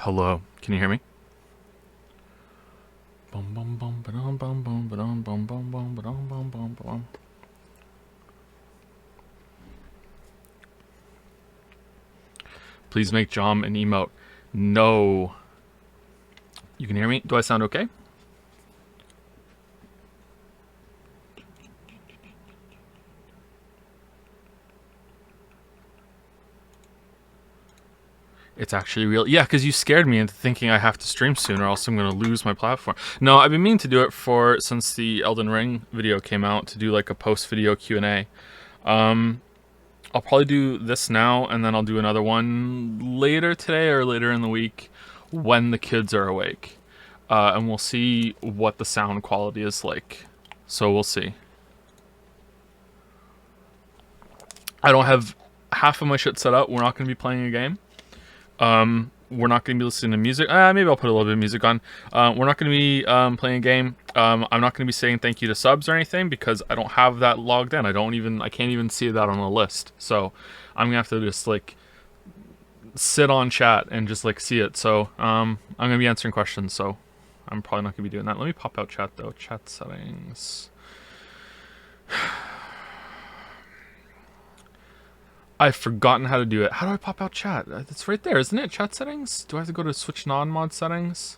Hello, can you hear me? Bum, bum, bum, ba-dum, bum, bum, ba-dum, bum, bum, bum, ba-dum, bum, bum, bum. Please make Jom an emote. No. You can hear me? Do I sound okay? It's actually real. Yeah, because you scared me into thinking I have to stream soon or else I'm going to lose my platform. No, I've been meaning to do it since the Elden Ring video came out, to do like a post-video Q&A. I'll probably do this now, and then I'll do another one later today or later in the week when the kids are awake. And we'll see what the sound quality is like. So we'll see. I don't have half of my shit set up. We're not going to be playing a game. We're not going to be listening to music. Maybe I'll put a little bit of music on. We're not going to be playing a game. I'm not going to be saying thank you to subs or anything because I don't have that logged in. I can't even see that on the list. So I'm going to have to just like sit on chat and just like see it. So I'm going to be answering questions. So I'm probably not going to be doing that. Let me pop out chat though. Chat settings. I've forgotten how to do it. How do I pop out chat? It's right there, isn't it? Chat settings? Do I have to go to switch non-mod settings?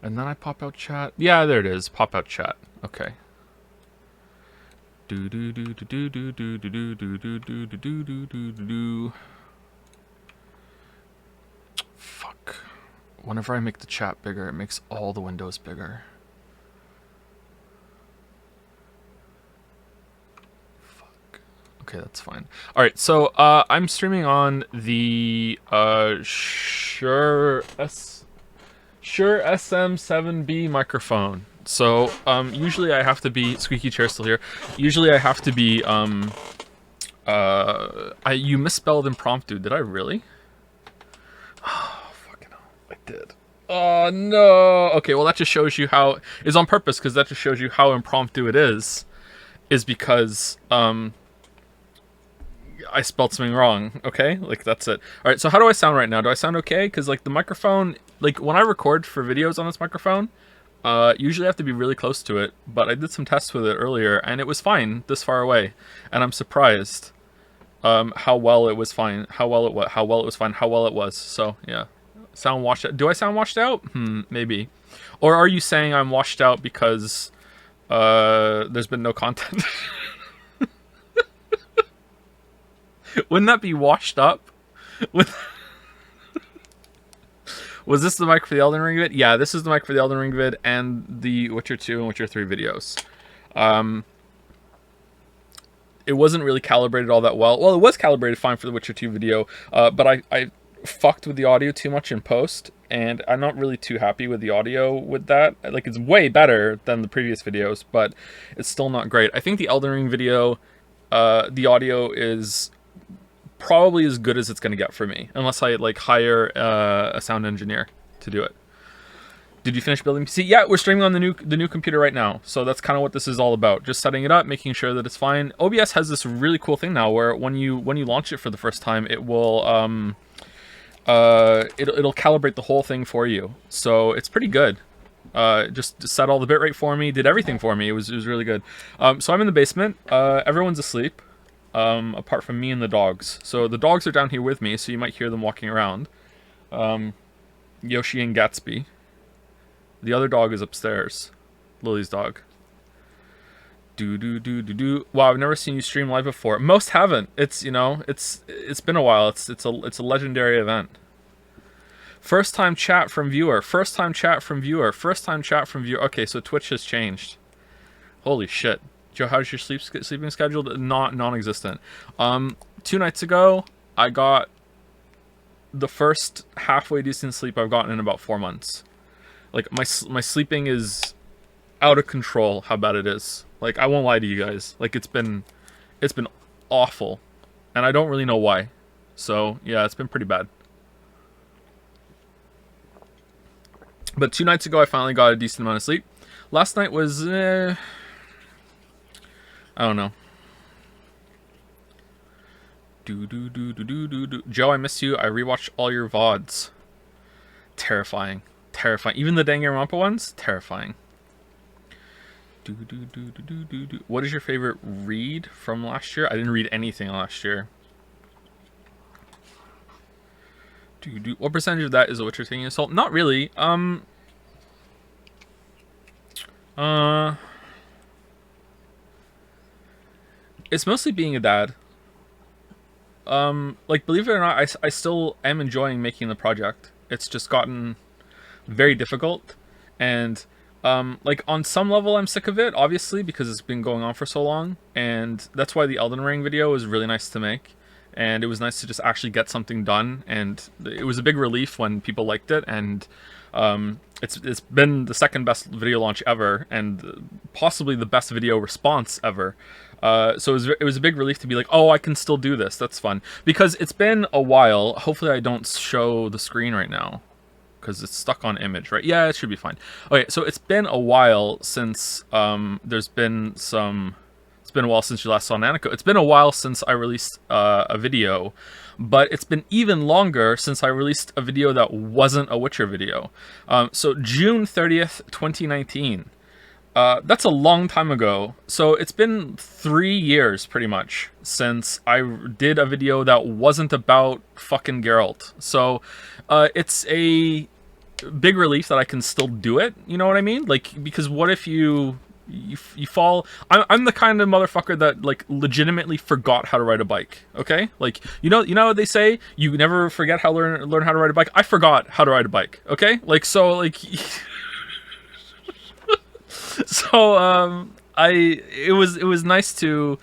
And then I pop out chat? Yeah, there it is. Pop out chat. Okay. Do do do do do do do do do do do do do do do. Fuck. Whenever I make the chat bigger, it makes all the windows bigger. Okay, that's fine. All right, so I'm streaming on the Shure SM7B microphone. So usually I have to be squeaky chair still here. Usually I have to be you misspelled impromptu. Did I really? Oh, fucking hell. I did. Oh no. Okay, well that just shows you how it's on purpose, because that just shows you how impromptu it is because I spelled something wrong, okay? Like, that's it. Alright, so how do I sound right now? Do I sound okay? Because, like, the microphone... Like, when I record for videos on this microphone, usually I have to be really close to it, but I did some tests with it earlier, and it was fine this far away. And I'm surprised how well it was fine. How well it was fine. How well it was. So, yeah. Sound washed out. Do I sound washed out? Maybe. Or are you saying I'm washed out because there's been no content? Wouldn't that be washed up? Was this the mic for the Elden Ring vid? Yeah, this is the mic for the Elden Ring vid and the Witcher 2 and Witcher 3 videos. It wasn't really calibrated all that well. Well, it was calibrated fine for the Witcher 2 video, but I fucked with the audio too much in post, and I'm not really too happy with the audio with that. Like, it's way better than the previous videos, but it's still not great. I think the Elden Ring video, the audio is probably as good as it's going to get for me, unless I like hire a sound engineer to do it. Did you finish building PC? Yeah, we're streaming on the new computer right now, so that's kind of what this is all about. Just setting it up, making sure that it's fine. OBS has this really cool thing now where when you launch it for the first time, it will it'll calibrate the whole thing for you. So it's pretty good. Just set all the bitrate for me, did everything for me. It was really good. So I'm in the basement. Everyone's asleep. Apart from me and the dogs. So the dogs are down here with me, so you might hear them walking around. Yoshi and Gatsby. The other dog is upstairs. Lily's dog. Do. Wow, I've never seen you stream live before. Most haven't. It's, it's been a while. It's a legendary event. First time chat from viewer. First time chat from viewer. First time chat from viewer. Okay, so Twitch has changed. Holy shit. Joe, how's your sleeping schedule? Non-existent. 2 nights ago, I got the first halfway decent sleep I've gotten in about 4 months. Like, my sleeping is out of control, how bad it is. Like, I won't lie to you guys. Like, it's been awful. And I don't really know why. So, yeah, it's been pretty bad. But 2 nights ago, I finally got a decent amount of sleep. Last night was... I don't know. Do. Joe, I miss you. I rewatched all your VODs. Terrifying. Terrifying. Even the Danganronpa ones, terrifying. What is your favorite read from last year? I didn't read anything last year. What percentage of that is The Witcher taking assault? Not really. It's mostly being a dad. Like, believe it or not, I still am enjoying making the project. It's just gotten very difficult, and like, on some level I'm sick of it, obviously, because it's been going on for so long, and that's why the Elden Ring video was really nice to make, and it was nice to just actually get something done, and it was a big relief when people liked it, and it's been the second best video launch ever, and possibly the best video response ever. So it was a big relief to be like, oh, I can still do this. That's fun. Because it's been a while. Hopefully I don't show the screen right now, because it's stuck on image, right? Yeah, it should be fine. Okay, so it's been a while since there's been some... It's been a while since you last saw Nanako. It's been a while since I released a video, but it's been even longer since I released a video that wasn't a Witcher video. So June 30th, 2019. That's a long time ago. So it's been 3 years, pretty much, since I did a video that wasn't about fucking Geralt. So it's a big relief that I can still do it. You know what I mean? Like, because what if you fall... I'm the kind of motherfucker that, like, legitimately forgot how to ride a bike. Okay, like, you know what they say, you never forget how to learn how to ride a bike. I forgot how to ride a bike. Okay, like, so, like... So it was nice to,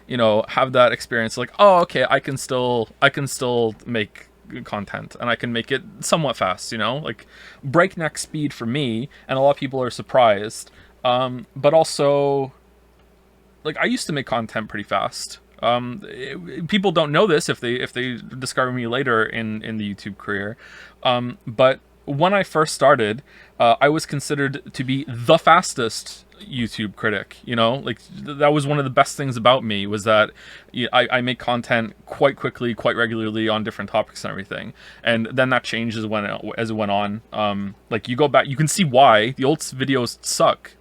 you know, have that experience. Like, oh, okay, I can still make content, and I can make it somewhat fast. You know, like breakneck speed for me, and a lot of people are surprised. But also, like, I used to make content pretty fast. People don't know this if they discover me later in the YouTube career. But when I first started, I was considered to be the fastest YouTube critic. You know, like, that was one of the best things about me, was that I make content quite quickly, quite regularly on different topics and everything. And then that changed as it went on. Like, you go back, you can see why the old videos suck.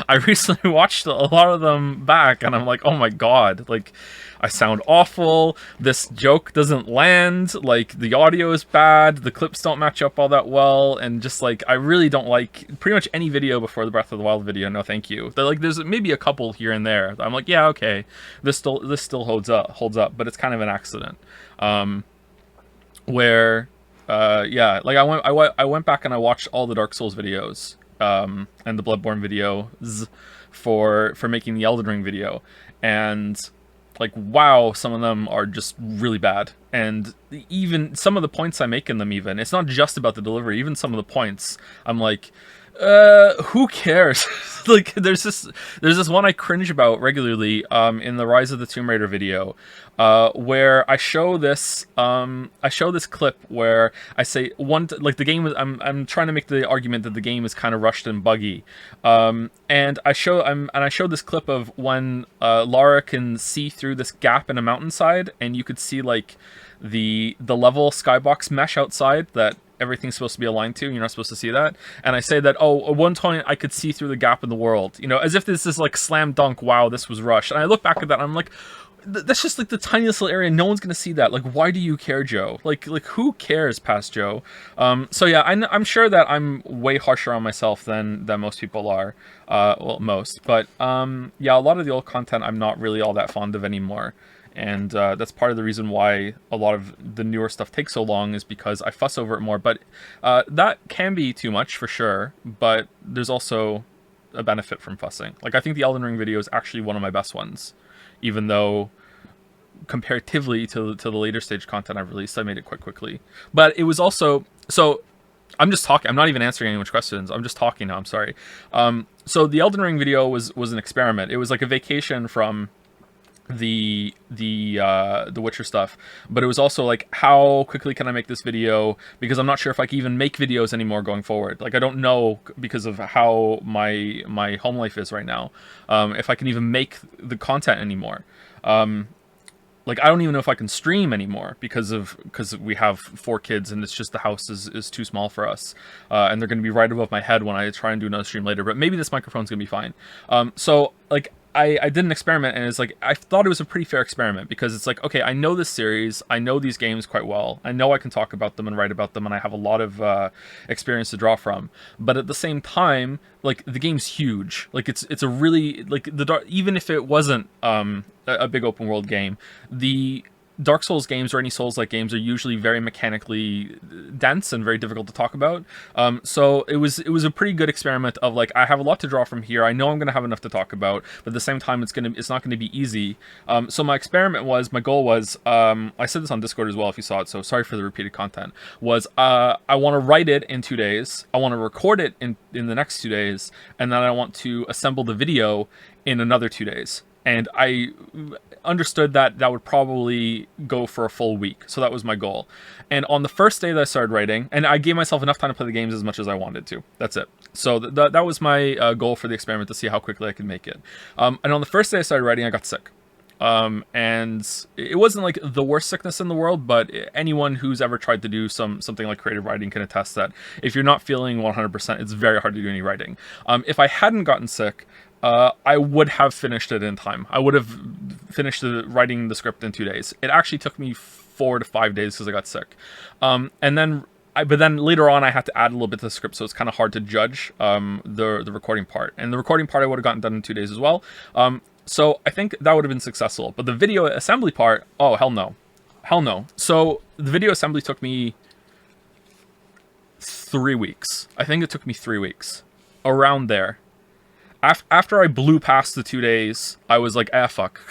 I recently watched a lot of them back, and I'm like, oh my god, like, I sound awful, this joke doesn't land, like, the audio is bad, the clips don't match up all that well, and just, like, I really don't like pretty much any video before the Breath of the Wild video. No thank you. Like, there's maybe a couple here and there I'm like, yeah, okay, this still holds up, but it's kind of an accident. Where yeah, like, I went back and I watched all the Dark Souls videos, and the Bloodborne videos for making the Elden Ring video, and, like, wow, some of them are just really bad. And even some of the points I make in them, even, it's not just about the delivery, even some of the points, I'm like, who cares? Like, there's this one I cringe about regularly, in the Rise of the Tomb Raider video, where I show this clip where I say like, the game was, I'm trying to make the argument that the game is kind of rushed and buggy, and I show this clip of when Lara can see through this gap in a mountainside, and you could see, like, the level skybox mesh outside that everything's supposed to be aligned to, and you're not supposed to see that. And I say that, oh, at one point I could see through the gap in the world, you know, as if this is like slam dunk, wow, this was rushed. And I look back at that and I'm like, that's just like the tiniest little area, no one's gonna see that. Like, why do you care, Joe? Like who cares, past Joe? So yeah, I'm sure that I'm way harsher on myself than most people are. Well, most, but yeah, a lot of the old content I'm not really all that fond of anymore. And that's part of the reason why a lot of the newer stuff takes so long, is because I fuss over it more. But that can be too much, for sure. But there's also a benefit from fussing. Like, I think the Elden Ring video is actually one of my best ones, even though comparatively to the later stage content I've released, I made it quite quickly. But it was also... So, I'm just talking. I'm not even answering anyone's questions. I'm just talking now. I'm sorry. So the Elden Ring video was an experiment. It was like a vacation from the Witcher stuff, but it was also like, how quickly can I make this video, because I'm not sure if I can even make videos anymore going forward. Like, I don't know, because of how my home life is right now, if I can even make the content anymore. like I don't even know if I can stream anymore because we have 4 kids and it's just the house is too small for us, and they're going to be right above my head when I try and do another stream later. But maybe this microphone's going to be fine. So like I did an experiment, and it's like I thought it was a pretty fair experiment because it's like, okay, I know this series, I know these games quite well, I know I can talk about them and write about them, and I have a lot of experience to draw from. But at the same time, like the game's huge. Like it's a really like even if it wasn't a big open world game, the Dark Souls games or any Souls-like games are usually very mechanically dense and very difficult to talk about. So it was a pretty good experiment of like, I have a lot to draw from here. I know I'm going to have enough to talk about, but at the same time, it's not going to be easy. So my goal was, I said this on Discord as well if you saw it, so sorry for the repeated content, was I want to write it in 2 days, I want to record it in the next 2 days, and then I want to assemble the video in another 2 days. And I understood that would probably go for a full week. So that was my goal. And on the first day that I started writing, and I gave myself enough time to play the games as much as I wanted to. That's it. So that was my goal for the experiment, to see how quickly I could make it. And on the first day I started writing, I got sick. And it wasn't like the worst sickness in the world, but anyone who's ever tried to do something like creative writing can attest that if you're not feeling 100%, it's very hard to do any writing. If I hadn't gotten sick, I would have finished it in time. I would have finished writing the script in 2 days. It actually took me 4 to 5 days because I got sick. But then later on, I had to add a little bit to the script, so it's kind of hard to judge the recording part. And the recording part I would have gotten done in 2 days as well. So I think that would have been successful. But the video assembly part, oh, hell no. Hell no. So the video assembly took me 3 weeks. I think it took me 3 weeks. Around there. After I blew past the 2 days, I was like, ah, fuck.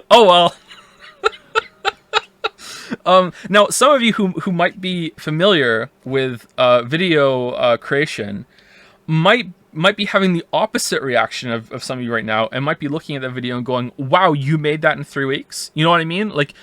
Oh, well. Now, some of you who might be familiar with video creation might be having the opposite reaction of some of you right now, and might be looking at that video and going, wow, you made that in 3 weeks? You know what I mean? Like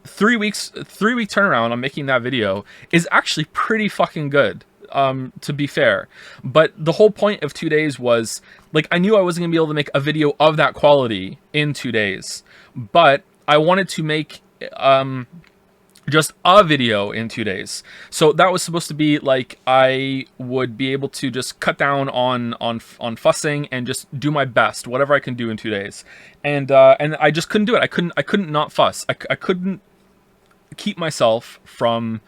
3 weeks, 3 week turnaround on making that video is actually pretty fucking good. To be fair, but the whole point of 2 days was like, I knew I wasn't gonna be able to make a video of that quality in 2 days, but I wanted to make just a video in 2 days. So that was supposed to be like, I would be able to just cut down on fussing and just do my best, whatever I can do in 2 days. And I just couldn't do it. I couldn't not fuss. I couldn't keep myself from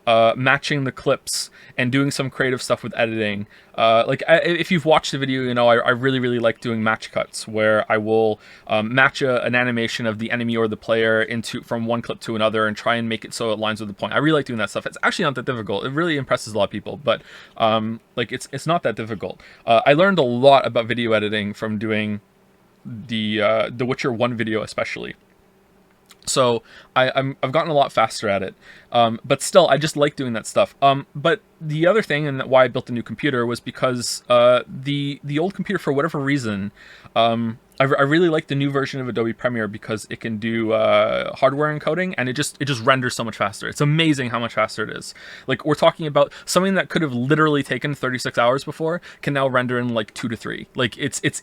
matching the clips and doing some creative stuff with editing. If you've watched the video, you know I really like doing match cuts, where I will match an animation of the enemy or the player from one clip to another and try and make it so it lines with the point. I really like doing that stuff. It's actually not that difficult. It really impresses a lot of people, but it's not that difficult. I learned a lot about video editing from doing the Witcher 1 video especially. So I've gotten a lot faster at it, but still, I just like doing that stuff. But the other thing, and why I built a new computer, was because the old computer, for whatever reason, I really like the new version of Adobe Premiere because it can do hardware encoding, and it just renders so much faster. It's amazing how much faster it is. Like, we're talking about something that could have literally taken 36 hours before can now render in like 2 to 3. Like, it's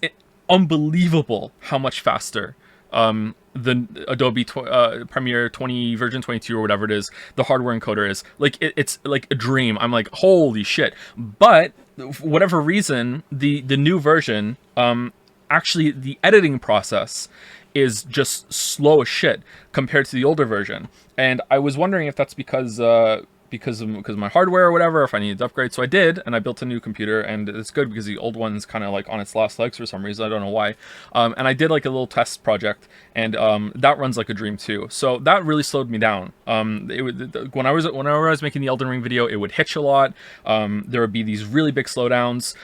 unbelievable how much faster the Adobe Premiere 20 version 22 or whatever it is, the hardware encoder is. Like, it's like a dream. I'm like, holy shit. But for whatever reason, the new version, actually the editing process is just slow as shit compared to the older version. And I was wondering if that's because of my hardware or whatever, if I needed to upgrade. So I did, and I built a new computer, and it's good because the old one's kind of like on its last legs for some reason. I don't know why. And I did like a little test project, and that runs like a dream too. So that really slowed me down. When I was making the Elden Ring video, it would hitch a lot. There would be these really big slowdowns.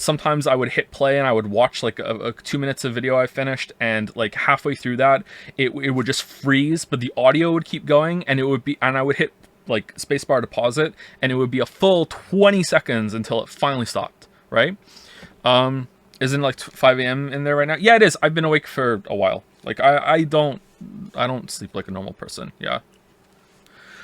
Sometimes I would hit play and I would watch like a 2 minutes of video I finished, and like halfway through that, it would just freeze, but the audio would keep going, and I would hit like spacebar to pause it, and it would be a full 20 seconds until it finally stopped, right? Isn't like 5 a.m. in there right now? Yeah, it is. I've been awake for a while. Like, I don't sleep like a normal person. Yeah.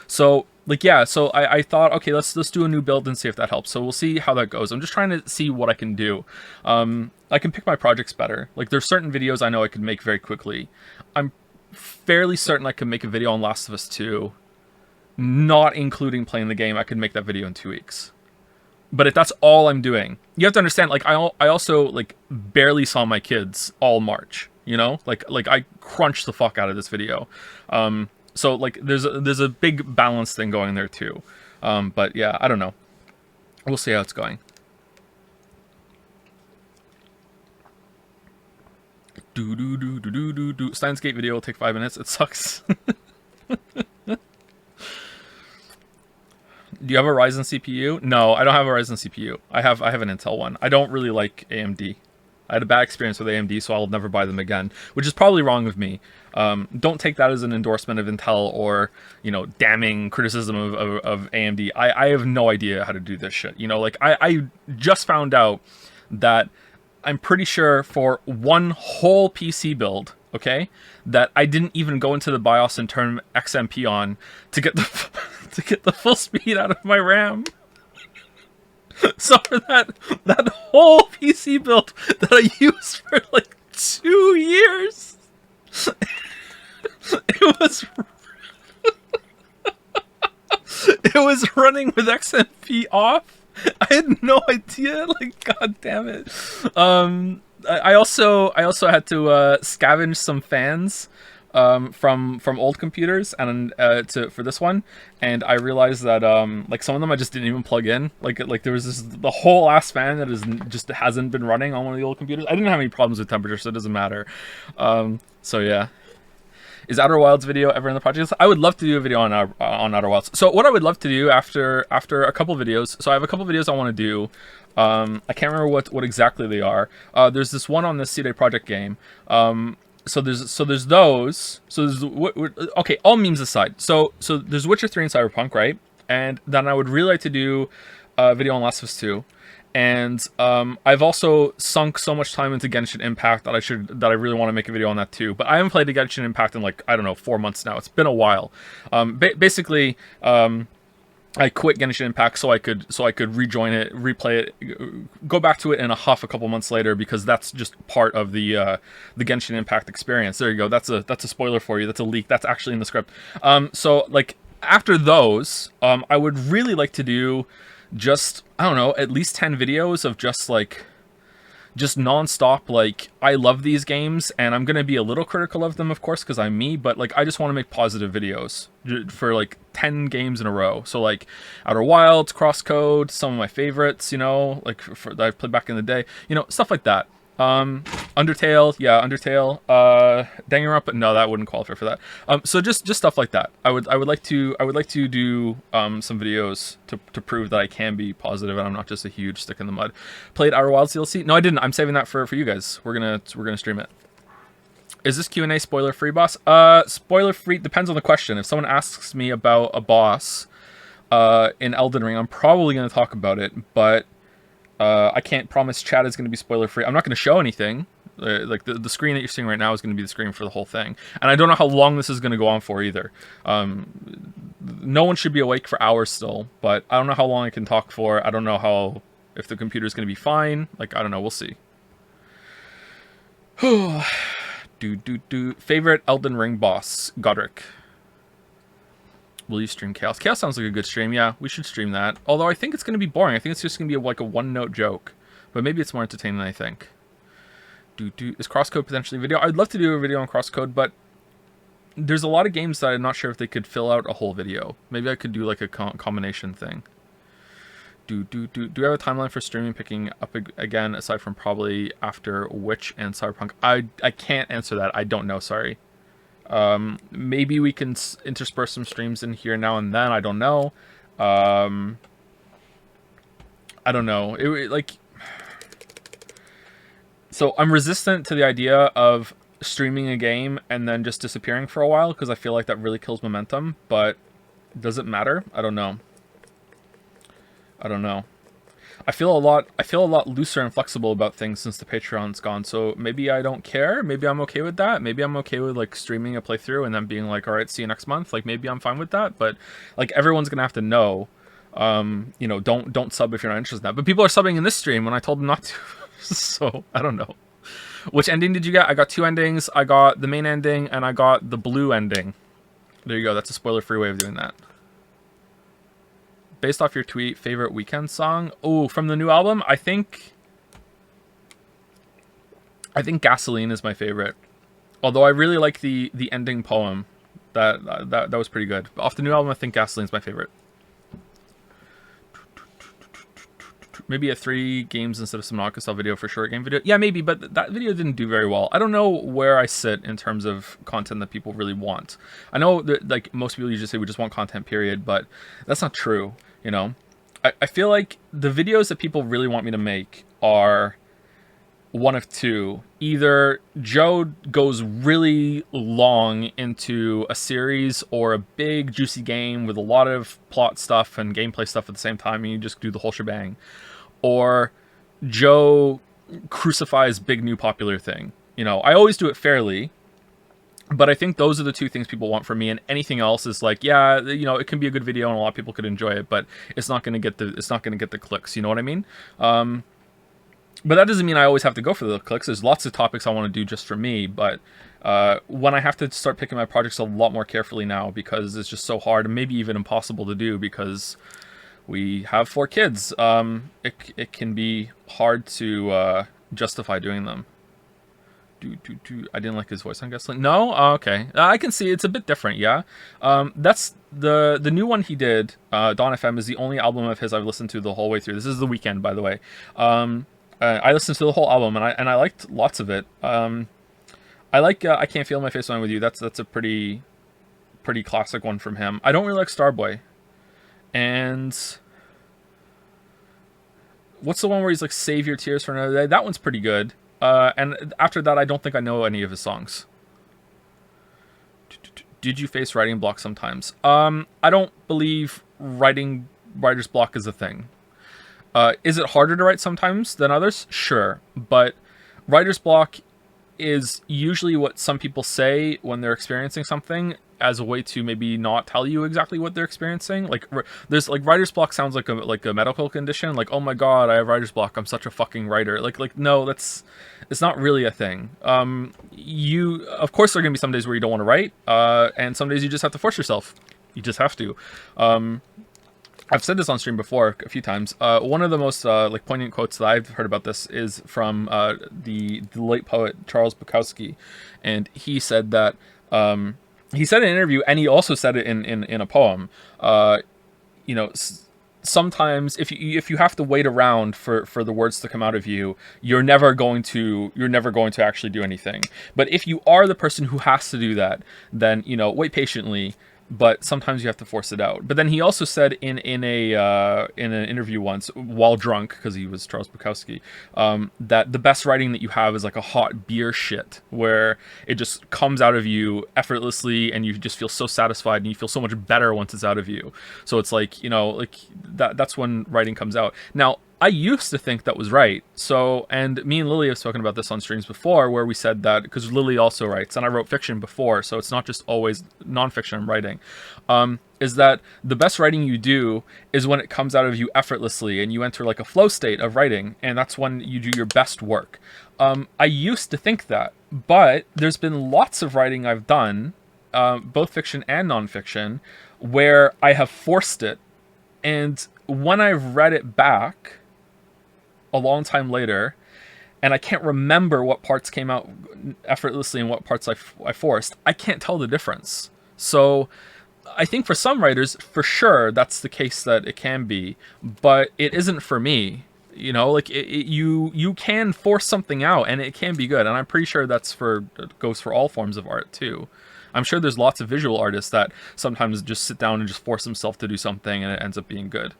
So like, yeah, so I thought, okay, let's do a new build and see if that helps. So we'll see how that goes. I'm just trying to see what I can do. I can pick my projects better. Like, there's certain videos I know I could make very quickly. I'm fairly certain I could make a video on Last of Us 2, not including playing the game. I could make that video in 2 weeks. But if that's all I'm doing, you have to understand, like, I also, like, barely saw my kids all March, you know? Like I crunched the fuck out of this video. So, like, there's a big balance thing going there, too. But, yeah, I don't know. We'll see how it's going. Steins Gate video will take 5 minutes. It sucks. Do you have a Ryzen CPU? No, I don't have a Ryzen CPU. I have an Intel one. I don't really like AMD. I had a bad experience with AMD, so I'll never buy them again, which is probably wrong of me. Don't take that as an endorsement of Intel or, you know, damning criticism of AMD. I have no idea how to do this shit. You know, like, I just found out that I'm pretty sure for one whole PC build, okay, that I didn't even go into the BIOS and turn XMP on to get the to get the full speed out of my RAM. So for that whole PC build that I used for like 2 years, it was running with XMP off. I had no idea. Like, god damn it. I also had to scavenge some fans from old computers and for this one, and I realized that like some of them I just didn't even plug in. Like there was the whole ass fan that just hasn't been running on one of the old computers. I didn't have any problems with temperature, so it doesn't matter. So yeah. Is Outer Wilds video ever in the project? I would love to do a video on Outer Wilds. So what I would love to do after a couple videos. So I have a couple videos I want to do. I can't remember what exactly they are. There's this one on the CD Projekt game. So there's those. So there's okay. All memes aside. So there's Witcher 3 and Cyberpunk, right? And then I would really like to do a video on Last of Us 2. And I've also sunk so much time into Genshin Impact that I really want to make a video on that too. But I haven't played the Genshin Impact in, like, I don't know, 4 months now. It's been a while. Basically, I quit Genshin Impact so I could rejoin it, replay it, go back to it in a huff a couple months later, because that's just part of the Genshin Impact experience. There you go. That's a spoiler for you. That's a leak. That's actually in the script. So like after those, I would really like to do just, I don't know, at least 10 videos of just non-stop, like, I love these games, and I'm gonna be a little critical of them, of course, because I'm me, but, like, I just want to make positive videos for, like, 10 games in a row. So, like, Outer Wilds, Crosscode, some of my favorites, you know, like, that I've played back in the day, you know, stuff like that. Undertale, yeah, Undertale, Danganronpa, but no, that wouldn't qualify for that. So just stuff like that. I would like to do some videos to prove that I can be positive and I'm not just a huge stick in the mud. Played Outer Wilds DLC? No, I didn't. I'm saving that for you guys. We're gonna stream it. Is this Q&A spoiler free, boss? Spoiler free depends on the question. If someone asks me about a boss in Elden Ring, I'm probably gonna talk about it, but I can't promise chat is going to be spoiler free. I'm not going to show anything. Like the screen that you're seeing right now is going to be the screen for the whole thing. And I don't know how long this is going to go on for either. No one should be awake for hours still, but I don't know how long I can talk for. I don't know if the computer is going to be fine. Like, I don't know. We'll see. Favorite Elden Ring boss? Godric. Will you stream Chaos? Chaos sounds like a good stream. Yeah, we should stream that. Although I think it's going to be boring. I think it's just going to be like a one-note joke. But maybe it's more entertaining than I think. Is Crosscode potentially a video? I'd love to do a video on Crosscode, but there's a lot of games that I'm not sure if they could fill out a whole video. Maybe I could do like a combination thing. Do we have a timeline for streaming picking up again, aside from probably after Witch and Cyberpunk? I can't answer that. I don't know, sorry. Maybe we can intersperse some streams in here now and then. I don't know. I don't know. So I'm resistant to the idea of streaming a game and then just disappearing for a while, because I feel like that really kills momentum. But does it matter? I don't know. I feel a lot looser and flexible about things since the Patreon's gone, so maybe I don't care. Maybe I'm okay with that. Maybe I'm okay with, like, streaming a playthrough and then being like, all right, see you next month. Like, maybe I'm fine with that, but, like, everyone's gonna have to know, you know, don't sub if you're not interested in that. But people are subbing in this stream when I told them not to, so I don't know. Which ending did you get? I got 2 endings. I got the main ending and I got the blue ending. There you go. That's a spoiler-free way of doing that. Based off your tweet, favorite weekend song? Oh, from the new album, I think Gasoline is my favorite. Although I really like the ending poem. That was pretty good. Off the new album, I think Gasoline's my favorite. Maybe a 3 games instead of some Nautica style video for short game video. Yeah, maybe, but that video didn't do very well. I don't know where I sit in terms of content that people really want. I know that like most people usually say we just want content, period, but that's not true, you know? I feel like the videos that people really want me to make are one of two. Either Joe goes really long into a series or a big juicy game with a lot of plot stuff and gameplay stuff at the same time and you just do the whole shebang. Or Joe crucifies big new popular thing. You know, I always do it fairly, but I think those are the 2 things people want from me, and anything else is like, yeah, you know, it can be a good video and a lot of people could enjoy it, but it's not going to get the clicks, you know what I mean? But that doesn't mean I always have to go for the clicks. There's lots of topics I want to do just for me, but when I have to start picking my projects a lot more carefully now because it's just so hard and maybe even impossible to do because we have 4 kids, it can be hard to justify doing them. I didn't like his voice on Gasoline. No? Oh, okay. I can see it's a bit different, yeah. That's the new one he did, Dawn FM, is the only album of his I've listened to the whole way through. This is The Weekend, by the way. I listened to the whole album and I liked lots of it. I like I Can't Feel My Face When I'm With You. That's a pretty classic one from him. I don't really like Starboy. And what's the one where he's like Save Your Tears for Another Day? That one's pretty good. And after that, I don't think I know any of his songs. Did you face writing block sometimes? I don't believe writer's block is a thing. Is it harder to write sometimes than others? Sure. But writer's block is usually what some people say when they're experiencing something as a way to maybe not tell you exactly what they're experiencing. Like there's like writer's block sounds like a medical condition. Like, oh my God, I have writer's block. I'm such a fucking writer. Like no, it's not really a thing. Of course there are gonna be some days where you don't want to write, and some days you just have to force yourself. You just have to. I've said this on stream before a few times. One of the most like poignant quotes that I've heard about this is from the late poet Charles Bukowski, and he said that he said in an interview, and he also said it in a poem. You know, sometimes if you have to wait around for the words to come out of you, you're never going to actually do anything. But if you are the person who has to do that, then you know, wait patiently. But sometimes you have to force it out. But then he also said in an interview once, while drunk, because he was Charles Bukowski, that the best writing that you have is like a hot beer shit, where it just comes out of you effortlessly, and you just feel so satisfied, and you feel so much better once it's out of you. So it's like, you know, like that's when writing comes out. Now, I used to think that was right. So, and me and Lily have spoken about this on streams before, where we said that, because Lily also writes, and I wrote fiction before, so it's not just always nonfiction I'm writing, is that the best writing you do is when it comes out of you effortlessly, and you enter like a flow state of writing, and that's when you do your best work. I used to think that, but there's been lots of writing I've done, both fiction and nonfiction, where I have forced it, and when I've read it back a long time later, and I can't remember what parts came out effortlessly and what parts I forced, I can't tell the difference. So I think for some writers, for sure, that's the case that it can be, but it isn't for me. You know, like you can force something out and it can be good, and I'm pretty sure goes for all forms of art too. I'm sure there's lots of visual artists that sometimes just sit down and just force themselves to do something and it ends up being good.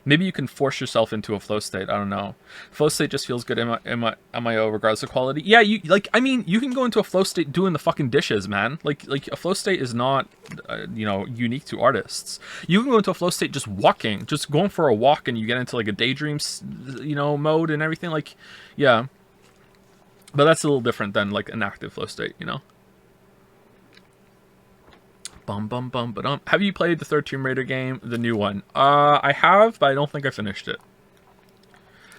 Maybe you can force yourself into a flow state. I don't know. Flow state just feels good in my regardless of quality. Yeah, you can go into a flow state doing the fucking dishes, man. Like a flow state is not unique to artists. You can go into a flow state just walking, just going for a walk, and you get into like a daydream, mode and everything. Like, yeah. But that's a little different than like an active flow state, you know. Bum. Have you played the third Tomb Raider game, the new one? I have, but I don't think I finished it.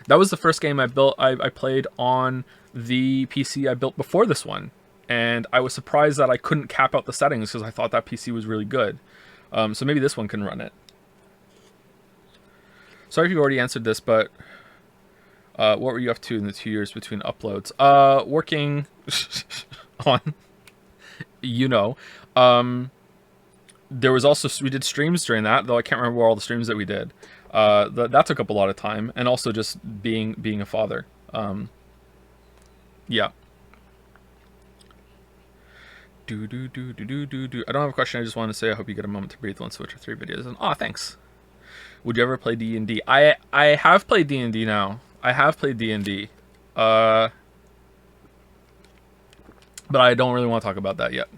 That was the first game I built. I played on the PC I built before this one, and I was surprised that I couldn't cap out the settings because I thought that PC was really good. So maybe this one can run it. Sorry if you already answered this, but what were you up to in the 2 years between uploads? Working on, you know. There was also, we did streams during that, though I can't remember all the streams that we did. That took up a lot of time, and also just being a father. Yeah. I don't have a question. I just wanted to say I hope you get a moment to breathe once Witcher 3 videos. And thanks. Would you ever play D&D? I have played D&D now. I have played D&D. But I don't really want to talk about that yet.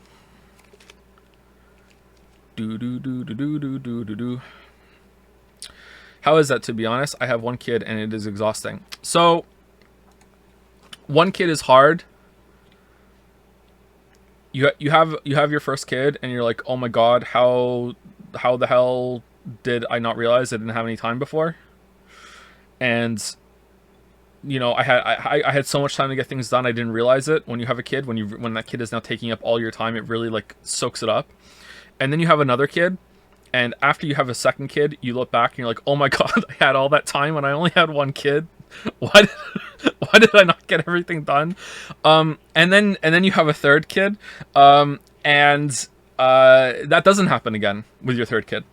How is that, to be honest? I have one kid and it is exhausting. So, one kid is hard. You have your first kid and you're like, oh my god, how the hell did I not realize I didn't have any time before? And you know, I had so much time to get things done, I didn't realize it. When you have a kid, when that kid is now taking up all your time, it really like soaks it up. And then you have another kid, and after you have a second kid, you look back and you're like, oh my god, I had all that time when I only had one kid. Why did I not get everything done? And then you have a third kid, and that doesn't happen again with your third kid.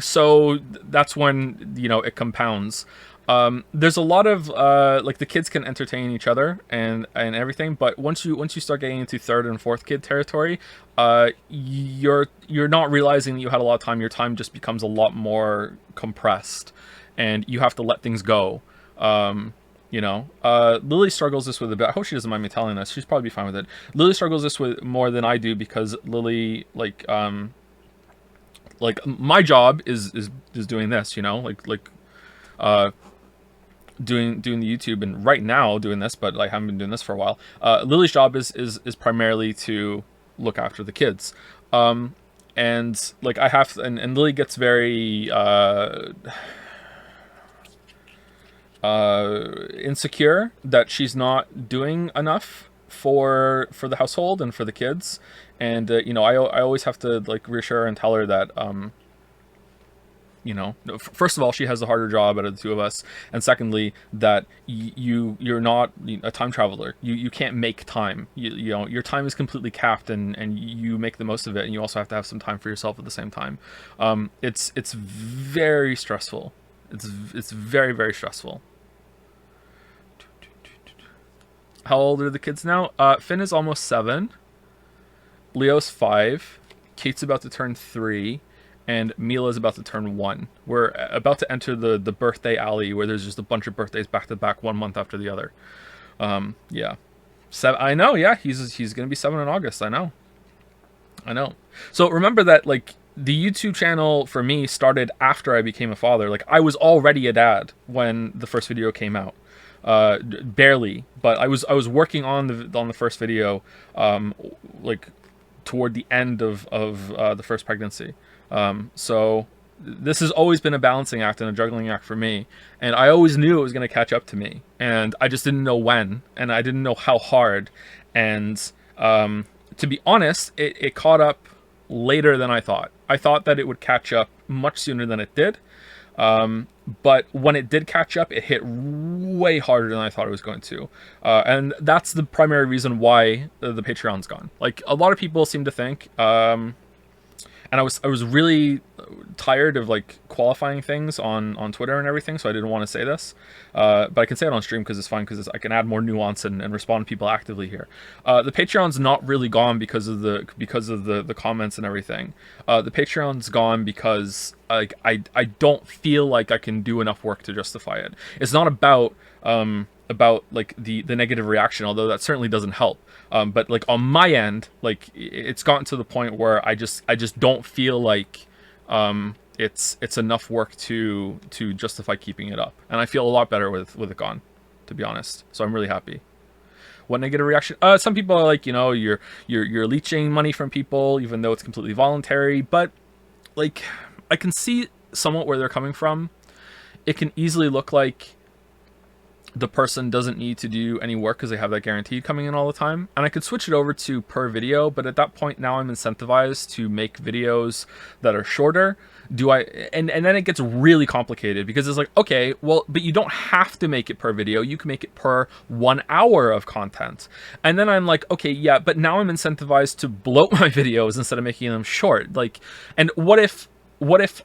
So that's when, you know, it compounds. There's a lot of like the kids can entertain each other and everything, but once you start getting into third and fourth kid territory, you're not realizing that you had a lot of time. Your time just becomes a lot more compressed, and you have to let things go. You know, Lily struggles this with a bit. I hope she doesn't mind me telling this. She's probably fine with it. Lily struggles this with more than I do because Lily, like my job is doing this, you know, doing the YouTube, and right now doing this, but I haven't been doing this for a while. Lily's job is primarily to look after the kids. And like I have, and Lily gets very insecure that she's not doing enough for the household and for the kids. And you know, I always have to like reassure her and tell her that you know, first of all, she has the harder job out of the two of us, and secondly, that you're not a time traveler. You can't make time. You know, your time is completely capped, and you make the most of it, and you also have to have some time for yourself at the same time. It's very stressful. It's very, very stressful. How old are the kids now? Finn is almost 7. Leo's 5. Kate's about to turn 3. And Mila's about to turn 1. We're about to enter the birthday alley where there's just a bunch of birthdays back to back, 1 month after the other. Yeah. I know, yeah, he's gonna be 7 in August. I know. So remember that, like, the YouTube channel for me started after I became a father. Like, I was already a dad when the first video came out. Barely, but I was working on the first video, like toward the end of the first pregnancy. So this has always been a balancing act and a juggling act for me, and I always knew it was going to catch up to me, and I just didn't know when, and I didn't know how hard. And to be honest, it caught up later than I thought. I thought that it would catch up much sooner than it did. But when it did catch up, it hit way harder than I thought it was going to. And that's the primary reason why the Patreon's gone. Like, a lot of people seem to think, and I was really tired of like qualifying things on Twitter and everything, so I didn't want to say this. But I can say it on stream because it's fine, because I can add more nuance and respond to people actively here. The Patreon's not really gone because of the comments and everything. The Patreon's gone because like I don't feel like I can do enough work to justify it. It's not about like the negative reaction, although that certainly doesn't help. But like on my end, like it's gotten to the point where I just don't feel like it's enough work to justify keeping it up, and I feel a lot better with it gone, to be honest. So I'm really happy. What negative reaction? Some people are like, you know, you're leeching money from people, even though it's completely voluntary. But like, I can see somewhat where they're coming from. It can easily look like the person doesn't need to do any work because they have that guaranteed coming in all the time. And I could switch it over to per video, but at that point now I'm incentivized to make videos that are shorter. Do I and then it gets really complicated because it's like, okay, well, but you don't have to make it per video. You can make it per 1 hour of content. And then I'm like, okay, yeah, but now I'm incentivized to bloat my videos instead of making them short. Like, and what if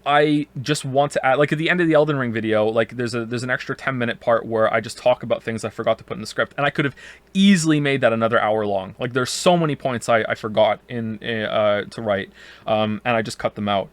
I just want to add, like at the end of the Elden Ring video, like there's an extra 10-minute part where I just talk about things I forgot to put in the script, and I could have easily made that another hour long. Like there's so many points I forgot to write, and I just cut them out.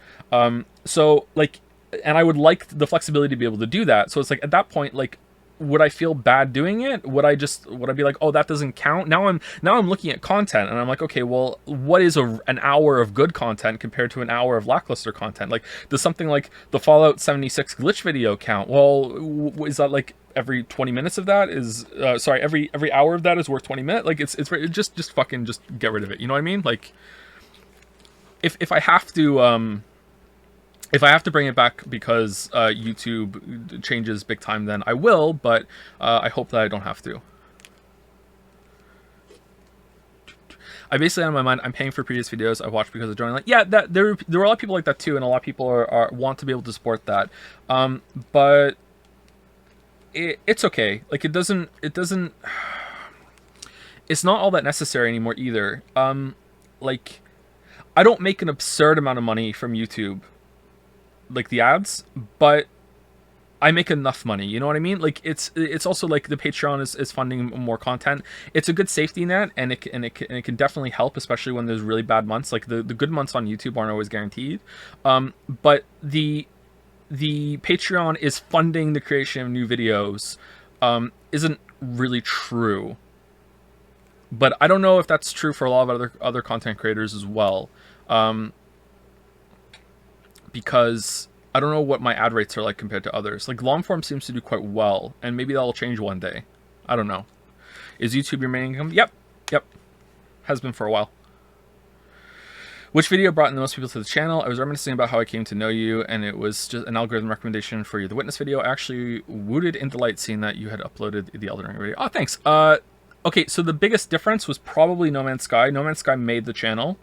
So like, and I would like the flexibility to be able to do that. So it's like at that point, like, would I feel bad doing it? Would I be like, oh, that doesn't count? Now I'm looking at content and I'm like, okay, well, what is an hour of good content compared to an hour of lackluster content? Like, does something like the Fallout 76 glitch video count? Well, is that like every 20 minutes of that is sorry, every hour of that is worth 20 minutes? Like it's just fucking just get rid of it. You know what I mean? Like, if I have to bring it back because YouTube changes big time, then I will, but I hope that I don't have to. I basically, on my mind, I'm paying for previous videos I watched because of joining. Like, yeah, that there are a lot of people like that too, and a lot of people want to be able to support that. But it's okay. Like, it doesn't. It's not all that necessary anymore either. Like, I don't make an absurd amount of money from YouTube, like the ads, but I make enough money, you know what I mean? Like it's also like the Patreon is funding more content. It's a good safety net, and it can definitely help, especially when there's really bad months. Like the good months on YouTube aren't always guaranteed, but the Patreon is funding the creation of new videos isn't really true. But I don't know if that's true for a lot of other content creators as well. Because I don't know what my ad rates are like compared to others. Like long form seems to do quite well, and maybe that'll change one day. I don't know. Is YouTube your main income? Yep. Has been for a while. Which video brought in the most people to the channel? I was reminiscing about how I came to know you, and it was just an algorithm recommendation for you. The Witness video. I actually wooted in delight seeing that you had uploaded the Elden Ring video. Oh, thanks. Okay, so the biggest difference was probably No Man's Sky. No Man's Sky made the channel.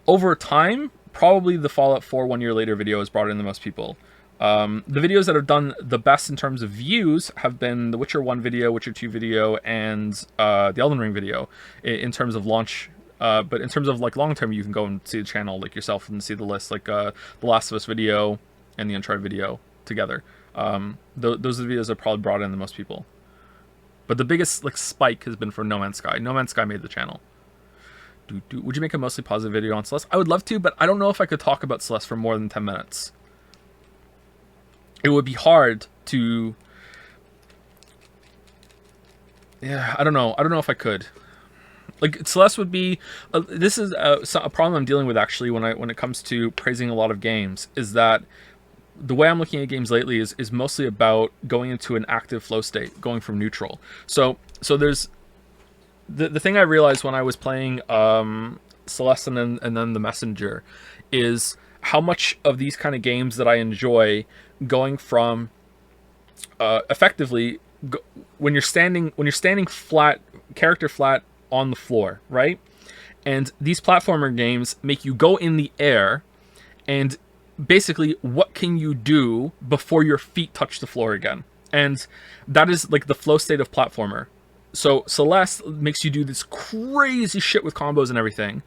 Over time, probably the Fallout 4 1 year later video has brought in the most people. The videos that have done the best in terms of views have been the Witcher 1 video, Witcher 2 video, and the Elden Ring video in terms of launch. But in terms of like long term, you can go and see the channel like yourself and see the list, like the Last of Us video and the Uncharted video together. Those are the videos that probably brought in the most people. But the biggest like spike has been for No Man's Sky. No Man's Sky made the channel. Would you make a mostly positive video on Celeste? I would love to, but I don't know if I could talk about Celeste for more than 10 minutes. It would be hard to... Yeah, I don't know. I don't know if I could. Like, Celeste would be... this is a problem I'm dealing with, actually, when it comes to praising a lot of games, is that the way I'm looking at games lately is mostly about going into an active flow state, going from neutral. So there's... The thing I realized when I was playing Celeste and then The Messenger is how much of these kind of games that I enjoy going from effectively when you're standing flat, character flat on the floor, right? And these platformer games make you go in the air, and basically what can you do before your feet touch the floor again? And that is like the flow state of platformer. So Celeste makes you do this crazy shit with combos and everything,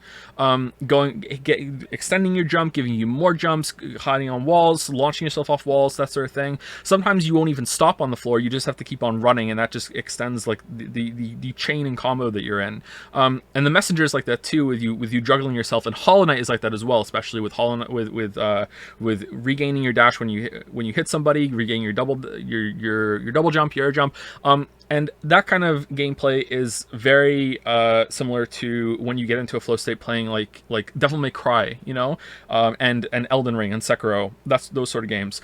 extending your jump, giving you more jumps, hiding on walls, launching yourself off walls, that sort of thing. Sometimes you won't even stop on the floor; you just have to keep on running, and that just extends like the chain and combo that you're in. And the Messenger is like that too, with you juggling yourself. And Hollow Knight is like that as well, especially with Hollow Knight, with regaining your dash when you hit somebody, regaining your double jump, your air jump. And that kind of gameplay is very similar to when you get into a flow state playing like Devil May Cry, you know, and Elden Ring and Sekiro. That's those sort of games.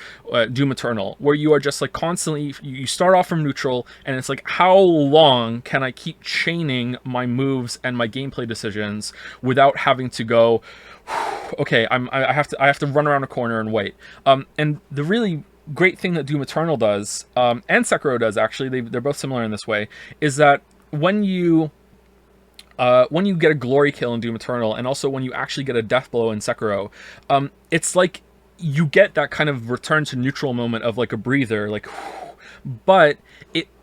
Doom Eternal, where you are just like constantly, you start off from neutral, and it's like, how long can I keep chaining my moves and my gameplay decisions without having to go, okay, I have to run around a corner and wait. And the really great thing that Doom Eternal does, and Sekiro does actually, they're both similar in this way, is that when you get a glory kill in Doom Eternal, and also when you actually get a death blow in Sekiro, it's like you get that kind of return to neutral moment of like a breather, like, but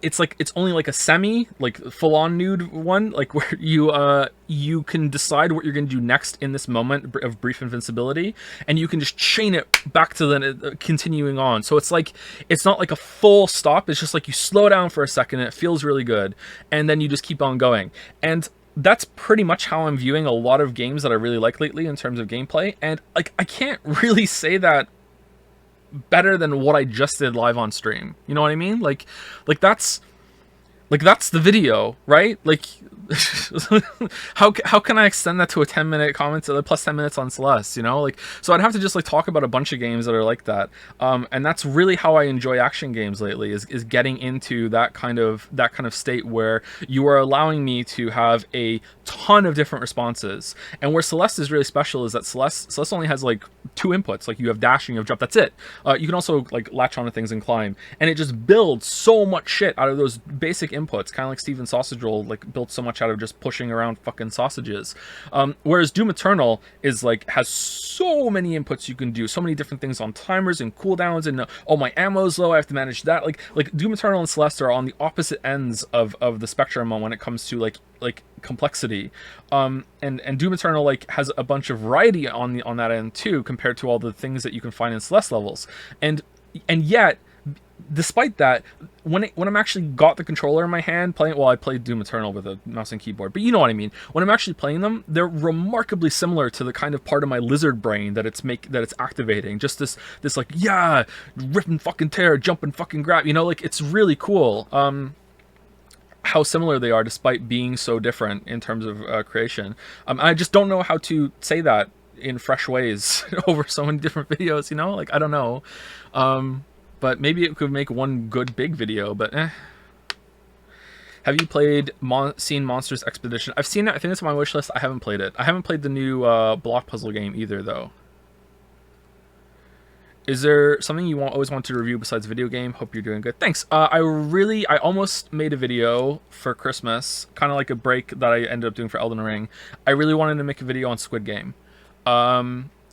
it's like it's only like a semi, like full on nude one, like where you can decide what you're gonna do next in this moment of brief invincibility, and you can just chain it back to the continuing on. So it's like it's not like a full stop. It's just like you slow down for a second, and it feels really good, and then you just keep on going. And that's pretty much how I'm viewing a lot of games that I really like lately in terms of gameplay. And like I can't really say that better than what I just did live on stream. You know what I mean? Like that's the video, right? Like how can I extend that to a 10-minute comment plus 10 minutes on Celeste, you know? Like, so I'd have to just like talk about a bunch of games that are like that. And that's really how I enjoy action games lately, is getting into that kind of state where you are allowing me to have a ton of different responses. And where Celeste is really special is that Celeste only has like 2 inputs. Like you have dash and you have jump. That's it. You can also like latch onto things and climb, and it just builds so much shit out of those basic inputs. Kind of like Steven Sausage Roll like built so much out of just pushing around fucking sausages. Whereas Doom Eternal is like has so many inputs you can do, so many different things on timers and cooldowns, and oh, my ammo's low, I have to manage that. Like Doom Eternal and Celeste are on the opposite ends of the spectrum when it comes to like complexity. And Doom Eternal like has a bunch of variety on that end too, compared to all the things that you can find in Celeste levels. And yet, despite that, when I'm actually got the controller in my hand playing, well, I played Doom Eternal with a mouse and keyboard, but you know what I mean. When I'm actually playing them, they're remarkably similar to the kind of part of my lizard brain that it's activating. Just this like, yeah, rip and fucking tear, jump and fucking grab, you know, like it's really cool. How similar they are despite being so different in terms of creation. I just don't know how to say that in fresh ways over so many different videos, you know? Like, I don't know. But maybe it could make one good big video, but eh. Have you played seen Monsters Expedition? I've seen it. I think it's on my wish list. I haven't played it. I haven't played the new block puzzle game either, though. Is there something you always want to review besides video game? Hope you're doing good. Thanks. I almost made a video for Christmas, kind of like a break that I ended up doing for Elden Ring. I really wanted to make a video on Squid Game.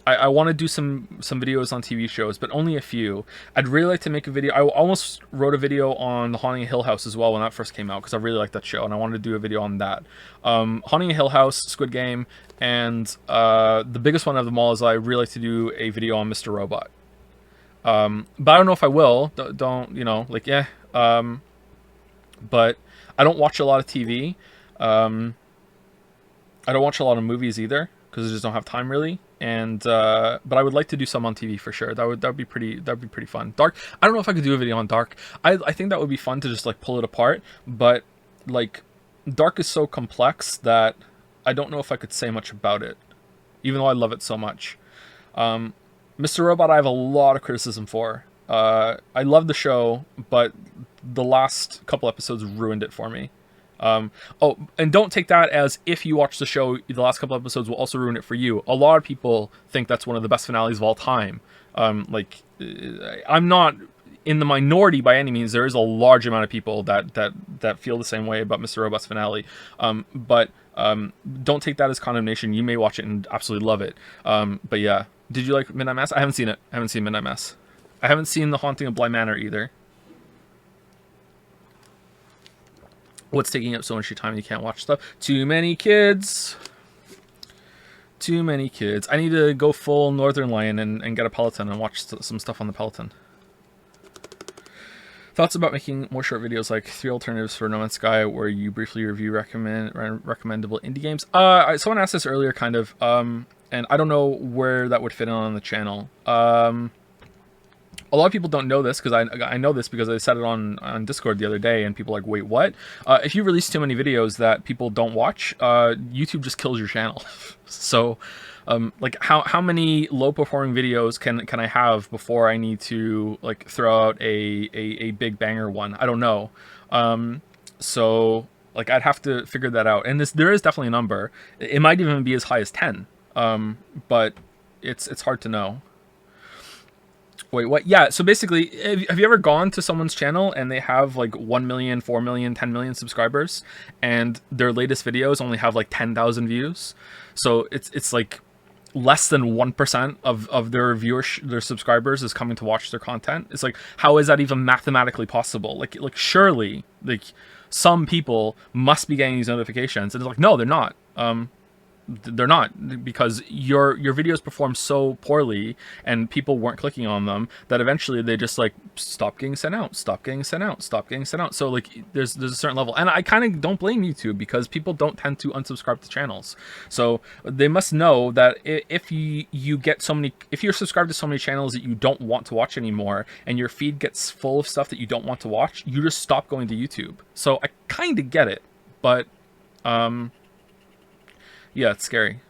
I want to do some videos on TV shows, but only a few. I'd really like to make a video. I almost wrote a video on The Haunting of Hill House as well when that first came out, because I really liked that show, and I wanted to do a video on that. Haunting of Hill House, Squid Game, and the biggest one of them all is I really like to do a video on Mr. Robot. But I don't know if I will. Don't you know? Like, yeah. But I don't watch a lot of TV. I don't watch a lot of movies either, because I just don't have time really. And but I would like to do some on TV for sure. That'd be pretty fun. Dark. I don't know if I could do a video on Dark. I think that would be fun to just like pull it apart. But like, Dark is so complex that I don't know if I could say much about it, even though I love it so much. Mr. Robot, I have a lot of criticism for. I love the show, but the last couple episodes ruined it for me. Oh, and don't take that as if you watch the show, the last couple episodes will also ruin it for you. A lot of people think that's one of the best finales of all time. Like, I'm not in the minority by any means. There is a large amount of people that feel the same way about Mr. Robot's finale. But don't take that as condemnation. You may watch it and absolutely love it. But yeah. Did you like Midnight Mass? I haven't seen it. I haven't seen Midnight Mass. I haven't seen The Haunting of Bly Manor either. What's taking up so much of your time you can't watch stuff? Too many kids. Too many kids. I need to go full Northern Lion and get a Peloton and watch some stuff on the Peloton. Thoughts about making more short videos like 3 alternatives for No Man's Sky, where you briefly review recommendable indie games? Someone asked this earlier, kind of. And I don't know where that would fit on the channel. A lot of people don't know this, because I know this because I said it on Discord the other day, and people are like, wait, what? If you release too many videos that people don't watch, YouTube just kills your channel. So, like, how many low-performing videos can I have before I need to, like, throw out a big banger one? I don't know. So, like, I'd have to figure that out. And there is definitely a number. It might even be as high as 10. But it's hard to know. Wait, what? Yeah, so basically, have you ever gone to someone's channel and they have like 1 million, 4 million, 10 million subscribers, and their latest videos only have like 10,000 views? So it's like less than 1% of their viewers, their subscribers is coming to watch their content. It's like, how is that even mathematically possible? Like surely, like, some people must be getting these notifications, and it's like, no, they're not. They're not, because your videos perform so poorly and people weren't clicking on them that eventually they just like stop getting sent out, stop getting sent out, stop getting sent out. So like there's a certain level, and I kind of don't blame YouTube, because people don't tend to unsubscribe to channels. So they must know that if you get so many, if you're subscribed to so many channels that you don't want to watch anymore, and your feed gets full of stuff that you don't want to watch, you just stop going to YouTube. So I kind of get it, but yeah, it's scary.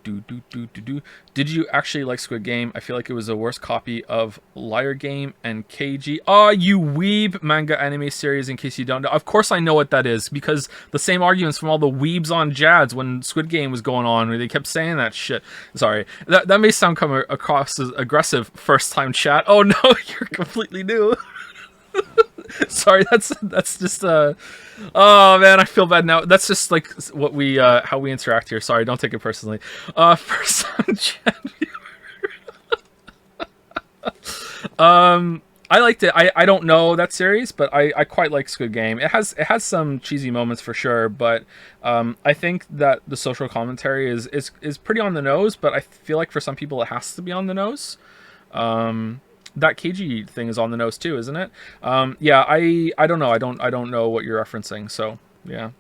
Did you actually like Squid Game? I feel like it was a worse copy of Liar Game and KG. Oh, you weeb manga anime series, in case you don't know. Of course I know what that is, because the same arguments from all the weebs on Jads when Squid Game was going on, where they kept saying that shit. Sorry. That may sound come across as aggressive first time chat. Oh no, you're completely new. Sorry, that's just oh man, I feel bad now. That's just like what we how we interact here. Sorry, don't take it personally. First on chat. I liked it. I don't know that series, but I quite like Squid Game. It has some cheesy moments for sure, but I think that the social commentary is pretty on the nose, but I feel like for some people it has to be on the nose. That KG thing is on the nose too, isn't it? Yeah, I don't know. I don't know what you're referencing. So yeah,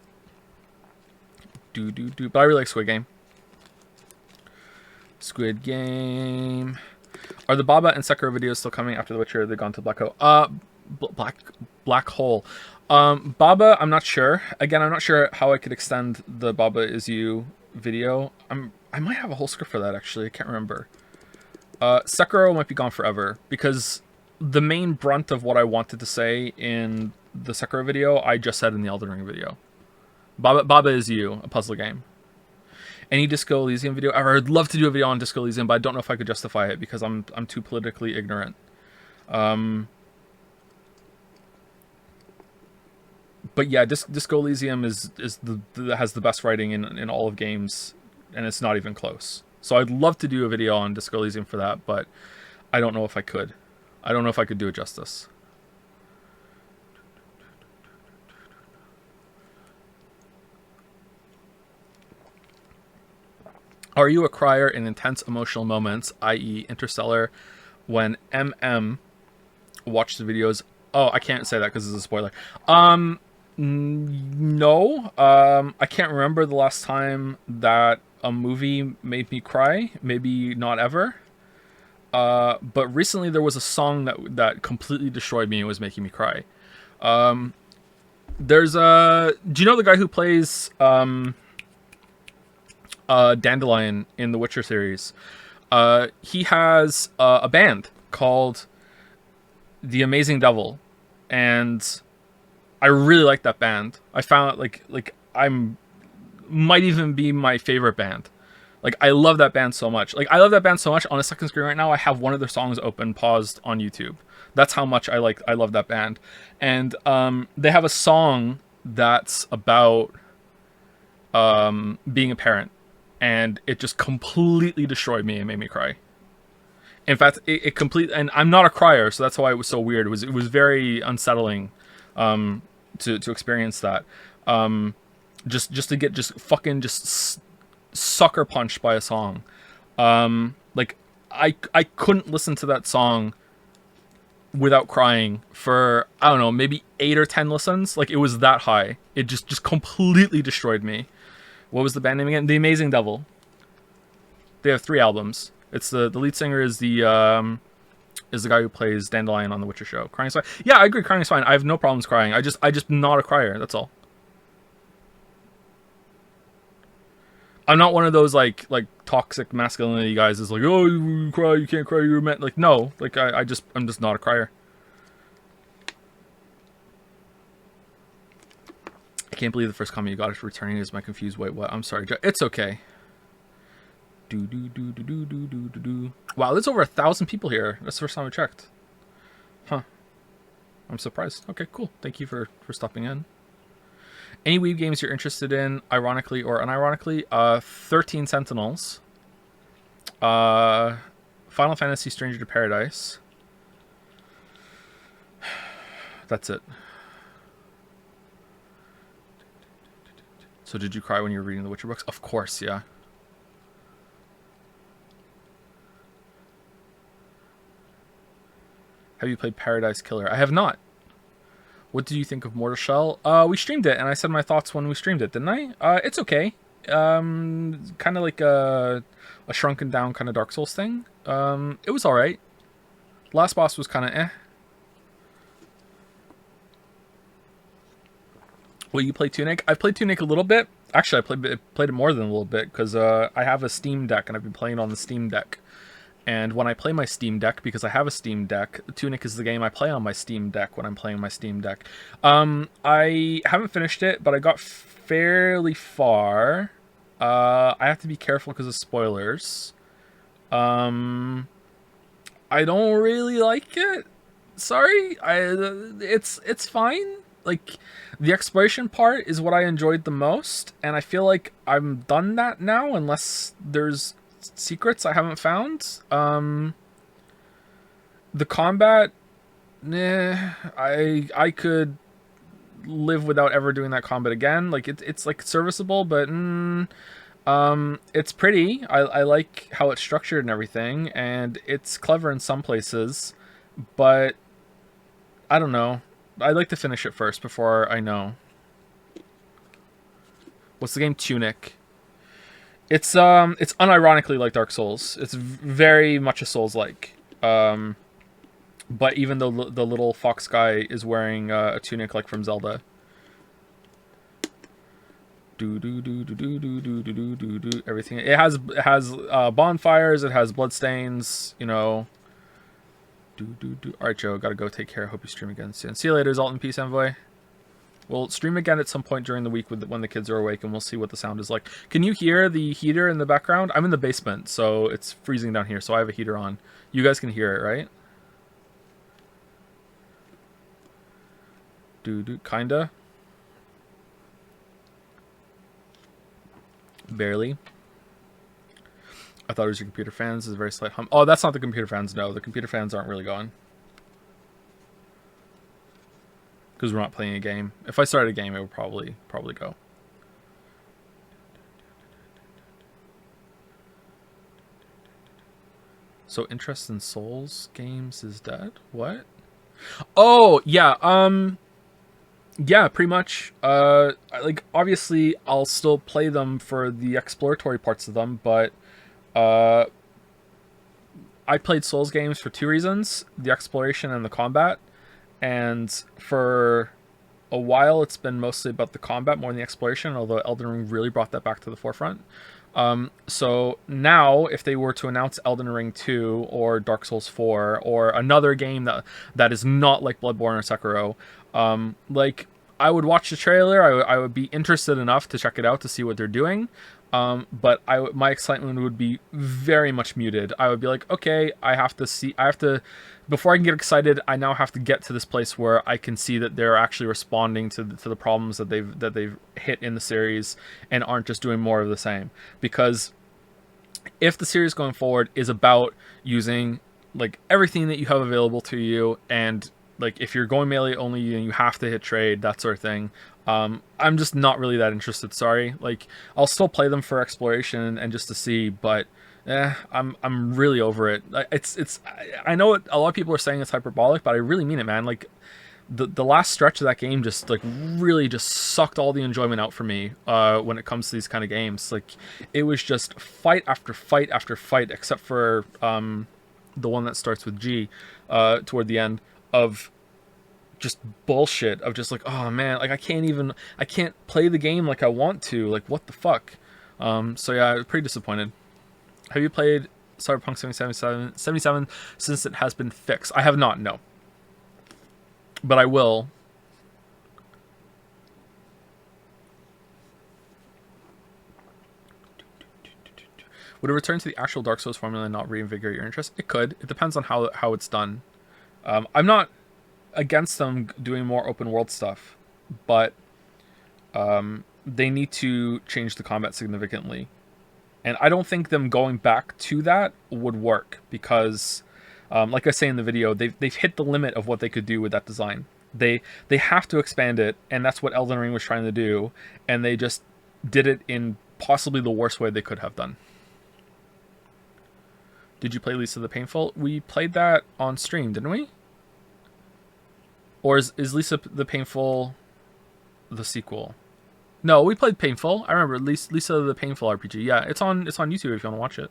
But I really like Squid Game. Squid Game. Are the Baba and Sekiro videos still coming after The Witcher? They've gone to Black Hole. Black Hole. Baba, I'm not sure. Again, I'm not sure how I could extend the Baba Is You video. I might have a whole script for that actually. I can't remember. Sekiro might be gone forever, because the main brunt of what I wanted to say in the Sekiro video, I just said in the Elden Ring video. Baba Is You, a puzzle game. Any Disco Elysium video ever? I'd love to do a video on Disco Elysium, but I don't know if I could justify it because I'm too politically ignorant. But yeah, Disco Elysium has the best writing in all of games, and it's not even close. So I'd love to do a video on Disco Elysium for that, but I don't know if I could. I don't know if I could do it justice. Are you a crier in intense emotional moments, i.e. Interstellar, when watched the videos? Oh, I can't say that because it's a spoiler. No. I can't remember the last time that a movie made me cry. Maybe not ever. But recently there was a song that completely destroyed me and was making me cry. There's a... Do you know the guy who plays Dandelion in the Witcher series? He has a band called The Amazing Devil, and I really like that band. I found like might even be my favorite band. Like, I love that band so much. Like, I love that band so much. On a second screen right now, I have one of their songs open, paused on YouTube. That's how much I love that band. And they have a song that's about being a parent, and it just completely destroyed me and made me cry. In fact, it completely... And I'm not a crier, so that's why it was so weird. It was very unsettling to experience that. Just to get just sucker punched by a song. Like, I couldn't listen to that song without crying for, I don't know, maybe 8 or 10 listens. Like, it was that high. It just completely destroyed me. What was the band name again? The Amazing Devil. They have 3 albums. It's the lead singer is the guy who plays Dandelion on the Witcher show. Crying is fine. Yeah, I agree. Crying is fine. I have no problems crying. I just not a crier. That's all. I'm not one of those like toxic masculinity guys that's like, oh, you cry, you can't cry, you're meant. Like, no, like I'm just not a crier. I can't believe the first comment you got is returning is my confused. Wait, what? I'm sorry. It's okay. Wow, there's over 1,000 people here. That's the first time I checked. Huh. I'm surprised. Okay, cool. Thank you for stopping in. Any Weeb games you're interested in, ironically or unironically? 13 Sentinels. Final Fantasy Stranger to Paradise. That's it. So did you cry when you were reading the Witcher books? Of course, yeah. Have you played Paradise Killer? I have not. What did you think of Mortal Shell? We streamed it, and I said my thoughts when we streamed it, didn't I? It's okay. Kind of like a shrunken down kind of Dark Souls thing. It was alright. Last boss was kind of eh. Will you play Tunic? I've played Tunic a little bit. Actually, I played it more than a little bit, because I have a Steam Deck, and I've been playing on the Steam Deck. And when I play my Steam Deck, because I have a Steam Deck, Tunic is the game I play on my Steam Deck when I'm playing my Steam Deck. I haven't finished it, but I got fairly far. I have to be careful because of spoilers. I don't really like it. Sorry. It's fine. Like, the exploration part is what I enjoyed the most, and I feel like I'm done that now, unless there's secrets I haven't found. The combat, I could live without ever doing that combat again. Like it's like serviceable, but it's pretty. I like how it's structured and everything, and it's clever in some places, but I don't know. I'd like to finish it first before I know. What's the game? Tunic. It's unironically like Dark Souls. It's very much a Souls-like. But even though the little fox guy is wearing a tunic like from Zelda. Everything. It has bonfires. It has bloodstains. You know. Alright, Joe. Gotta go take care. Hope you stream again soon. See you later, Zalt and Peace Envoy. We'll stream again at some point during the week when the kids are awake, and we'll see what the sound is like. Can you hear the heater in the background? I'm in the basement, so it's freezing down here, so I have a heater on. You guys can hear it, right? Kinda. Barely. I thought it was your computer fans. It's a very slight hum. Oh, that's not the computer fans. No, the computer fans aren't really going. Because we're not playing a game. If I started a game, it would probably go. So interest in Souls games is dead? What? Oh, yeah, yeah, pretty much. Like, obviously, I'll still play them for the exploratory parts of them, but I played Souls games for two reasons: the exploration and the combat. And for a while, it's been mostly about the combat more than the exploration, although Elden Ring really brought that back to the forefront. So now, if they were to announce Elden Ring 2 or Dark Souls 4 or another game that is not like Bloodborne or Sekiro, like, I would watch the trailer. I would be interested enough to check it out to see what they're doing. But my excitement would be very much muted. I would be like, okay, before I can get excited, I now have to get to this place where I can see that they're actually responding to the problems that they've hit in the series and aren't just doing more of the same. Because if the series going forward is about using like everything that you have available to you, and like if you're going melee only, you have to hit trade, that sort of thing. I'm just not really that interested. Sorry. Like, I'll still play them for exploration and just to see, but I'm really over it. I know a lot of people are saying it's hyperbolic, but I really mean it, man. Like, the last stretch of that game just like really just sucked all the enjoyment out for me when it comes to these kind of games. Like, it was just fight after fight after fight, except for the one that starts with G toward the end, of just bullshit, of just like, oh man, like I can't play the game like I want to. Like, what the fuck? So yeah, I was pretty disappointed. Have you played Cyberpunk 2077 since it has been fixed? I have not, no. But I will. Would it return to the actual Dark Souls formula and not reinvigorate your interest? It could. It depends on how it's done. I'm not against them doing more open world stuff, but they need to change the combat significantly. And I don't think them going back to that would work because, like I say in the video, they've hit the limit of what they could do with that design. They have to expand it, and that's what Elden Ring was trying to do, and they just did it in possibly the worst way they could have done. Did you play Lisa the Painful? We played that on stream, didn't we? Or is Lisa the Painful the sequel? No, we played Painful. I remember Lisa the Painful RPG. Yeah, it's on YouTube if you want to watch it.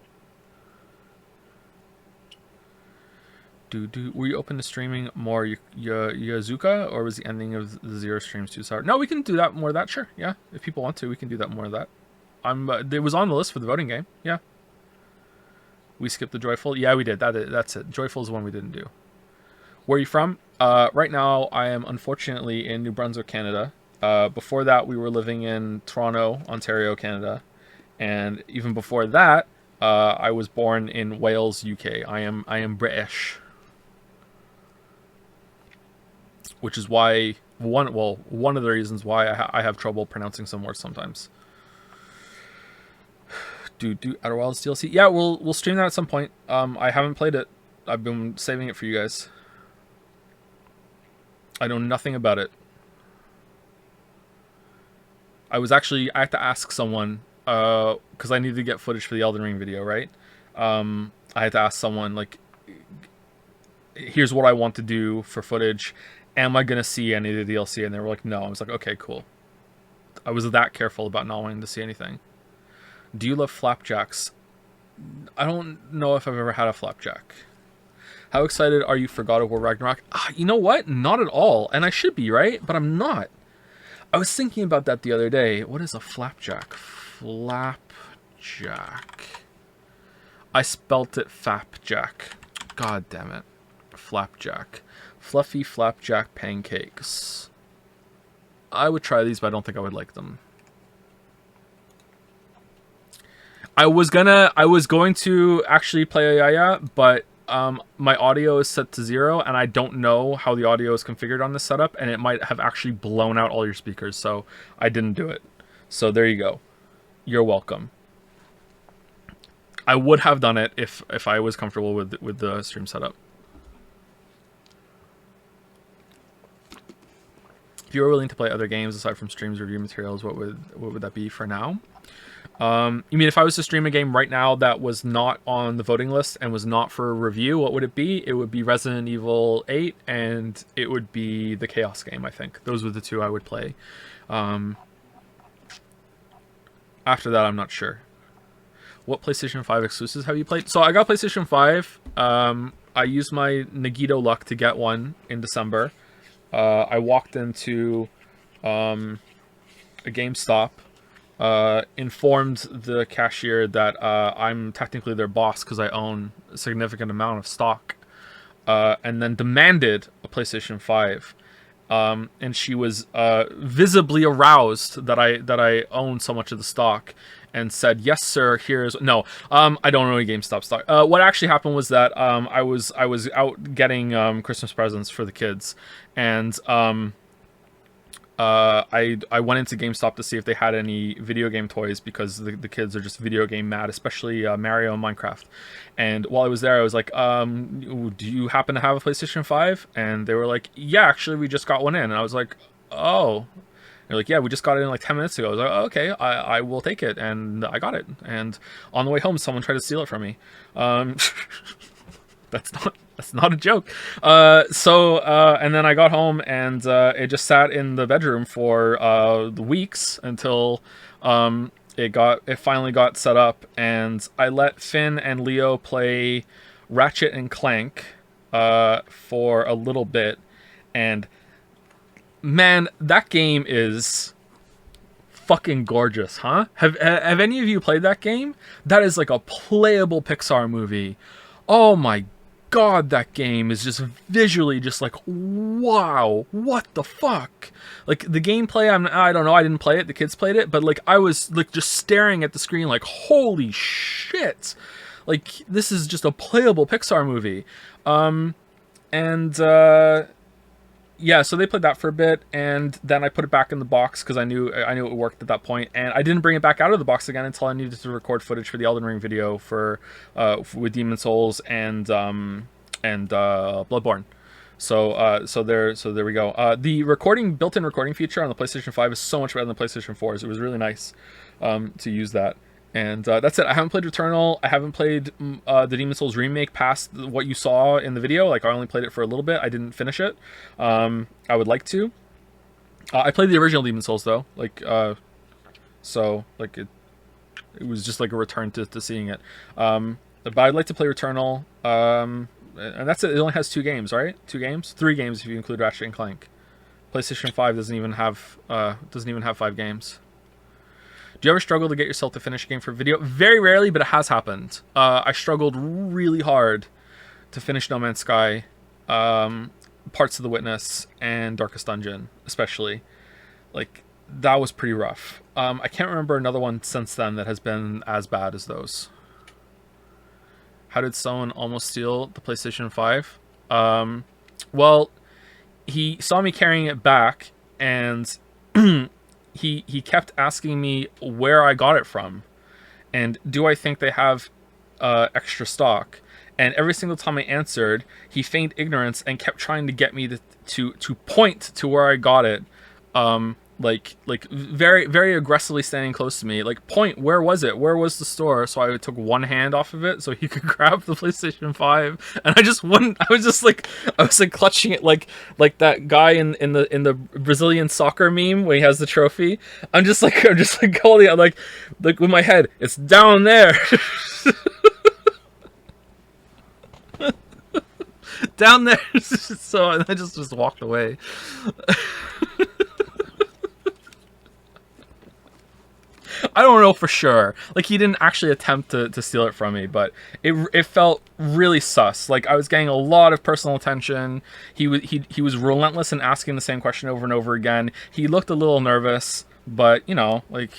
Were you open to streaming more Yazuka, or was the ending of the Zero streams too sour? No, we can do that more of that. Sure, yeah. If people want to, we can do that more of that. It was on the list for the voting game. Yeah. We skipped the Joyful. Yeah, we did. That's it. Joyful is the one we didn't do. Where are you from? Right now, I am unfortunately in New Brunswick, Canada. Before that, we were living in Toronto, Ontario, Canada. And even before that, I was born in Wales, UK. I am British. Which is why one of the reasons why I have trouble pronouncing some words sometimes. Do Outer Wilds DLC? Yeah, we'll stream that at some point. I haven't played it. I've been saving it for you guys. I know nothing about it. I had to ask someone because I needed to get footage for the Elden Ring video, right? I had to ask someone, like, here's what I want to do for footage. Am I going to see any of the DLC? And they were like, no. I was like, okay, cool. I was that careful about not wanting to see anything. Do you love flapjacks? I don't know if I've ever had a flapjack. How excited are you for God of War Ragnarok? You know what? Not at all. And I should be, right? But I'm not. I was thinking about that the other day. What is a flapjack? Flapjack. I spelt it fapjack. God damn it. Flapjack. Fluffy flapjack pancakes. I would try these, but I don't think I would like them. I was going to actually play Ayaya, but my audio is set to 0, and I don't know how the audio is configured on this setup, and it might have actually blown out all your speakers, so I didn't do it. So there you go. You're welcome. I would have done it if I was comfortable with the stream setup. If you were willing to play other games aside from streams, review materials, what would that be for now? You mean if I was to stream a game right now that was not on the voting list and was not for a review, what would it be? It would be Resident Evil 8 and it would be the Chaos game, I think. Those were the two I would play. After that, I'm not sure. What PlayStation 5 exclusives have you played? So I got PlayStation 5. I used my Nagito luck to get one in December. I walked into a GameStop. Informed the cashier that I'm technically their boss because I own a significant amount of stock, and then demanded a PlayStation 5. And she was visibly aroused that I own so much of the stock, and said, "Yes, sir. Here's no. I don't own any GameStop stock." What actually happened was that I was out getting Christmas presents for the kids, and I went into GameStop to see if they had any video game toys because the kids are just video game mad, especially Mario and Minecraft. And while I was there, I was like, do you happen to have a PlayStation 5? And they were like, yeah, actually, we just got one in. And I was like, oh. They're like, yeah, we just got it in like 10 minutes ago. I was like, oh, okay, I will take it. And I got it. And on the way home, someone tried to steal it from me. That's not a joke. And then I got home and it just sat in the bedroom for weeks until it finally got set up, and I let Finn and Leo play Ratchet and Clank for a little bit, and man, that game is fucking gorgeous, huh? Have any of you played that game? That is like a playable Pixar movie. Oh my god, that game is just visually just like, wow, what the fuck? Like the gameplay, I don't know, I didn't play it, the kids played it, but like I was like just staring at the screen like, holy shit. Like this is just a playable Pixar movie. And yeah, so they played that for a bit, and then I put it back in the box because I knew it worked at that point, and I didn't bring it back out of the box again until I needed to record footage for the Elden Ring video for with Demon Souls and Bloodborne. So there we go. The built-in recording feature on the PlayStation 5 is so much better than the PlayStation 4. So it was really nice to use that. And that's it. I haven't played Returnal. I haven't played the Demon Souls remake past what you saw in the video. Like, I only played it for a little bit. I didn't finish it. I would like to. I played the original Demon Souls, though. Like, so, like, it was just like a return to seeing it. But I'd like to play Returnal. And that's it. It only has 2 games, right? 2 games? 3 games if you include Ratchet and Clank. PlayStation 5 doesn't even have 5 games. Do you ever struggle to get yourself to finish a game for video? Very rarely, but it has happened. I struggled really hard to finish No Man's Sky, Parts of the Witness, and Darkest Dungeon, especially. Like, that was pretty rough. I can't remember another one since then that has been as bad as those. How did someone almost steal the PlayStation 5? Well, he saw me carrying it back, and he kept asking me where I got it from, and do I think they have extra stock? And every single time I answered, he feigned ignorance and kept trying to get me to point to where I got it. Like very, very aggressively standing close to me. Like, point, where was it? Where was the store? So I took one hand off of it so he could grab the PlayStation 5. And I just wouldn't, I was like clutching it like that guy in the Brazilian soccer meme when he has the trophy. I'm just like holding it, like with my head, it's down there. Down there. So I just walked away. I don't know for sure. Like, he didn't actually attempt to steal it from me, but it felt really sus. Like, I was getting a lot of personal attention. He was relentless in asking the same question over and over again. He looked a little nervous, but you know, like,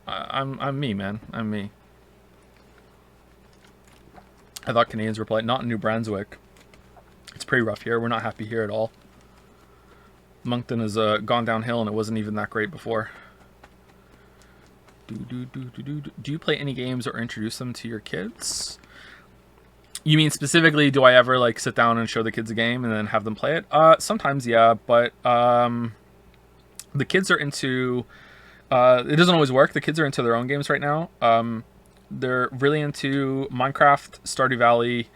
I'm me, man. I'm me. I thought Canadians were polite. Not in New Brunswick. It's pretty rough here. We're not happy here at all. Moncton has gone downhill, and it wasn't even that great before. Do you play any games or introduce them to your kids? You mean specifically, do I ever like sit down and show the kids a game and then have them play it? Sometimes, yeah, but the kids are into... it doesn't always work. The kids are into their own games right now. They're really into Minecraft, Stardew Valley,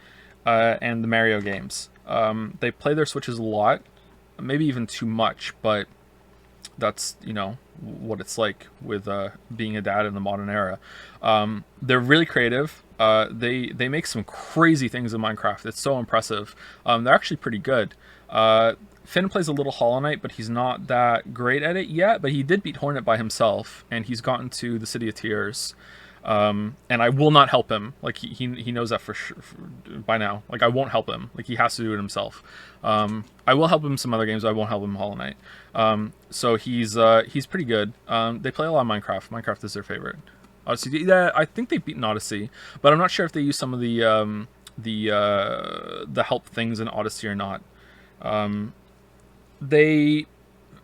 and the Mario games. They play their Switches a lot. Maybe even too much, but that's, you know, what it's like with being a dad in the modern era. They're really creative. They make some crazy things in Minecraft. It's so impressive. They're actually pretty good. Finn plays a little Hollow Knight, but he's not that great at it yet. But he did beat Hornet by himself, and he's gotten to the City of Tears. And I will not help him. Like, he knows that for sure by now. Like, I won't help him. Like, he has to do it himself. I will help him some other games, but I won't help him Hollow Knight. So he's pretty good. They play a lot of Minecraft. Minecraft is their favorite. Odyssey, yeah, I think they've beaten Odyssey, but I'm not sure if they use some of the help things in Odyssey or not.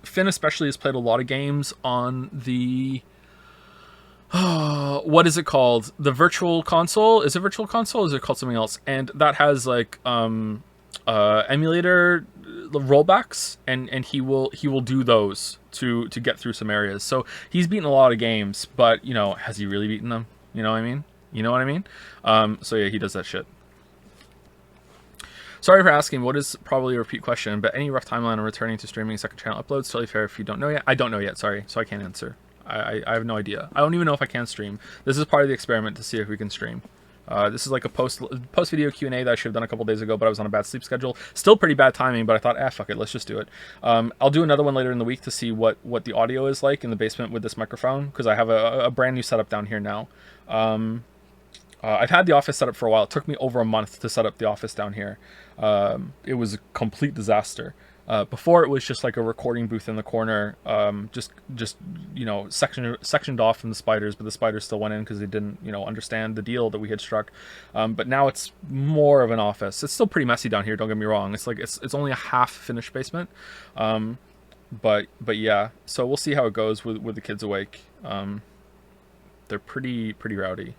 Finn especially has played a lot of games on the... what is it called? The Virtual Console? Is it Virtual Console or is it called something else? And that has like emulator rollbacks, and he will do those to get through some areas. So he's beaten a lot of games, but you know, has he really beaten them? You know what I mean? You know what I mean? So yeah, he does that shit. Sorry for asking what is probably a repeat question, but any rough timeline on returning to streaming second channel uploads? Totally fair if you don't know yet. I don't know yet, sorry, so I can't answer. I have no idea. I don't even know if I can stream. This is part of the experiment to see if we can stream. This is like a post video Q&A that I should have done a couple days ago, but I was on a bad sleep schedule. Still pretty bad timing, but I thought, fuck it, let's just do it. I'll do another one later in the week to see what the audio is like in the basement with this microphone, because I have a brand new setup down here now. I've had the office set up for a while. It took me over a month to set up the office down here. It was a complete disaster. Before it was just like a recording booth in the corner, just sectioned off from the spiders, but the spiders still went in because they didn't understand the deal that we had struck. But now it's more of an office. It's still pretty messy down here. Don't get me wrong. It's like it's only a half finished basement, but yeah. So we'll see how it goes with the kids awake. They're pretty rowdy.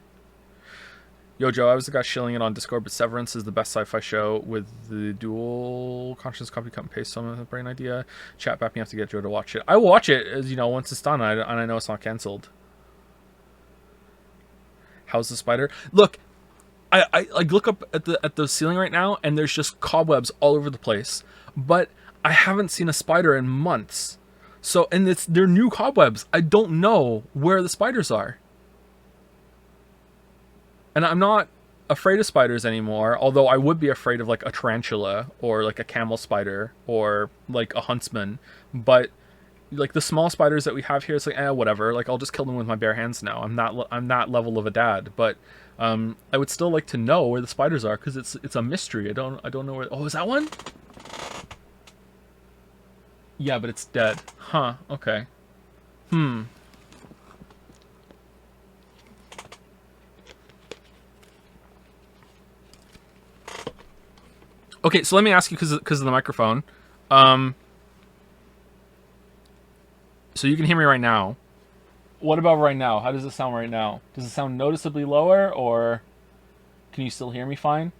Yo, Joe, I was the guy shilling it on Discord, but Severance is the best sci-fi show with the dual conscious copy cut and paste some of the brain idea. Chat back me have to get Joe to watch it. I will watch it, as once it's done, and I know it's not cancelled. How's the spider? Look, I look up at the ceiling right now, and there's just cobwebs all over the place. But I haven't seen a spider in months. So, and they're new cobwebs. I don't know where the spiders are. And I'm not afraid of spiders anymore, although I would be afraid of like a tarantula or like a camel spider or like a huntsman. But like the small spiders that we have here, it's like whatever. Like I'll just kill them with my bare hands now. I'm that level of a dad. But I would still like to know where the spiders are because it's a mystery. I don't know where. Oh, is that one? Yeah, but it's dead. Huh. Okay. Okay, so let me ask you because of the microphone. So you can hear me right now. What about right now? How does it sound right now? Does it sound noticeably lower, or can you still hear me fine?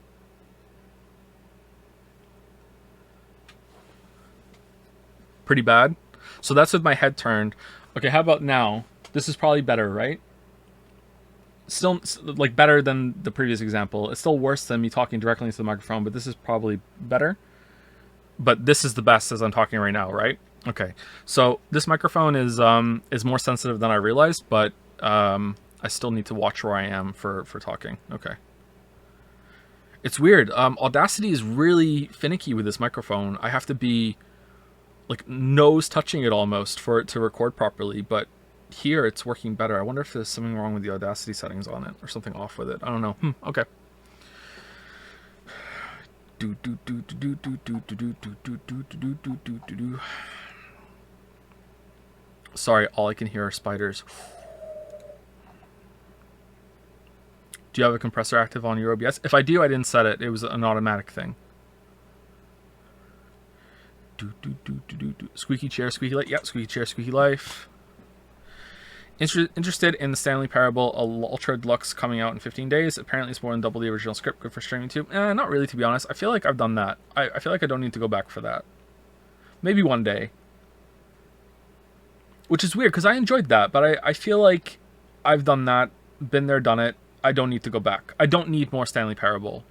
Pretty bad. So that's with my head turned. Okay, how about now? This is probably better, right? Still, like, better than the previous example. It's still worse than me talking directly into the microphone, but this is probably better. But this is the best as I'm talking right now, right? Okay. So this microphone is more sensitive than I realized, but I still need to watch where I am for talking. Okay. It's weird. Audacity is really finicky with this microphone. I have to be like nose touching it almost for it to record properly, but here it's working better. I wonder if there's something wrong with the Audacity settings on it or something off with it. I don't know. Okay. Sorry, all I can hear are spiders. Do you have a compressor active on your OBS? If I do, I didn't set it. It was an automatic thing. Squeaky chair, squeaky life. Yep, squeaky chair, squeaky life. Interested in the Stanley Parable Ultra Deluxe coming out in 15 days. Apparently it's more than double the original script. Good for streaming too. Not really, to be honest. I feel like I've done that. I feel like I don't need to go back for that. Maybe one day. Which is weird, because I enjoyed that. But I feel like I've done that. Been there, done it. I don't need to go back. I don't need more Stanley Parable.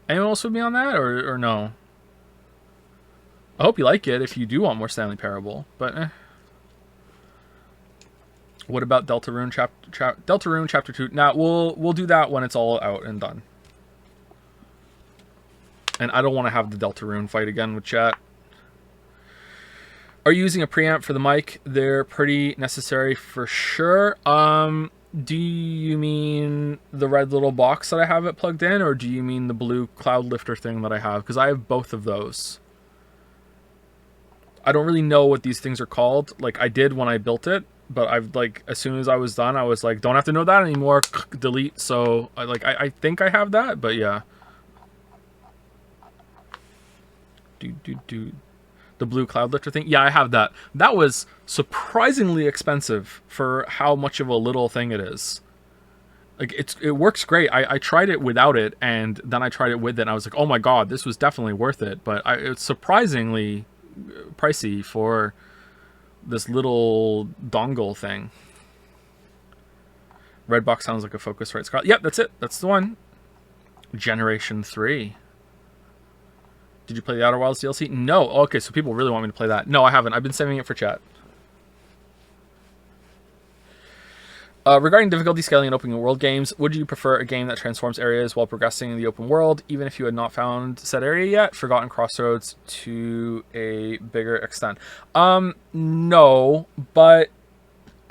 Anyone else with me on that, or no? I hope you like it if you do want more Stanley Parable. But What about Deltarune Chapter 2? Nah, we'll do that when it's all out and done. And I don't want to have the Deltarune fight again with chat. Are you using a preamp for the mic? They're pretty necessary for sure. Do you mean the red little box that I have it plugged in, or do you mean the blue cloud lifter thing that I have? Because I have both of those. I don't really know what these things are called. Like, I did when I built it, but I've, like, as soon as I was done, I was like, don't have to know that anymore. Delete. So, I think I have that, but yeah. The blue cloud lifter thing. Yeah, I have that. That was surprisingly expensive for how much of a little thing it is. Like, it works great. I tried it without it, and then I tried it with it, and I was like, oh my god, this was definitely worth it. But it's surprisingly pricey for this little dongle thing. Redbox sounds like a Focusrite Scarlett. Yep, that's it. That's the one. Generation 3. Did you play the Outer Wilds DLC? No. Okay, so people really want me to play that. No, I haven't. I've been saving it for chat. Regarding difficulty scaling in open world games, would you prefer a game that transforms areas while progressing in the open world, even if you had not found said area yet? Forgotten Crossroads to a bigger extent. No, but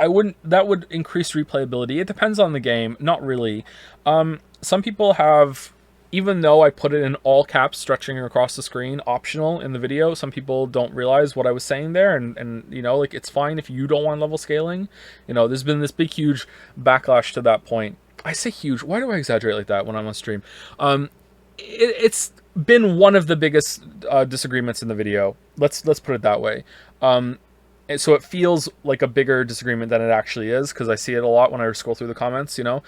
I wouldn't. That would increase replayability. It depends on the game. Not really. Some people have, even though I put it in all caps, stretching across the screen, optional in the video. Some people don't realize what I was saying there, and you know, like, it's fine if you don't want level scaling. You know, there's been this big, huge backlash to that point. I say huge. Why do I exaggerate like that when I'm on stream? It's been one of the biggest disagreements in the video. Let's put it that way. So it feels like a bigger disagreement than it actually is, because I see it a lot when I scroll through the comments, you know.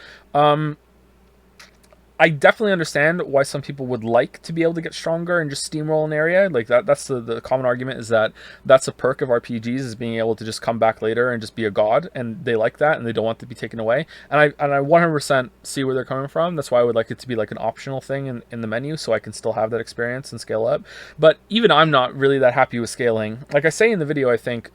I definitely understand why some people would like to be able to get stronger and just steamroll an area. Like, that's the common argument, is that that's a perk of RPGs, is being able to just come back later and just be a god, and they like that and they don't want to be taken away. And I 100% see where they're coming from. That's why I would like it to be like an optional thing in the menu, so I can still have that experience and scale up. But even I'm not really that happy with scaling. Like I say in the video, I think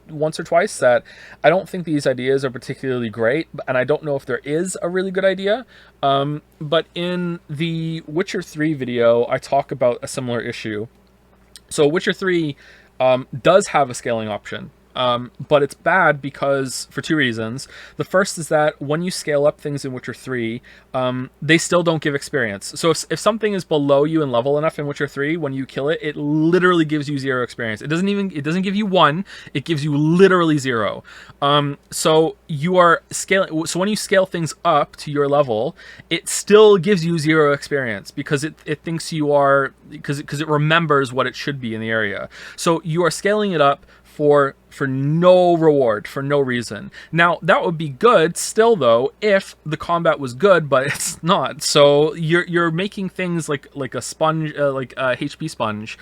once or twice that I don't think these ideas are particularly great, and I don't know if there is a really good idea. But in the Witcher 3 video, I talk about a similar issue. So Witcher 3 does have a scaling option. But it's bad because, for two reasons. The first is that when you scale up things in Witcher 3, they still don't give experience. So if something is below you in level enough in Witcher 3, when you kill it, it literally gives you 0 experience. It doesn't give you 1, it gives you literally 0. So you are scaling. So when you scale things up to your level, it still gives you 0 experience, because it thinks you are, because it remembers what it should be in the area. So you are scaling it up for no reward, for no reason. Now, that would be good still, though, if the combat was good, but it's not. So you're making things like a sponge, like a HP sponge,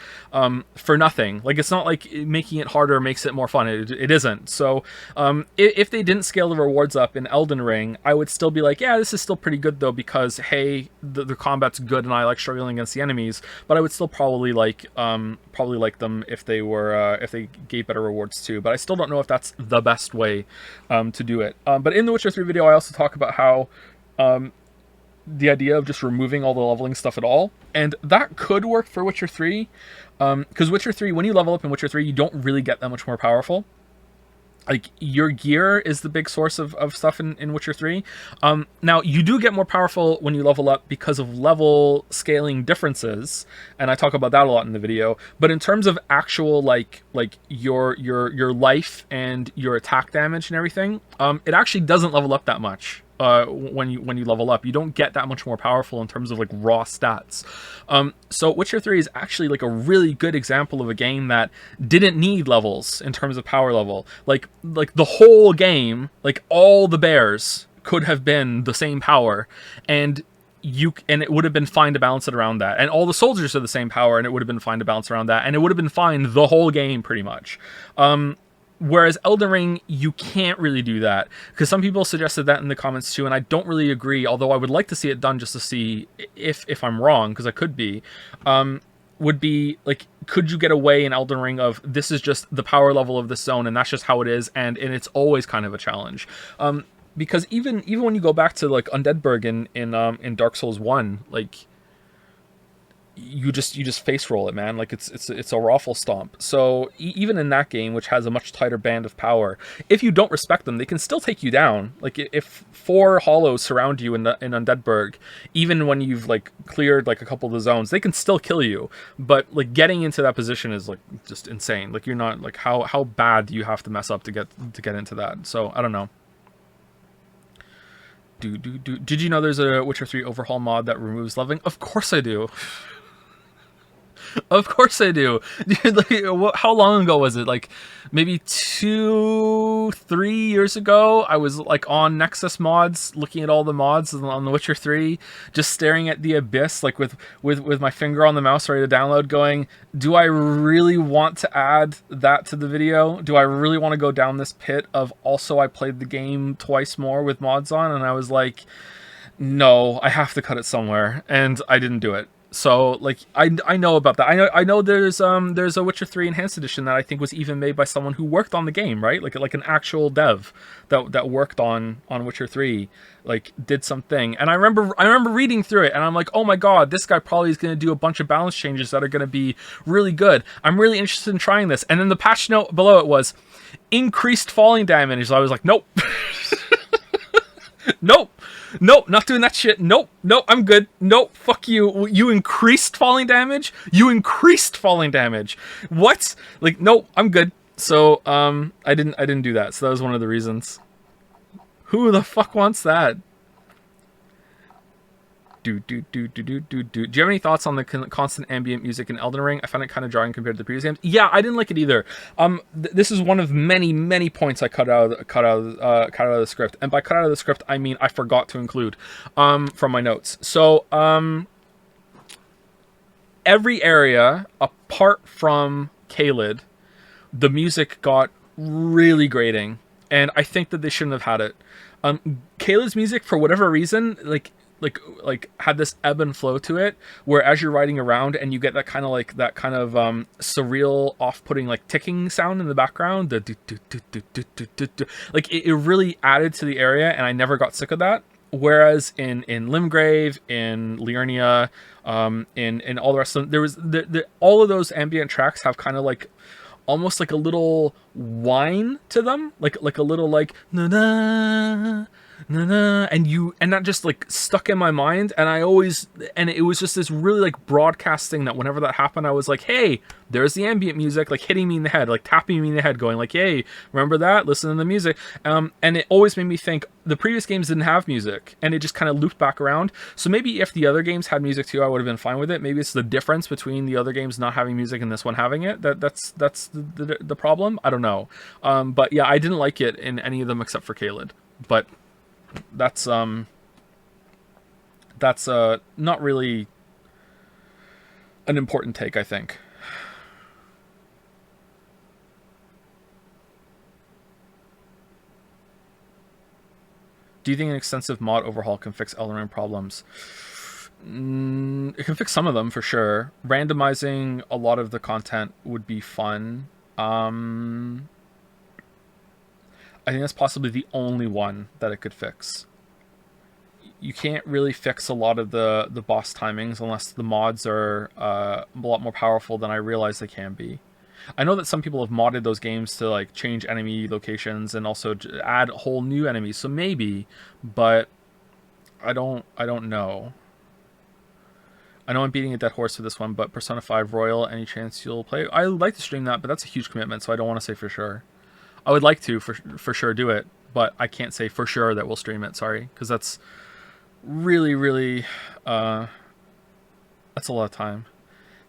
for nothing. Like, it's not like making it harder makes it more fun. It isn't. So if they didn't scale the rewards up in Elden Ring, I would still be like, yeah, this is still pretty good, though, because, hey, the combat's good and I like struggling against the enemies. But I would still probably like them if they were if they gave better rewards too. But I still don't know if that's the best way to do it. But in the Witcher 3 video, I also talk about how the idea of just removing all the leveling stuff at all, and that could work for Witcher 3, because Witcher 3, when you level up in Witcher 3, you don't really get that much more powerful. Like, your gear is the big source of stuff in Witcher 3. Now, you do get more powerful when you level up because of level scaling differences, and I talk about that a lot in the video. But in terms of actual, like your life and your attack damage and everything, it actually doesn't level up that much. When you level up, you don't get that much more powerful in terms of like raw stats. So Witcher 3 is actually like a really good example of a game that didn't need levels in terms of power level. Like the whole game, like all the bears could have been the same power, and it would have been fine to balance it around that. And all the soldiers are the same power, and it would have been fine to balance around that, and it would have been fine the whole game pretty much. Whereas Elden Ring, you can't really do that, because some people suggested that in the comments too, and I don't really agree, although I would like to see it done just to see if I'm wrong, because I could be. Would be, like, could you get away in Elden Ring of, this is just the power level of this zone, and that's just how it is, and it's always kind of a challenge. Because even when you go back to, like, Undeadburg in Dark Souls 1, like, you just face roll it, man. Like, it's a raffle stomp. So even in that game, which has a much tighter band of power, if you don't respect them, they can still take you down. Like, if 4 hollows surround you in Undeadburg, even when you've like cleared like a couple of the zones, they can still kill you. But like, getting into that position is like just insane. Like, you're not, like, how bad do you have to mess up to get into that? So I don't know. Did you know there's a Witcher 3 overhaul mod that removes leveling? Of course I do. Of course I do. Dude, like, how long ago was it? Like, maybe 2-3 years ago, I was like on Nexus mods, looking at all the mods on The Witcher 3, just staring at the abyss, like with my finger on the mouse ready to download, going, do I really want to add that to the video? Do I really want to go down this pit of also I played the game twice more with mods on? And I was like, no, I have to cut it somewhere, and I didn't do it. So, like, I know about that. I know there's a Witcher 3 Enhanced Edition that I think was even made by someone who worked on the game, right? Like an actual dev that worked on Witcher 3, like, did something. And I remember reading through it, and I'm like, oh my god, this guy probably is going to do a bunch of balance changes that are going to be really good. I'm really interested in trying this. And then the patch note below it was, increased falling damage. So I was like, nope. Nope. Nope, not doing that shit. Nope, nope, I'm good. Nope, fuck you. You increased falling damage? You increased falling damage. What? Like, nope, I'm good. So, I didn't do that. So that was one of the reasons. Who the fuck wants that? Do you have any thoughts on the constant ambient music in Elden Ring? I found it kind of jarring compared to the previous games. Yeah, I didn't like it either. This is one of many points I cut out of the script, and by cut out of the script I mean I forgot to include from my notes. So every area apart from Caelid, the music got really grating, and I think that they shouldn't have had it. Caelid's music, for whatever reason, like had this ebb and flow to it, where as you're riding around and you get that kind of surreal, off-putting like ticking sound in the background, like it really added to the area, and I never got sick of that. Whereas in Limgrave, in Liurnia, in all the rest of them, there was all of those ambient tracks have kind of like almost like a little whine to them, like a little like na na na, and that just like stuck in my mind, and it was just this really like broadcasting that whenever that happened, I was like, hey, there's the ambient music, like hitting me in the head, like tapping me in the head, going like, hey, remember that? Listen to the music. And it always made me think the previous games didn't have music, and it just kind of looped back around. So maybe if the other games had music too, I would have been fine with it. Maybe it's the difference between the other games not having music and this one having it that's the problem. I don't know. But yeah, I didn't like it in any of them except for Caelid. But that's not really an important take, I think. Do you think an extensive mod overhaul can fix Elden Ring problems? It can fix some of them for sure. Randomizing a lot of the content would be fun. I think that's possibly the only one that it could fix. You can't really fix a lot of the boss timings unless the mods are a lot more powerful than I realize they can be. I know that some people have modded those games to like change enemy locations and also add whole new enemies, so maybe, but I don't know. I know I'm beating a dead horse for this one, but Persona 5 Royal, any chance you'll play? I would like to stream that, but that's a huge commitment, so I don't want to say for sure. I would like to for sure do it, but I can't say for sure that we'll stream it. Sorry, because that's really that's a lot of time.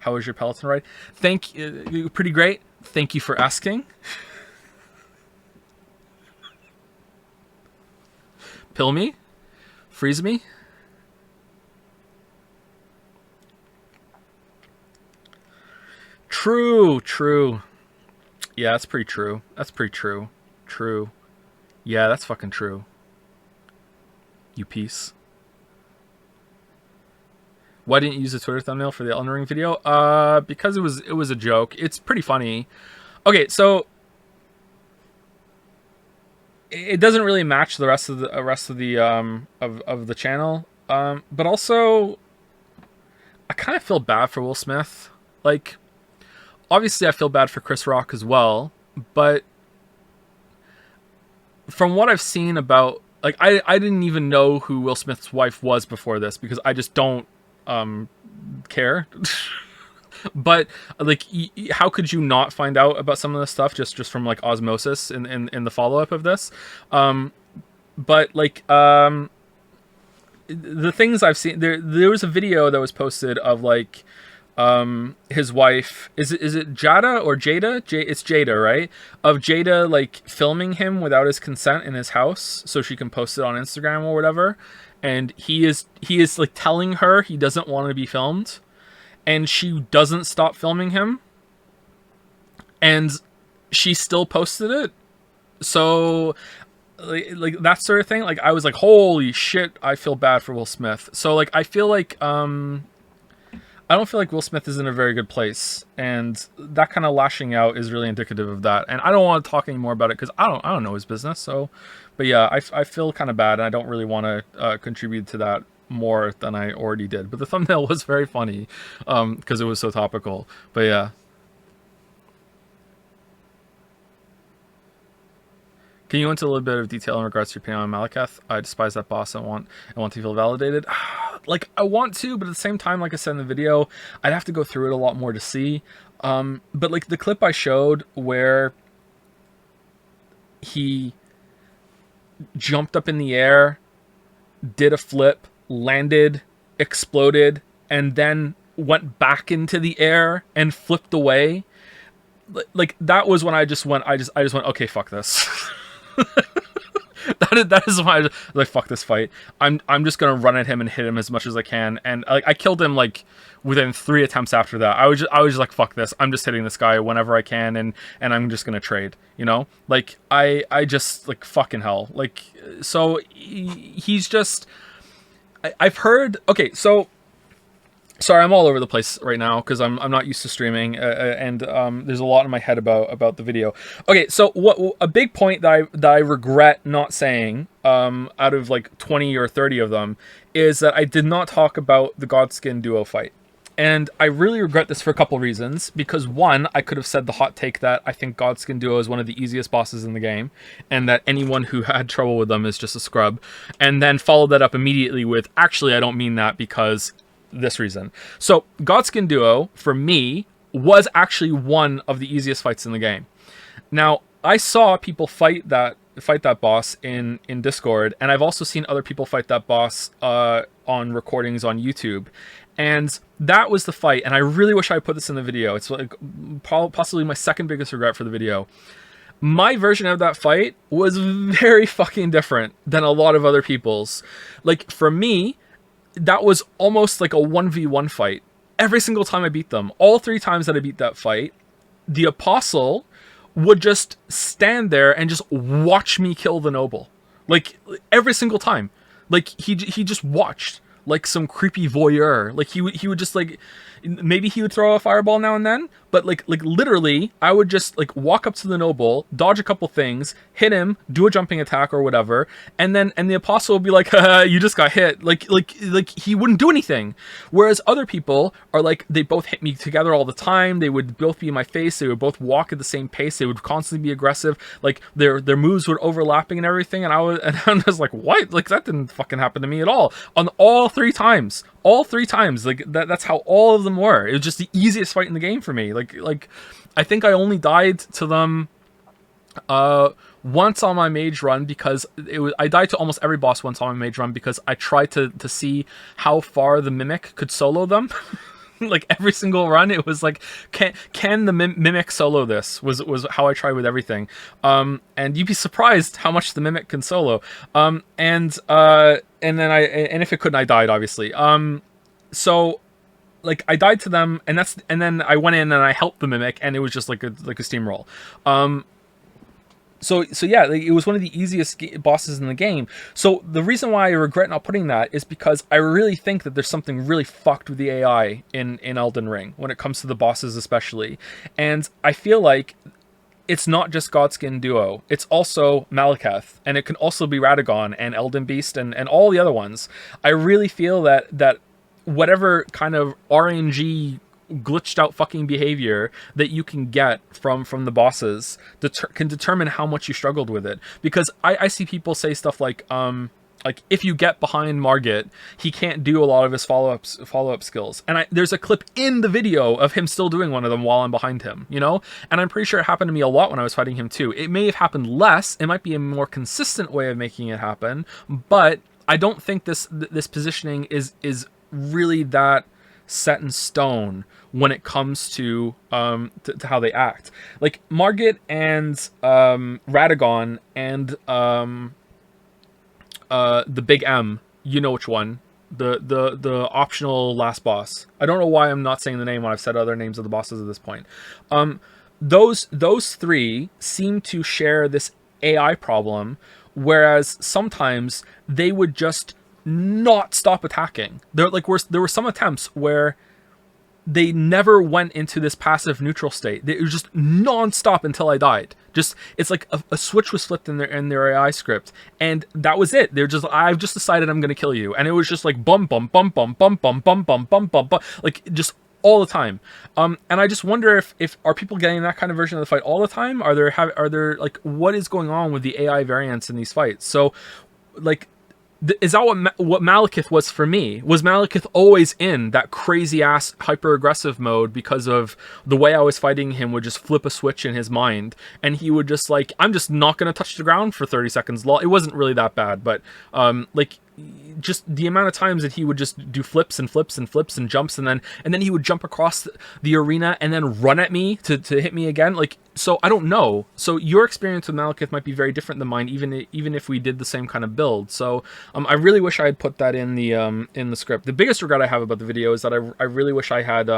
How was your Peloton ride? Thank you. Pretty great. Thank you for asking. Pill me, freeze me. True. Yeah, that's pretty true. True. Yeah, that's fucking true. You piece. Why didn't you use a Twitter thumbnail for the Elden Ring video? Because it was a joke. It's pretty funny. Okay, so it doesn't really match the rest of the channel. But also, I kind of feel bad for Will Smith. Like, obviously, I feel bad for Chris Rock as well, but from what I've seen about, like, I didn't even know who Will Smith's wife was before this because I just don't care. But like, how could you not find out about some of this stuff just from like osmosis in the follow up of this? But like, the things I've seen, there was a video that was posted of like his wife, is it Jada or Jada? It's Jada, right? Of Jada like filming him without his consent in his house so she can post it on Instagram or whatever. And he is like telling her he doesn't want to be filmed, and she doesn't stop filming him, and she still posted it. So like that sort of thing, like I was like, holy shit, I feel bad for Will Smith. So like I feel like I don't feel like Will Smith is in a very good place, and that kind of lashing out is really indicative of that. And I don't want to talk anymore about it because I don't know his business. So, but yeah, I feel kind of bad, and I don't really want to contribute to that more than I already did. But the thumbnail was very funny because it was so topical. But yeah. Can you go into a little bit of detail in regards to your opinion on Malekith? I despise that boss. I want to feel validated. Like, I want to, but at the same time, like I said in the video, I'd have to go through it a lot more to see. But like the clip I showed where he jumped up in the air, did a flip, landed, exploded, and then went back into the air and flipped away. Like that was when I just went, okay, fuck this. that is why I was like, fuck this fight. I'm just gonna run at him and hit him as much as I can. And I killed him like within 3 attempts after that. I was just like, fuck this. I'm just hitting this guy whenever I can, and I'm just gonna trade. You know, like I just like fucking hell. Like so he's just. I've heard. Okay, so. Sorry, I'm all over the place right now because I'm not used to streaming, and there's a lot in my head about the video. Okay, so what a big point that I regret not saying out of like 20 or 30 of them is that I did not talk about the Godskin duo fight. And I really regret this for a couple reasons. Because one, I could have said the hot take that I think Godskin Duo is one of the easiest bosses in the game, and that anyone who had trouble with them is just a scrub. And then followed that up immediately with, actually, I don't mean that because this reason. So Godskin Duo, for me, was actually one of the easiest fights in the game. Now, I saw people fight that boss in Discord, and I've also seen other people fight that boss on recordings on YouTube. And that was the fight, and I really wish I put this in the video. It's like possibly my second biggest regret for the video. My version of that fight was very fucking different than a lot of other people's. Like, for me, that was almost like a 1v1 fight. Every single time I beat them, all 3 times that I beat that fight, the Apostle would just stand there and just watch me kill the Noble. Like, every single time. Like, he just watched. Like some creepy voyeur. Like he would just like, maybe he would throw a fireball now and then, but like literally I would just like walk up to the Noble, dodge a couple things, hit him, do a jumping attack or whatever, and the Apostle would be like, you just got hit. Like he wouldn't do anything. Whereas other people are like, they both hit me together all the time. They would both be in my face. They would both walk at the same pace. They would constantly be aggressive. Like their moves were overlapping and everything. And I'm just like, what? Like that didn't fucking happen to me at all. On all 3 times. All 3 times. Like that's how all of them were. It was just the easiest fight in the game for me. Like I think I only died to them once on my mage run, because I died to almost every boss once on my mage run because I tried to see how far the Mimic could solo them. Like every single run, it was like, can the Mimic solo this? Was how I tried with everything. And you'd be surprised how much the Mimic can solo. And if it couldn't, I died, obviously. So like I died to them, and then I went in and I helped the Mimic, and it was just like a steamroll. So yeah, like, it was one of the easiest bosses in the game. So the reason why I regret not putting that is because I really think that there's something really fucked with the AI in Elden Ring when it comes to the bosses especially. And I feel like it's not just Godskin Duo, it's also Malekith, and it can also be Radagon and Elden Beast and all the other ones. I really feel that whatever kind of RNG glitched out fucking behavior that you can get from the bosses can determine how much you struggled with it. Because I see people say stuff like if you get behind Margit, he can't do a lot of his follow-up skills. And there's a clip in the video of him still doing one of them while I'm behind him, you know? And I'm pretty sure it happened to me a lot when I was fighting him too. It may have happened less, it might be a more consistent way of making it happen, but I don't think this positioning is really that set in stone when it comes to how they act. Like Margit and Radagon and the Big M, you know which one, the optional last boss. I don't know why I'm not saying the name when I've said other names of the bosses at this point. Those 3 seem to share this AI problem, whereas sometimes they would just not stop attacking. There were some attempts where they never went into this passive neutral state. It was just non-stop until I died. Just, it's like a switch was flipped in their AI script, and that was it. They're just, I've just decided I'm gonna kill you, and it was just like bum bum bum bum bum bum bum bum bum bum bum, like just all the time. And I just wonder if are people getting that kind of version of the fight all the time? Are there like, what is going on with the AI variants in these fights? So like, is that what Malekith was for me? Was Malekith always in that crazy ass hyper aggressive mode because of the way I was fighting him would just flip a switch in his mind and he would just like, I'm just not gonna touch the ground for 30 seconds. It wasn't really that bad, but like, just the amount of times that he would just do flips and flips and flips and jumps, and then he would jump across the arena and then run at me to hit me again. Like, so I don't know. So your experience with Malekith might be very different than mine, even if we did the same kind of build. So I really wish I had put that in the script. The biggest regret I have about the video is that I really wish I had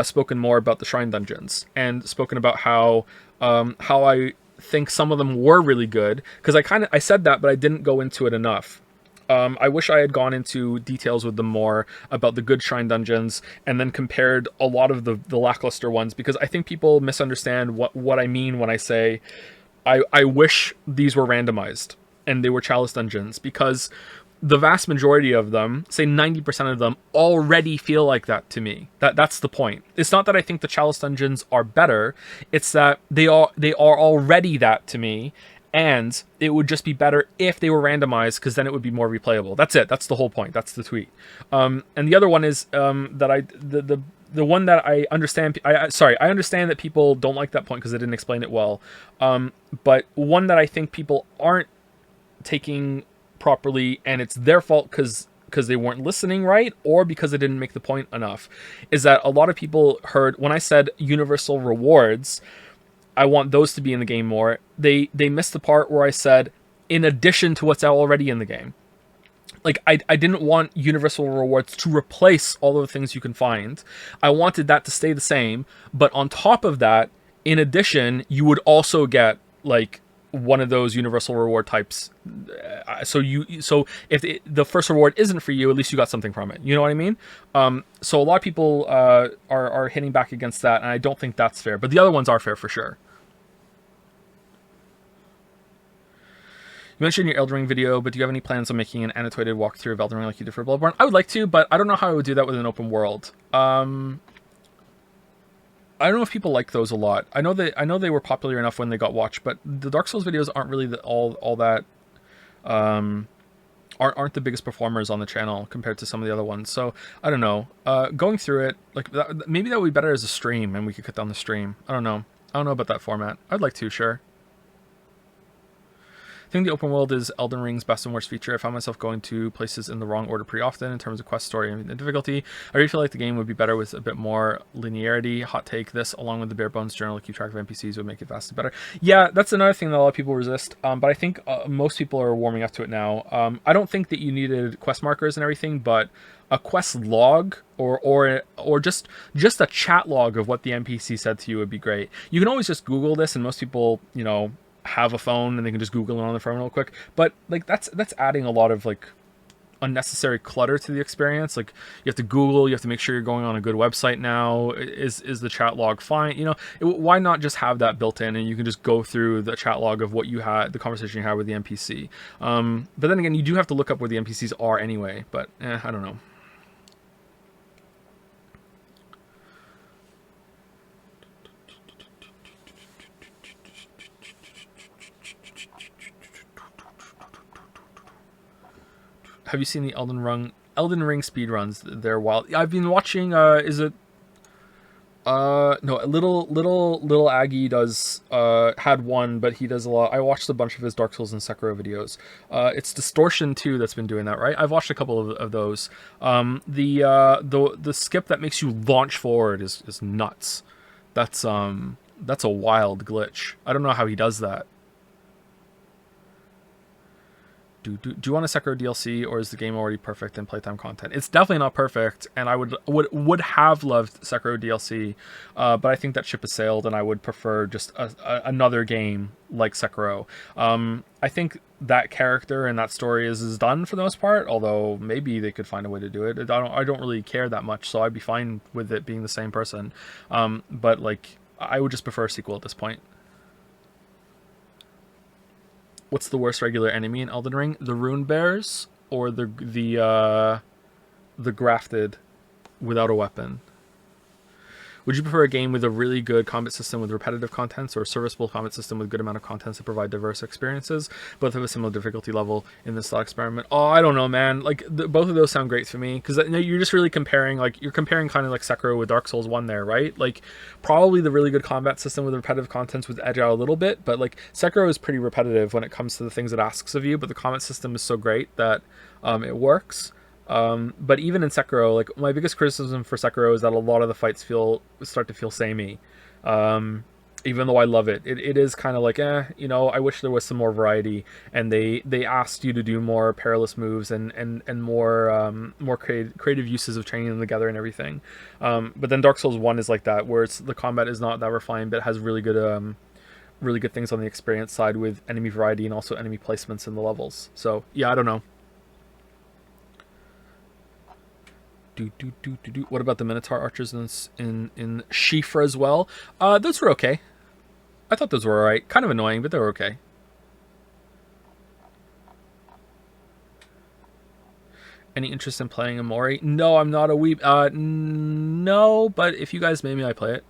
spoken more about the shrine dungeons and spoken about how I think some of them were really good, because I said that, but I didn't go into it enough. I wish I had gone into details with them more about the good shrine dungeons and then compared a lot of the lackluster ones, because I think people misunderstand what I mean when I say I wish these were randomized and they were chalice dungeons, because the vast majority of them, say 90% of them, already feel like that to me. That's the point. It's not that I think the chalice dungeons are better, it's that they are already that to me. And it would just be better if they were randomized, because then it would be more replayable. That's it. That's the whole point. That's the tweet. And the other one is the one that I understand. I understand that people don't like that point because I didn't explain it well. But one that I think people aren't taking properly, and it's their fault because they weren't listening right, or because I didn't make the point enough, is that a lot of people heard when I said universal rewards, I want those to be in the game more. They missed the part where I said, in addition to what's already in the game. Like, I didn't want universal rewards to replace all of the things you can find. I wanted that to stay the same, but on top of that, in addition, you would also get, like, one of those universal reward types. So if the first reward isn't for you, at least you got something from it. You know what I mean? So a lot of people are hitting back against that, and I don't think that's fair. But the other ones are fair for sure. You mentioned your Elden Ring video, but do you have any plans on making an annotated walkthrough of Elden Ring like you did for Bloodborne? I would like to, but I don't know how I would do that with an open world. I don't know if people like those a lot. I know they were popular enough when they got watched, but the Dark Souls videos aren't really all that aren't the biggest performers on the channel compared to some of the other ones. So I don't know. Going through it, like maybe that would be better as a stream, and we could cut down the stream. I don't know. I don't know about that format. I'd like to, sure. I think the open world is Elden Ring's best and worst feature. I found myself going to places in the wrong order pretty often in terms of quest, story, and difficulty. I really feel like the game would be better with a bit more linearity. Hot take: this, along with the bare bones journal to keep track of NPCs, would make it vastly better. Yeah, that's another thing that a lot of people resist, but I think most people are warming up to it now. I don't think that you needed quest markers and everything, but a quest log or just a chat log of what the NPC said to you would be great. You can always just Google this, and most people, you know, have a phone and they can just Google it on their phone real quick. But like that's adding a lot of like unnecessary clutter to the experience. Like, you have to Google, you have to make sure you're going on a good website now. Is the chat log fine? You know, why not just have that built in, and you can just go through the chat log of what you had, the conversation you had with the NPC. But then again, you do have to look up where the NPCs are anyway. But I don't know. Have you seen the Elden Ring speedruns? They're wild. I've been watching. Is it? No, little Aggie does. Had one, but he does a lot. I watched a bunch of his Dark Souls and Sekiro videos. It's Distortion 2 that's been doing that, right? I've watched a couple of those. The skip that makes you launch forward is nuts. That's a wild glitch. I don't know how he does that. Do you want a Sekiro DLC, or is the game already perfect in playtime content? It's definitely not perfect, and I would have loved Sekiro DLC, but I think that ship has sailed, and I would prefer just another game like Sekiro. I think that character and that story is done for the most part, although maybe they could find a way to do it. I don't really care that much, so I'd be fine with it being the same person. But like, I would just prefer a sequel at this point. What's the worst regular enemy in Elden Ring? The Rune Bears or the grafted without a weapon? Would you prefer a game with a really good combat system with repetitive contents, or a serviceable combat system with good amount of contents that provide diverse experiences, both have a similar difficulty level in this thought experiment? Oh, I don't know, man. Like both of those sound great to me, because you're just really comparing, like you're comparing kind of like Sekiro with Dark Souls 1 there, right? Like probably the really good combat system with repetitive contents would edge out a little bit, but like Sekiro is pretty repetitive when it comes to the things it asks of you, but the combat system is so great that it works. But even in Sekiro, like my biggest criticism for Sekiro is that a lot of the fights start to feel samey. Even though I love it, it is kind of like, I wish there was some more variety, and they asked you to do more perilous moves and more creative uses of training them together and everything. But then Dark Souls 1 is like that, where the combat is not that refined, but has really good things on the experience side with enemy variety and also enemy placements in the levels. So yeah, I don't know. What about the Minotaur archers in Shifra as well? Those were okay. I thought those were alright. Kind of annoying, but they were okay. Any interest in playing Amori? No, I'm not a weeb. No, but if you guys made me, I play it.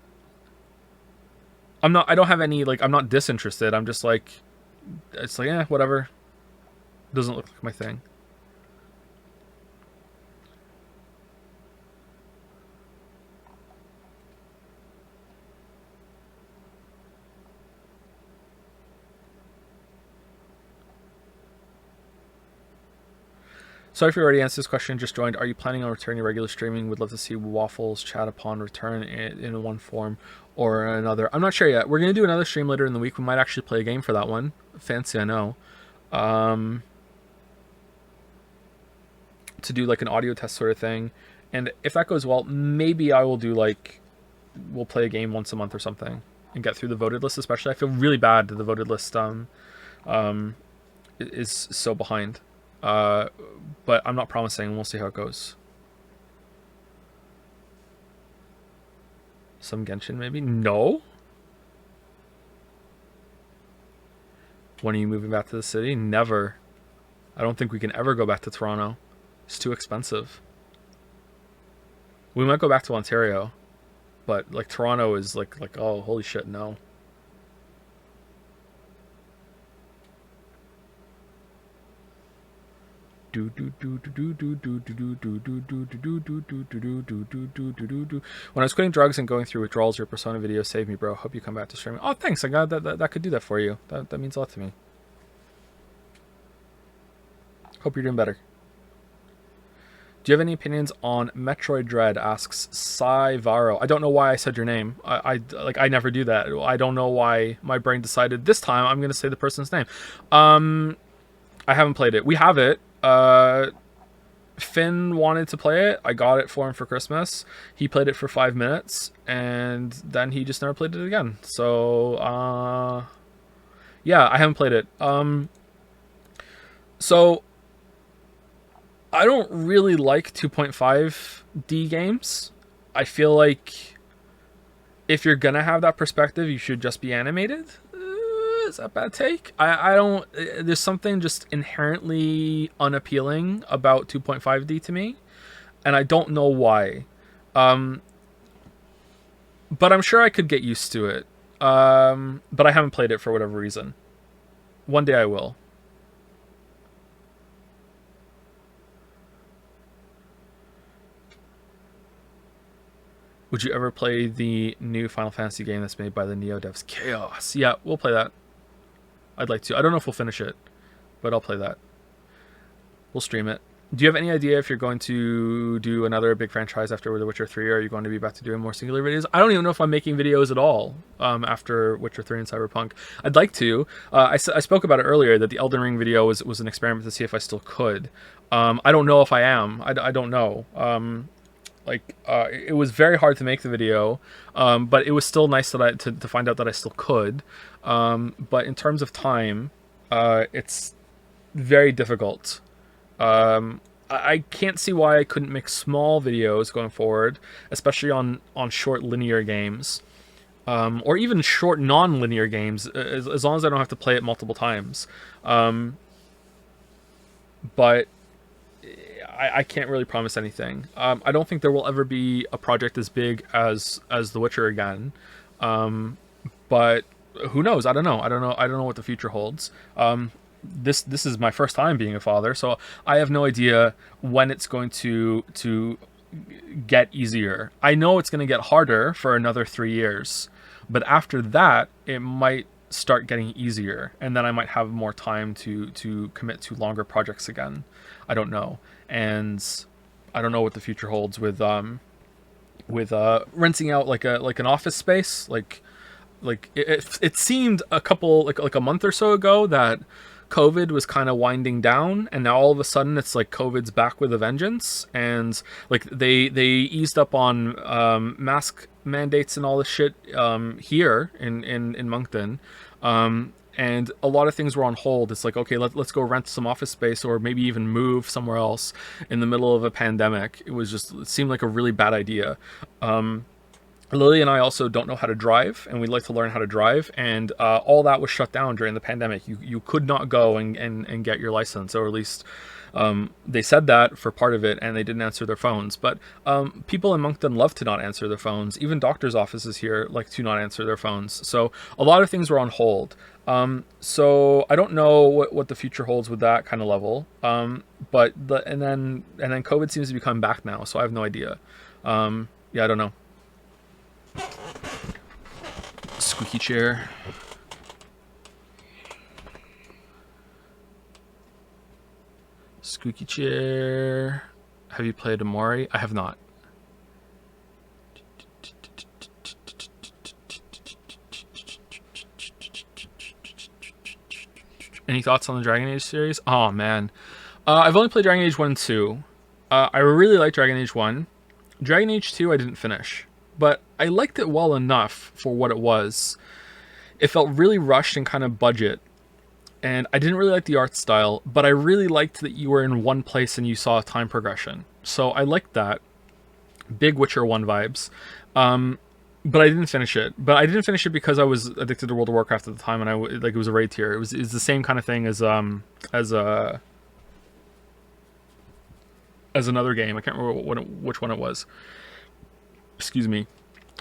I don't have any, like, I'm not disinterested. I'm just like, it's like, whatever. Doesn't look like my thing. Sorry if you already answered this question, just joined. Are you planning on returning regular streaming? Would love to see Waffles chat upon return in one form or another. I'm not sure yet. We're going to do another stream later in the week. We might actually play a game for that one. Fancy, I know. To do like an audio test sort of thing. And if that goes well, maybe I will do we'll play a game once a month or something and get through the voted list especially. I feel really bad that the voted list is so behind. But I'm not promising. We'll see how it goes. Some Genshin, maybe? No? When are you moving back to the city? Never. I don't think we can ever go back to Toronto. It's too expensive. We might go back to Ontario. But, like, Toronto is like oh, holy shit, no. When I was quitting drugs and going through withdrawals, your Persona video saved me, bro. Hope you come back to streaming. Oh, thanks. I got that could do that for you. That means a lot to me. Hope you're doing better. Do you have any opinions on Metroid Dread? Asks Saivaro. I don't know why I said your name. I never do that. I don't know why my brain decided this time I'm gonna say the person's name. I haven't played it. We have it. Finn wanted to play it. I got it for him for Christmas. He played it for 5 minutes, and then he just never played it again. So, yeah, I haven't played it. So, I don't really like 2.5D games. I feel like if you're gonna have that perspective, you should just be animated. Is that a bad take? I don't. There's something just inherently unappealing about 2.5D to me, and I don't know why. But I'm sure I could get used to it. But I haven't played it for whatever reason. One day I will. Would you ever play the new Final Fantasy game that's made by the Neo devs? Chaos. Yeah, we'll play that. I'd like to. I don't know if we'll finish it, but I'll play that. We'll stream it. Do you have any idea if you're going to do another big franchise after The Witcher 3, or are you going to be back to doing more singular videos? I don't even know if I'm making videos at all after Witcher 3 and Cyberpunk. I'd like to. I spoke about it earlier, that the Elden Ring video was an experiment to see if I still could. I don't know if I am. I don't know. It was very hard to make the video, but it was still nice that to find out that I still could. But in terms of time, it's very difficult. I can't see why I couldn't make small videos going forward, especially on short linear games, or even short non-linear games, as long as I don't have to play it multiple times. But I can't really promise anything. I don't think there will ever be a project as big as The Witcher again. But who knows? I don't know. I don't know what the future holds. This is my first time being a father, so I have no idea when it's going to get easier. I know it's going to get harder for another 3 years, but after that, it might start getting easier, and then I might have more time to commit to longer projects again. I don't know, and I don't know what the future holds with renting out like an office space. It seemed a couple like a month or so ago that COVID was kind of winding down, and now all of a sudden it's like COVID's back with a vengeance, and like they eased up on mask mandates and all this shit here in Moncton, and a lot of things were on hold. It's like, okay, let's go rent some office space, or maybe even move somewhere else in the middle of a pandemic. It seemed like a really bad idea. Lily and I also don't know how to drive, and we'd like to learn how to drive, and all that was shut down during the pandemic. You could not go and get your license, or at least they said that for part of it, and they didn't answer their phones. But people in Moncton love to not answer their phones. Even doctors' offices here like to not answer their phones. So a lot of things were on hold. So I don't know what the future holds with that kind of level. And then COVID seems to be coming back now, so I have no idea. Yeah, I don't know. Squeaky chair. Squeaky chair. Have you played Amori? I have not. Any thoughts on the Dragon Age series? Oh man, I've only played Dragon Age 1 and 2. I really like Dragon Age 1. Dragon Age 2 I didn't finish, but I liked it well enough for what it was. It felt really rushed and kind of budget, and I didn't really like the art style, but I really liked that you were in one place and you saw a time progression. So I liked that. Big Witcher 1 vibes. But I didn't finish it. But I didn't finish it because I was addicted to World of Warcraft at the time, and it was a raid tier. It was the same kind of thing as another game. I can't remember which one it was. Excuse me.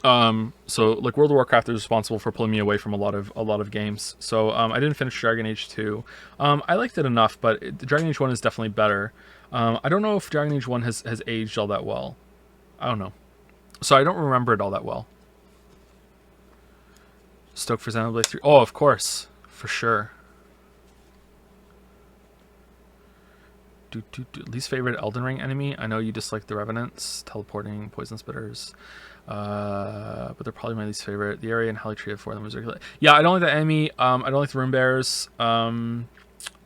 So like World of Warcraft is responsible for pulling me away from a lot of games. So I didn't finish Dragon Age 2. I liked it enough, but Dragon Age 1 is definitely better. I don't know if Dragon Age 1 has aged all that well. I don't know. So I don't remember it all that well. Stoked for Xenoblade 3. Oh, of course. For sure. Least favorite Elden Ring enemy? I know you dislike the Revenants, teleporting, poison spitters. But they're probably my least favorite. The area and Haligtree for them was regular. Yeah, I don't like the enemy. I don't like the Rune Bears. There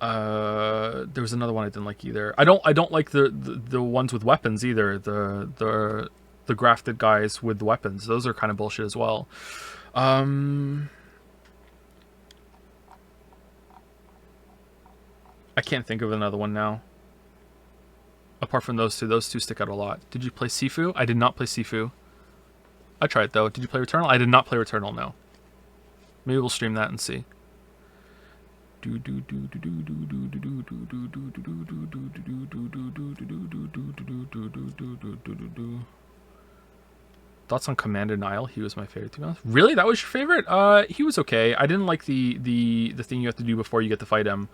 was another one I didn't like either. I don't like the ones with weapons either. The grafted guys with the weapons. Those are kind of bullshit as well. I can't think of another one now. Apart from those two stick out a lot. Did you play Sifu? I did not play Sifu. I tried though. Did you play Returnal? I did not play Returnal, no. Maybe we'll stream that and see. Thoughts on Commander Nile? He was my favorite, to be honest. Really? That was your favorite? He was okay. I didn't like the thing you have to do before you get to fight him.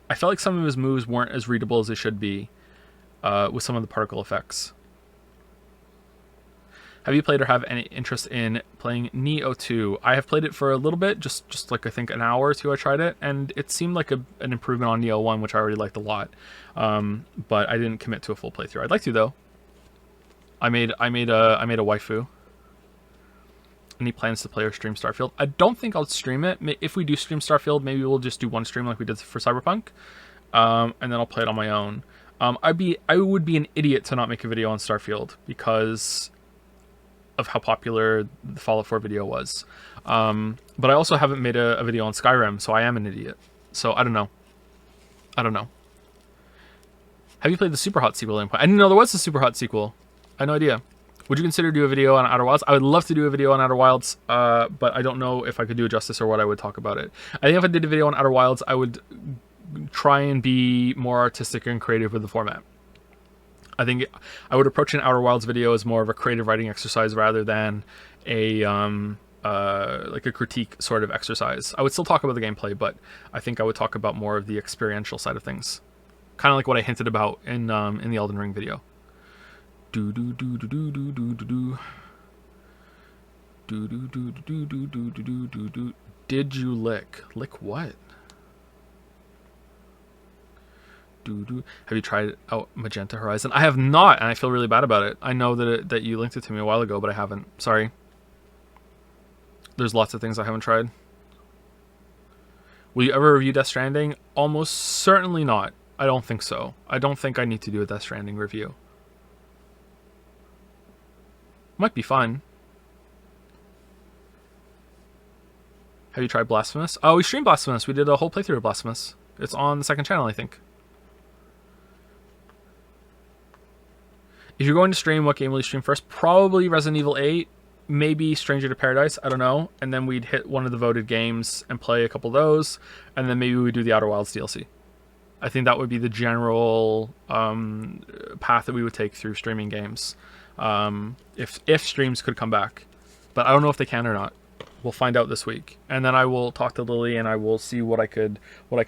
I felt like some of his moves weren't as readable as they should be, with some of the particle effects. Have you played or have any interest in playing Neo 2? I have played it for a little bit, just like I think an hour or two I tried it, and it seemed like an improvement on Neo 1, which I already liked a lot. But I didn't commit to a full playthrough. I'd like to though. I made a waifu. Any plans to play or stream Starfield? I don't think I'll stream it. If we do stream Starfield, maybe we'll just do one stream like we did for Cyberpunk, and then I'll play it on my own. I would be an idiot to not make a video on Starfield because of how popular the Fallout 4 video was. But I also haven't made a video on Skyrim, so I am an idiot. So I don't know. Have you played the Super Hot sequel? I didn't know there was a Super Hot sequel. I had no idea. Would you consider do a video on Outer Wilds? I would love to do a video on Outer Wilds, but I don't know if I could do it justice or what I would talk about it. I think if I did a video on Outer Wilds, I would try and be more artistic and creative with the format. I think I would approach an Outer Wilds video as more of a creative writing exercise rather than a like a critique sort of exercise. I would still talk about the gameplay, but I think I would talk about more of the experiential side of things, kind of like what I hinted about in the Elden Ring video. Do do do do do do do do do do do do do do do do do do. Did you lick what? Have you tried out Magenta Horizon? I have not, and I feel really bad about it. I know that you linked it to me a while ago, but I haven't. Sorry. There's lots of things I haven't tried. Will you ever review Death Stranding? Almost certainly not. I don't think so. I don't think I need to do a Death Stranding review. Might be fun. Have you tried Blasphemous? Oh, we streamed Blasphemous. We did a whole playthrough of Blasphemous. It's on the second channel, I think. If you're going to stream, what game will you stream first? Probably Resident Evil 8, maybe Stranger to Paradise, I don't know. And then we'd hit one of the voted games and play a couple of those. And then maybe we'd do the Outer Wilds DLC. I think that would be the general path that we would take through streaming games. If streams could come back. But I don't know if they can or not. We'll find out this week. And then I will talk to Lily and I will see what I can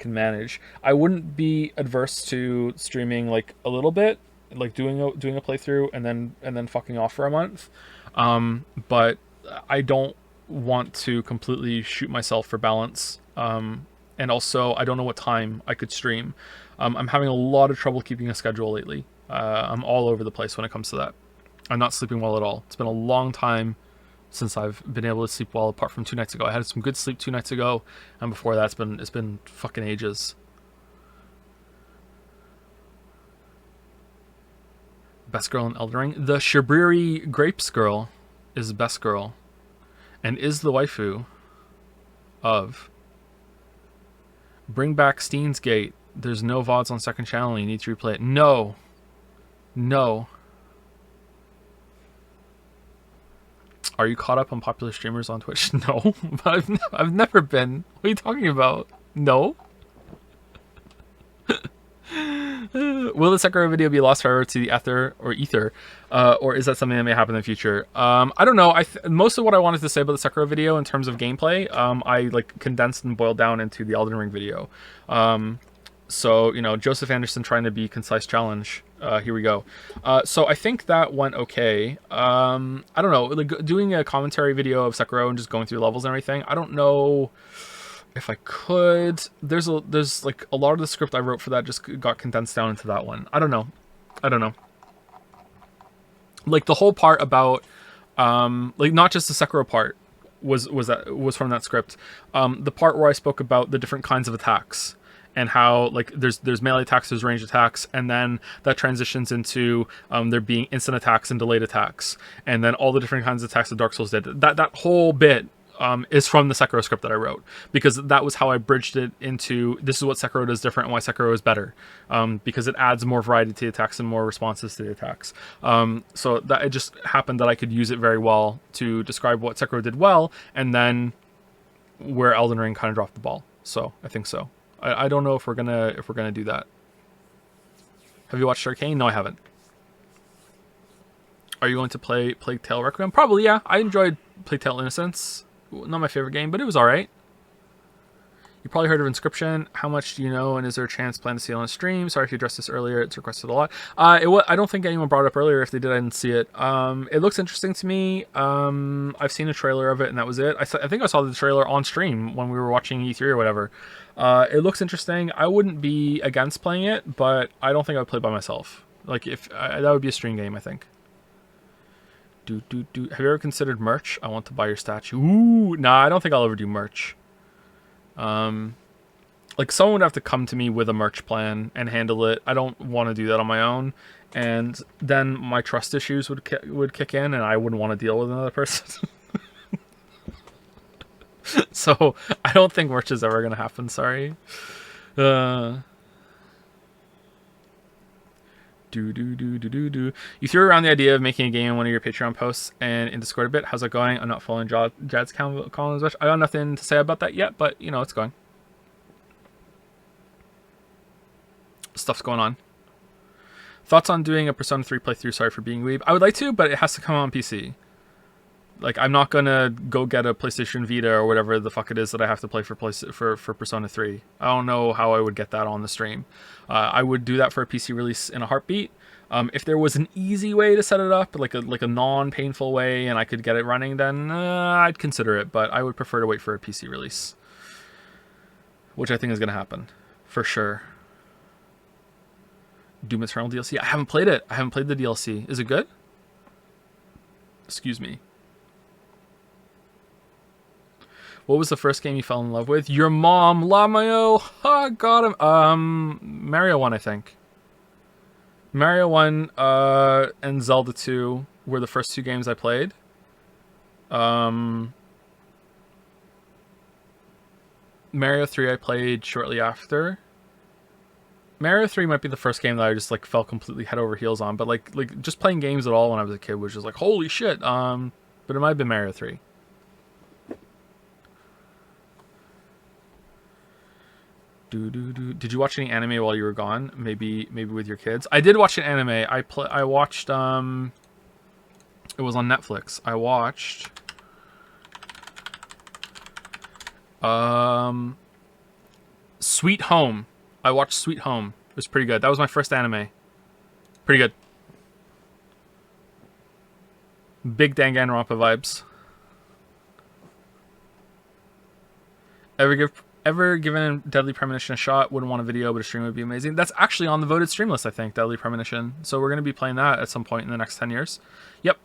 manage. I wouldn't be adverse to streaming like a little bit, like doing a playthrough and then fucking off for a month, but I don't want to completely shoot myself for balance, and also I don't know what time I could stream. I'm having a lot of trouble keeping a schedule lately. I'm all over the place when it comes to that. I'm not sleeping well at all. It's been a long time since I've been able to sleep well, apart from 2 nights ago. I had some good sleep 2 nights ago, and before that it's been fucking ages. Best girl in Elden Ring? The Shabriri Grapes girl is the best girl and is the waifu of Bring Back Steins Gate. There's no VODs on second channel. You need to replay it. No. Are you caught up on popular streamers on Twitch? No. I've never been. What are you talking about? No. Will the Sekiro video be lost forever to the ether, or is that something that may happen in the future? I don't know. Most of what I wanted to say about the Sekiro video in terms of gameplay, I like condensed and boiled down into the Elden Ring video. So Joseph Anderson trying to be concise challenge. Here we go. So I think that went okay. I don't know, like doing a commentary video of Sekiro and just going through levels and everything. I don't know if I could. There's like a lot of the script I wrote for that just got condensed down into that one. I don't know. Like the whole part about like not just the Sekiro part was from that script. The part where I spoke about the different kinds of attacks and how like there's melee attacks, there's ranged attacks, and then that transitions into there being instant attacks and delayed attacks, and then all the different kinds of attacks that Dark Souls did. That whole bit is from the Sekiro script that I wrote, because that was how I bridged it into this is what Sekiro does different and why Sekiro is better, because it adds more variety to the attacks and more responses to the attacks. So that it just happened that I could use it very well to describe what Sekiro did well, and then where Elden Ring kind of dropped the ball. So I think so. I don't know if we're gonna do that. Have you watched Arcane? No, I haven't. Are you going to play Plague Tale Requiem? Probably, yeah. I enjoyed Plague Tale Innocence. Not my favorite game, but it was alright. You probably heard of Inscription. How much do you know, and is there a chance plan to see it on a stream? Sorry if you addressed this earlier. It's requested a lot. I don't think anyone brought it up earlier. If they did, I didn't see it. It looks interesting to me. I've seen a trailer of it, and that was it. I think I saw the trailer on stream when we were watching E3 or whatever. It looks interesting. I wouldn't be against playing it, but I don't think I would play by myself. Like, that would be a stream game, I think. Have you ever considered merch? I want to buy your statue. Ooh, nah, I don't think I'll ever do merch. Like someone would have to come to me with a merch plan and handle it. I don't want to do that on my own, and then my trust issues would kick in, and I wouldn't want to deal with another person. So I don't think merch is ever gonna happen. Sorry. You threw around the idea of making a game in one of your Patreon posts and in Discord a bit. How's that going? I'm not following Jad's column as much. I got nothing to say about that yet, but it's going. stuff's going on. Thoughts on doing a Persona 3 playthrough? Sorry for being weeb. I would like to, but it has to come on PC. Like, I'm not gonna go get a PlayStation Vita or whatever the fuck it is that I have to play for Persona 3. I don't know how I would get that on the stream. I would do that for a PC release in a heartbeat. If there was an easy way to set it up, like a non-painful way, and I could get it running, then I'd consider it. But I would prefer to wait for a PC release, which I think is gonna happen for sure. Doom Eternal DLC. I haven't played it. I haven't played the DLC. Is it good? Excuse me. What was the first game you fell in love with? Your mom, Lamayo. Ha, got him. Mario 1, I think. Mario 1 and Zelda 2 were the first two games I played. Mario 3 I played shortly after. Mario 3 might be the first game that I just like fell completely head over heels on, but like just playing games at all when I was a kid was just like holy shit. But it might have been Mario 3. Did you watch any anime while you were gone? Maybe with your kids. I did watch an anime. I watched it was on Netflix. I watched Sweet Home. I watched Sweet Home. It was pretty good. That was my first anime. Pretty good. Big Danganronpa vibes. Ever given Deadly Premonition a shot? Wouldn't want a video, but a stream would be amazing. That's actually on the voted stream list, I think, Deadly Premonition. So we're going to be playing that at some point in the next 10 years. Yep.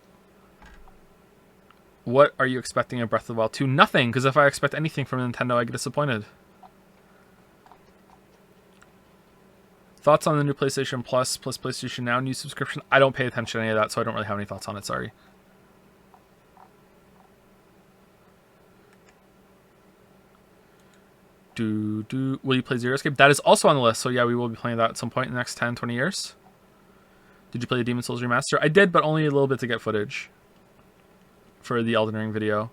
What are you expecting of Breath of the Wild 2? Nothing, because if I expect anything from Nintendo, I get disappointed. Thoughts on the new PlayStation Plus PlayStation Now new subscription? I don't pay attention to any of that, so I don't really have any thoughts on it, sorry. Will you play Zero Escape? That is also on the list, so yeah, we will be playing that at some point in the next 10, 20 years. Did you play the Demon's Souls Remaster? I did, but only a little bit to get footage for the Elden Ring video.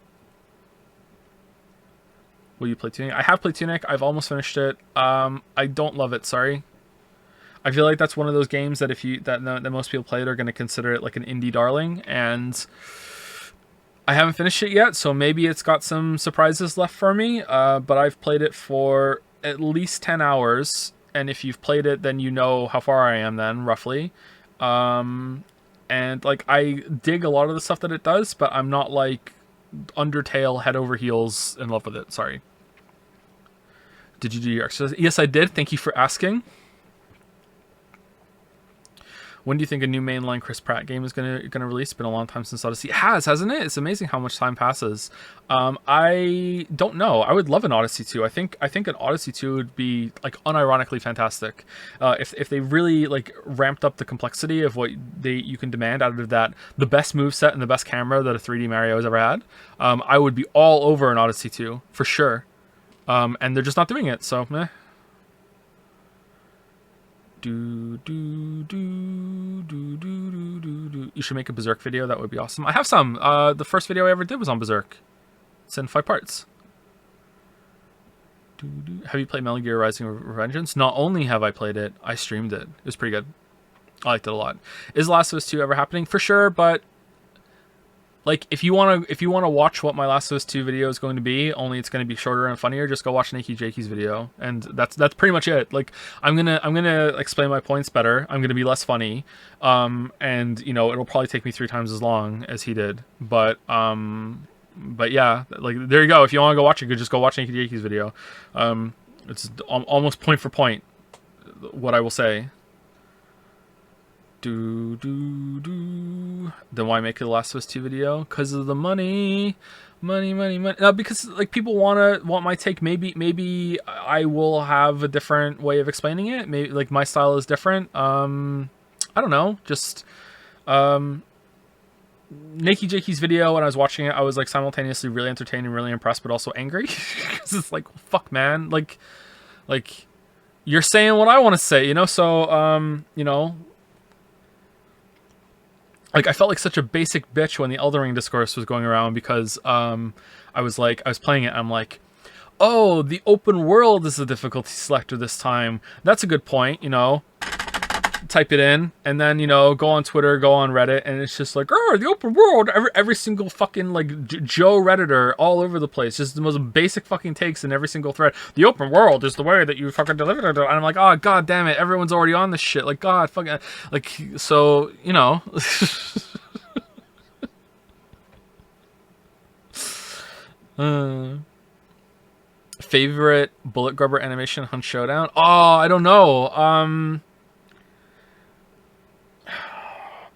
Will you play Tunic? I have played Tunic. I've almost finished it. I don't love it, sorry. I feel like that's one of those games that that most people play it are going to consider it like an indie darling, and I haven't finished it yet, so maybe it's got some surprises left for me, but I've played it for at least 10 hours, and if you've played it, then you know how far I am then, roughly. And, like, I dig a lot of the stuff that it does, but I'm not, like, Undertale head over heels in love with it, sorry. Did you do your exercise? Yes, I did. Thank you for asking. When do you think a new mainline Chris Pratt game is gonna release? It's been a long time since Odyssey. It has, hasn't it? It's amazing how much time passes. I don't know. I would love an Odyssey 2. I think an Odyssey 2 would be like unironically fantastic. If they really like ramped up the complexity of what you can demand out of that, the best moveset and the best camera that a 3D Mario has ever had, I would be all over an Odyssey 2 for sure. And they're just not doing it, so meh. You should make a Berserk video. That would be awesome. I have some. The first video I ever did was on Berserk. It's in 5 parts. Have you played Metal Gear Rising Revengeance? Not only have I played it, I streamed it. It was pretty good. I liked it a lot. Is Last of Us 2 ever happening? For sure, but like if you wanna watch what my Last of Us 2 video is going to be, only it's going to be shorter and funnier, just go watch Nikki Jakey's video, and that's pretty much it. Like I'm gonna explain my points better. I'm gonna be less funny, and you know it'll probably take me 3 times as long as he did. But yeah, like there you go. If you want to go watch it, just go watch Nikki Jakey's video. It's almost point for point what I will say. Then why make a Last of Us 2 video? Because of the money. No, because like people want my take. Maybe I will have a different way of explaining it. Maybe like my style is different. I don't know. Just Nikki Jakey's video, when I was watching it, I was like simultaneously really entertained and really impressed, but also angry. Because it's like, fuck, man. Like you're saying what I want to say, you know? So, you know, like I felt like such a basic bitch when the Elden Ring discourse was going around because I was playing it and I'm like, Oh, the open world is the difficulty selector this time. That's a good point, you know. Type it in, and then, you know, go on Twitter, go on Reddit, and it's just like, oh, the open world. Every single fucking, like, Joe Redditor all over the place. Just the most basic fucking takes in every single thread. The open world is the way that you fucking deliver it. And I'm like, oh, god damn it. Everyone's already on this shit. Like, god, fucking, like, so, you know. Favorite bullet grubber animation Hunt Showdown? Oh, I don't know.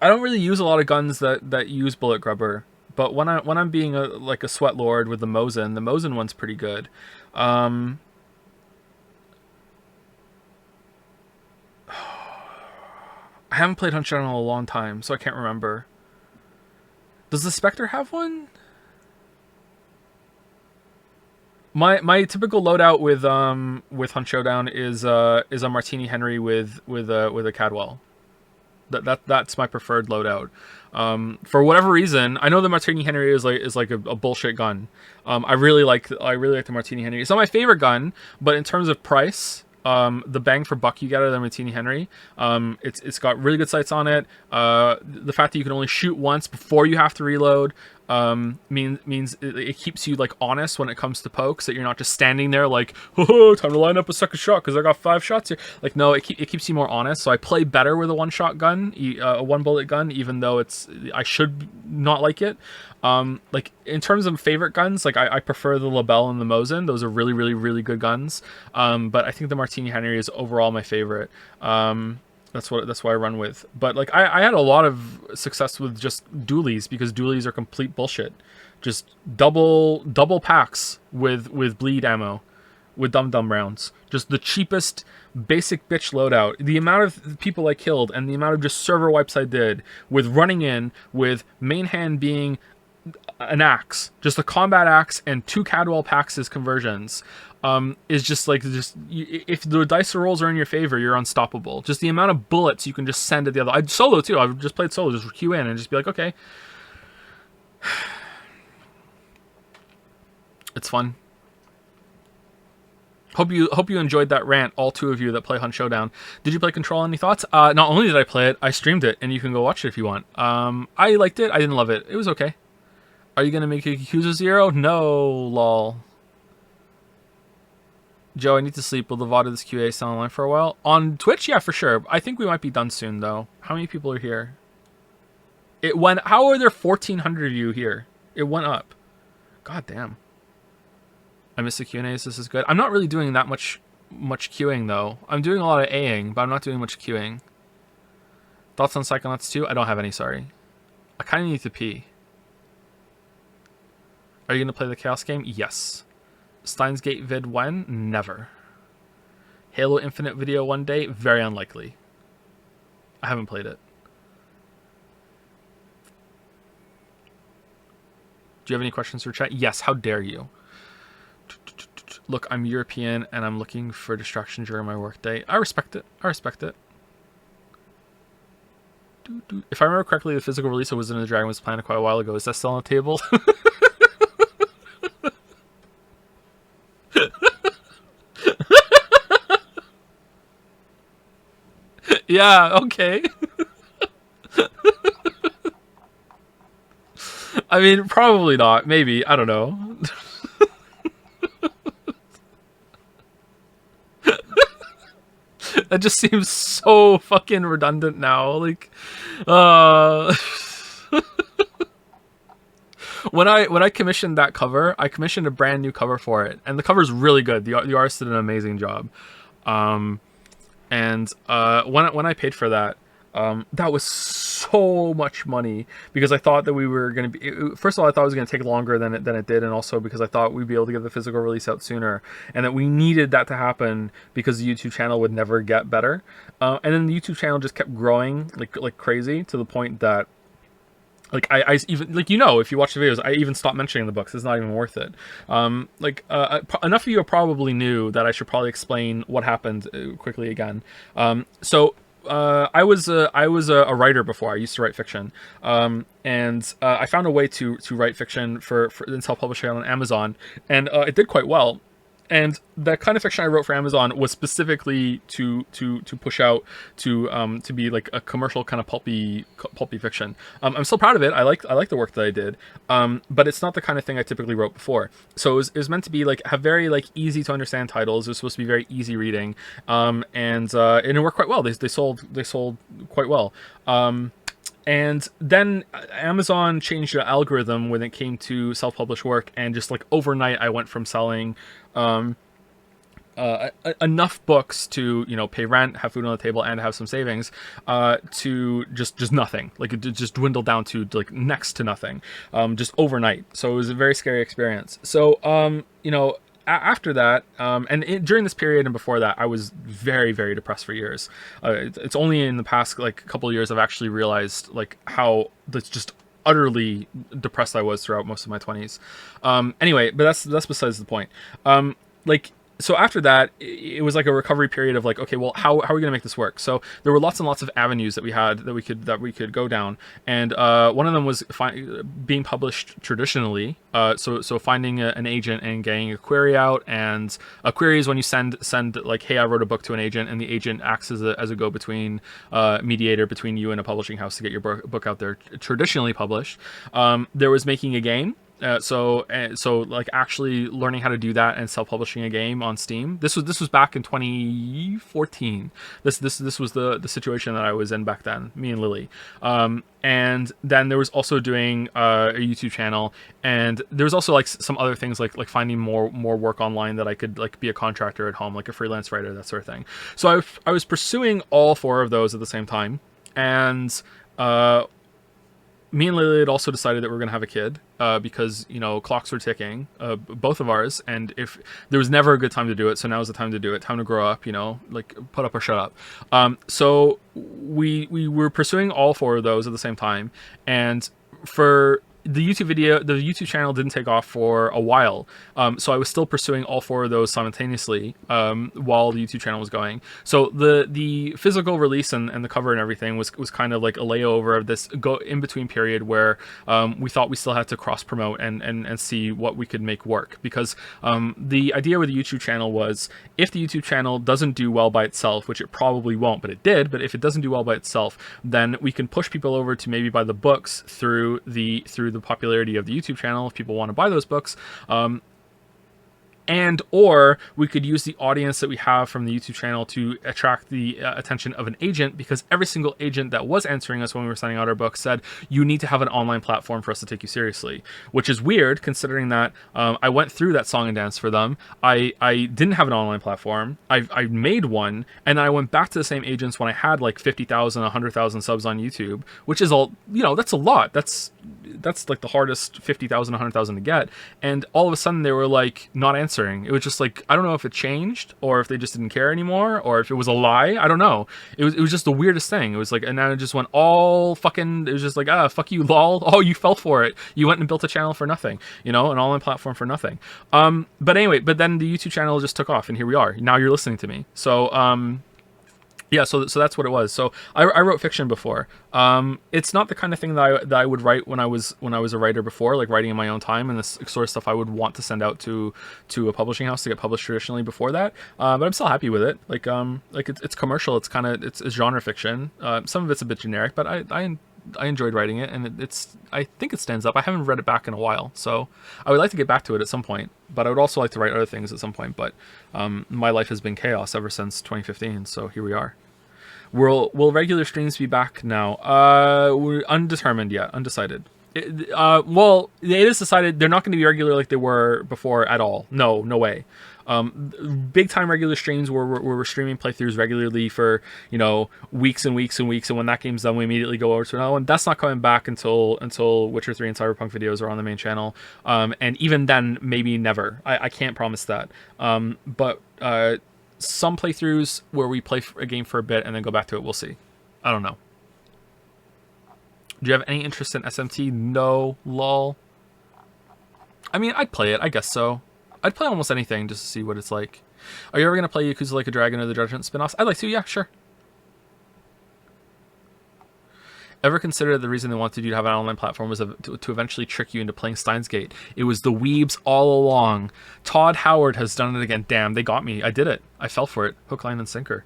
I don't really use a lot of guns that use bullet grubber, but when I'm being like a sweat lord with the Mosin one's pretty good. I haven't played Hunt Showdown in a long time, so I can't remember. Does the Spectre have one? My typical loadout with Hunt Showdown is a Martini Henry with a Cadwell. That's my preferred loadout. For whatever reason, I know the Martini Henry is like a bullshit gun. I really like the Martini Henry. It's not my favorite gun, but in terms of price, the bang for buck you get out of the Martini Henry, it's got really good sights on it. The fact that you can only shoot once before you have to reload means it keeps you like honest when it comes to pokes, that you're not just standing there like, oh, time to line up a second shot because I got 5 shots here. Like, no, it keeps you more honest. So I play better with a one-shot gun, a one-bullet gun, even though I should not like it. Like, in terms of favorite guns, like I prefer the Lebel and the Mosin. Those are really, really, really good guns. But I think the Martini Henry is overall my favorite. That's why I run with. But like I had a lot of success with just dualies, because dualies are complete bullshit. Just double packs with bleed ammo, with dum-dum rounds. Just the cheapest basic bitch loadout. The amount of people I killed and the amount of just server wipes I did with running in with main hand being an axe, just a combat axe and 2 Cadwell packs as conversions. Is just like, if the dice rolls are in your favor, you're unstoppable. Just the amount of bullets you can just send at the other. I solo too. I've just played solo, just queue in and just be like, okay, it's fun. Hope you enjoyed that rant, all 2 of you that play Hunt Showdown. Did you play Control? Any thoughts? Not only did I play it, I streamed it, and you can go watch it if you want. I liked it. I didn't love it. It was okay. Are you gonna make a Yakuza 0? No, lol. Joe, I need to sleep. Will the VOD of this QA stay online for a while? On Twitch? Yeah, for sure. I think we might be done soon, though. How many people are here? It went... How are there 1,400 of you here? It went up. God damn. I missed the Q&As. This is good. I'm not really doing that much queuing, though. I'm doing a lot of A'ing, but I'm not doing much queuing. Thoughts on Psychonauts 2? I don't have any, sorry. I kind of need to pee. Are you going to play the Chaos game? Yes. Steins Gate vid when? Never. Halo Infinite video one day? Very unlikely. I haven't played it. Do you have any questions for chat? Yes, how dare you? Look, I'm European and I'm looking for distraction during my workday. I respect it. I respect it. If I remember correctly, the physical release of Wizard and the Dragon was planned quite a while ago. Is that still on the table? Yeah, okay. I mean, probably not. Maybe. I don't know. That just seems so fucking redundant now. Like, when I commissioned that cover, I commissioned a brand new cover for it, and the cover's really good. The artist did an amazing job. And when I paid for that, that was so much money, because I thought that we were going to be... First of all, I thought it was going to take longer than it did, and also because I thought we'd be able to get the physical release out sooner, and that we needed that to happen because the YouTube channel would never get better. And then the YouTube channel just kept growing like crazy, to the point that, like, I even, like, you know, if you watch the videos, I even stopped mentioning the books. It's not even worth it. Enough of you probably knew that I should probably explain what happened quickly again. I was a writer before. I used to write fiction, and I found a way to write fiction for and self-publish it on Amazon, and it did quite well. And the kind of fiction I wrote for Amazon was specifically to push out to be like a commercial kind of pulpy fiction. I'm still proud of it. I like the work that I did, but it's not the kind of thing I typically wrote before. So it was meant to be like have very like easy to understand titles. It was supposed to be very easy reading, and it worked quite well. They sold quite well. And then Amazon changed the algorithm when it came to self-published work, and just like overnight, I went from selling um, enough books to pay rent, have food on the table, and have some savings, to just nothing. Like it just dwindled down to like next to nothing, just overnight. So it was a very scary experience. So after that, during this period and before that, I was very, very depressed for years. It's only in the past like couple of years I've actually realized like how that's just utterly depressed I was throughout most of my 20s. Anyway, but that's besides the point. Like so after that, it was like a recovery period of like, okay, well, how are we going to make this work? So there were lots and lots of avenues that we had that we could go down, and one of them was being published traditionally. So finding an agent and getting a query out, and a query is when you send like, hey, I wrote a book to an agent, and the agent acts as a go between mediator between you and a publishing house to get your book out there traditionally published. There was making a game. So like actually learning how to do that and self-publishing a game on Steam. This was back in 2014. This was the situation that I was in back then, me and Lily. And then there was also doing a YouTube channel, and there was also like some other things like finding more work online that I could like be a contractor at home, like a freelance writer, that sort of thing. So I was pursuing all four of those at the same time, and me and Lily had also decided that we are going to have a kid, because clocks were ticking, both of ours, and if there was never a good time to do it, so now is the time to do it, time to grow up, like put up or shut up. So we were pursuing all four of those at the same time, and for the YouTube channel didn't take off for a while, so I was still pursuing all four of those simultaneously, while the YouTube channel was going. So the physical release and the cover and everything was kind of like a layover of this go in between period where we thought we still had to cross promote and see what we could make work, because the idea with the YouTube channel was, if the YouTube channel doesn't do well by itself, which it probably won't, but it did, but if it doesn't do well by itself, then we can push people over to maybe buy the books through the popularity of the YouTube channel if people want to buy those books. And or we could use the audience that we have from the YouTube channel to attract the attention of an agent, because every single agent that was answering us when we were sending out our books said, you need to have an online platform for us to take you seriously, which is weird considering that I went through that song and dance for them. I didn't have an online platform. I made one, and then I went back to the same agents when I had like 50,000, 100,000 subs on YouTube, which is all, that's a lot. That's like the hardest 50,000, 100,000 to get. And all of a sudden they were like not answering. It was just like, I don't know if it changed or if they just didn't care anymore or if it was a lie. I don't know. It was just the weirdest thing. It was like, and then it just went all fucking, it was just like, fuck you, lol. Oh, you fell for it. You went and built a channel for nothing, an online platform for nothing. But anyway, but then the YouTube channel just took off, and here we are. Now you're listening to me. So, yeah, so that's what it was. So I wrote fiction before. It's not the kind of thing that I would write when I was a writer before, like writing in my own time, and this sort of stuff I would want to send out to a publishing house to get published traditionally before that. But I'm still happy with it. Like it's commercial. It's kind of it's genre fiction. Some of it's a bit generic, but I enjoyed writing it, and I think it stands up. I haven't read it back in a while, so I would like to get back to it at some point. But I would also like to write other things at some point. But my life has been chaos ever since 2015, so here we are. Will regular streams be back now? We're undetermined yet, undecided. Well, it is decided they're not going to be regular like they were before at all. No way. Big time regular streams where we're streaming playthroughs regularly for weeks and weeks and weeks, and when that game's done, we immediately go over to another one. That's not coming back until Witcher 3 and Cyberpunk videos are on the main channel, and even then, maybe never. I can't promise that. But some playthroughs where we play a game for a bit and then go back to it, we'll see. I don't know. Do you have any interest in SMT? No, lol. I mean, I'd play it, I guess so. I'd play almost anything just to see what it's like. Are you ever going to play Yakuza Like a Dragon or the Judgment spin-offs? I'd like to, yeah, sure. Ever consider the reason they wanted you to have an online platform was to eventually trick you into playing Steins Gate? It was the weebs all along. Todd Howard has done it again. Damn, they got me. I did it. I fell for it. Hook, line, and sinker.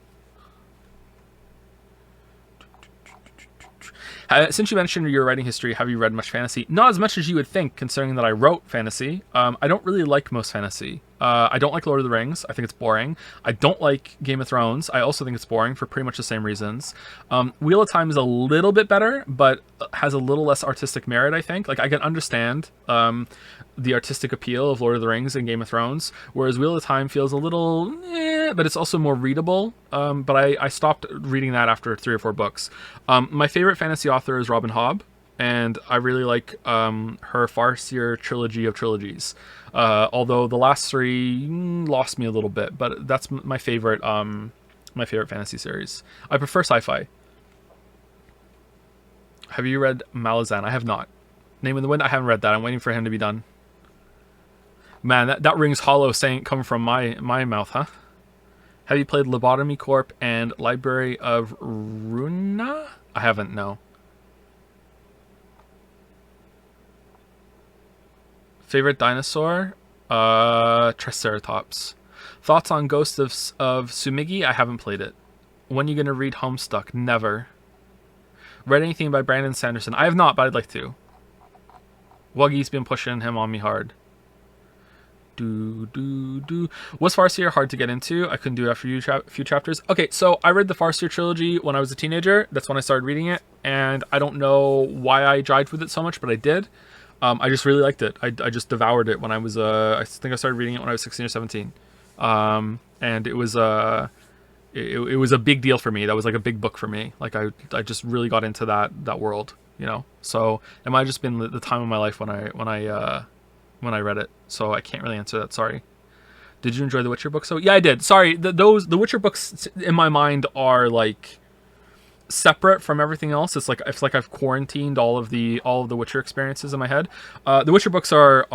Since you mentioned your writing history, have you read much fantasy? Not as much as you would think, considering that I wrote fantasy. I don't really like most fantasy. I don't like Lord of the Rings. I think it's boring. I don't like Game of Thrones. I also think it's boring for pretty much the same reasons. Wheel of Time is a little bit better, but has a little less artistic merit, I think. Like, I can understand the artistic appeal of Lord of the Rings and Game of Thrones, whereas Wheel of Time feels a little but it's also more readable. But I stopped reading that after 3 or 4 books. My favorite fantasy author is Robin Hobb, and I really like her Farseer trilogy of trilogies. Although the last 3 lost me a little bit, but that's my favorite fantasy series. I prefer sci-fi. Have you read Malazan? I have not. Name of the Wind? I haven't read that. I'm waiting for him to be done. Man, that rings hollow saying come from my mouth, huh? Have you played Lobotomy Corp and Library of Runa? I haven't, no. Favorite dinosaur? Triceratops. Thoughts on Ghost of Sumigi? I haven't played it. When are you going to read Homestuck? Never. Read anything by Brandon Sanderson? I have not, but I'd like to. Wuggy's been pushing him on me hard. Was Farseer hard to get into? I couldn't do it after a few chapters. Okay, so I read the Farseer trilogy when I was a teenager. That's when I started reading it, and I don't know why I jived with it so much, but I did. I just really liked it. I just devoured it when I was I think I started reading it when I was 16 or 17. And it was it was a big deal for me. That was like a big book for me. Like I just really got into that world, you know. So it might have just been the time of my life when I read it. So I can't really answer that. Sorry. Did you enjoy the Witcher books? So yeah, I did. Sorry, the Witcher books in my mind are like separate from everything else. It's like I've quarantined all of the Witcher experiences in my head. The Witcher books are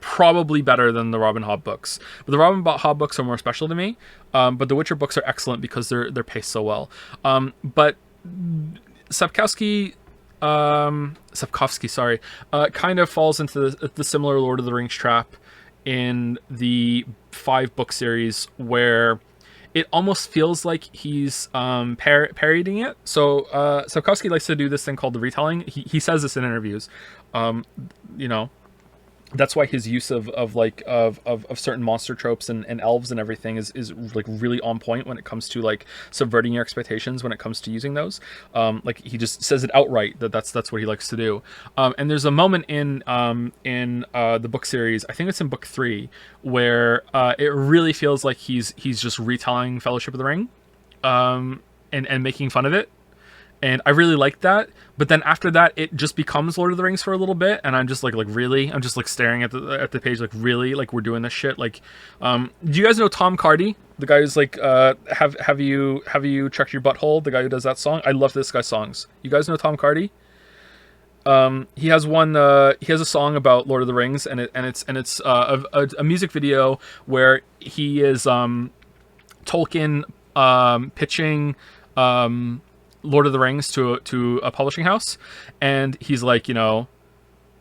probably better than the Robin Hobb books, but the Robin Hobb books are more special to me. But the Witcher books are excellent because they're paced so well. But Sapkowski, sorry, kind of falls into the similar Lord of the Rings trap in the 5-book series where it almost feels like he's parodying it. So Sapkowski likes to do this thing called the retelling. He says this in interviews. You know, that's why his use of certain monster tropes and elves and everything is like really on point when it comes to like subverting your expectations when it comes to using those. Like he just says it outright that's what he likes to do. And there's a moment in the book series, I think it's in book 3, where it really feels like he's just retelling Fellowship of the Ring, and making fun of it. And I really like that, but then after that, it just becomes Lord of the Rings for a little bit, and I'm just like really, I'm just like staring at the page, like really, like we're doing this shit. Like, do you guys know Tom Cardy, the guy who's like, have you checked your butthole? The guy who does that song. I love this guy's songs. You guys know Tom Cardy? He has a song about Lord of the Rings, and it's a music video where he is Tolkien pitching Lord of the Rings to a publishing house, and he's like, you know,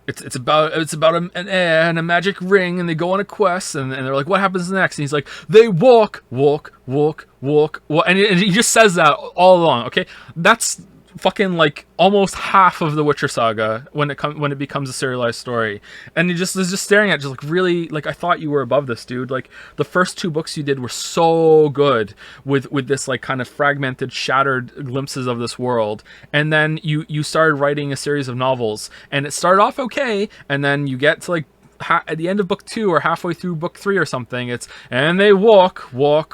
it's about a magic ring, and they go on a quest, and they're like, what happens next? And he's like, they walk, and he just says that all along. Okay, that's fucking like almost half of the Witcher saga when it becomes a serialized story, and he just is just staring at it, just like really, like I thought you were above this, dude. Like the first 2 books you did were so good with this like kind of fragmented, shattered glimpses of this world, and then you started writing a series of novels, and it started off okay, and then you get to like at the end of book 2 or halfway through book 3 or something, and they walk. Oh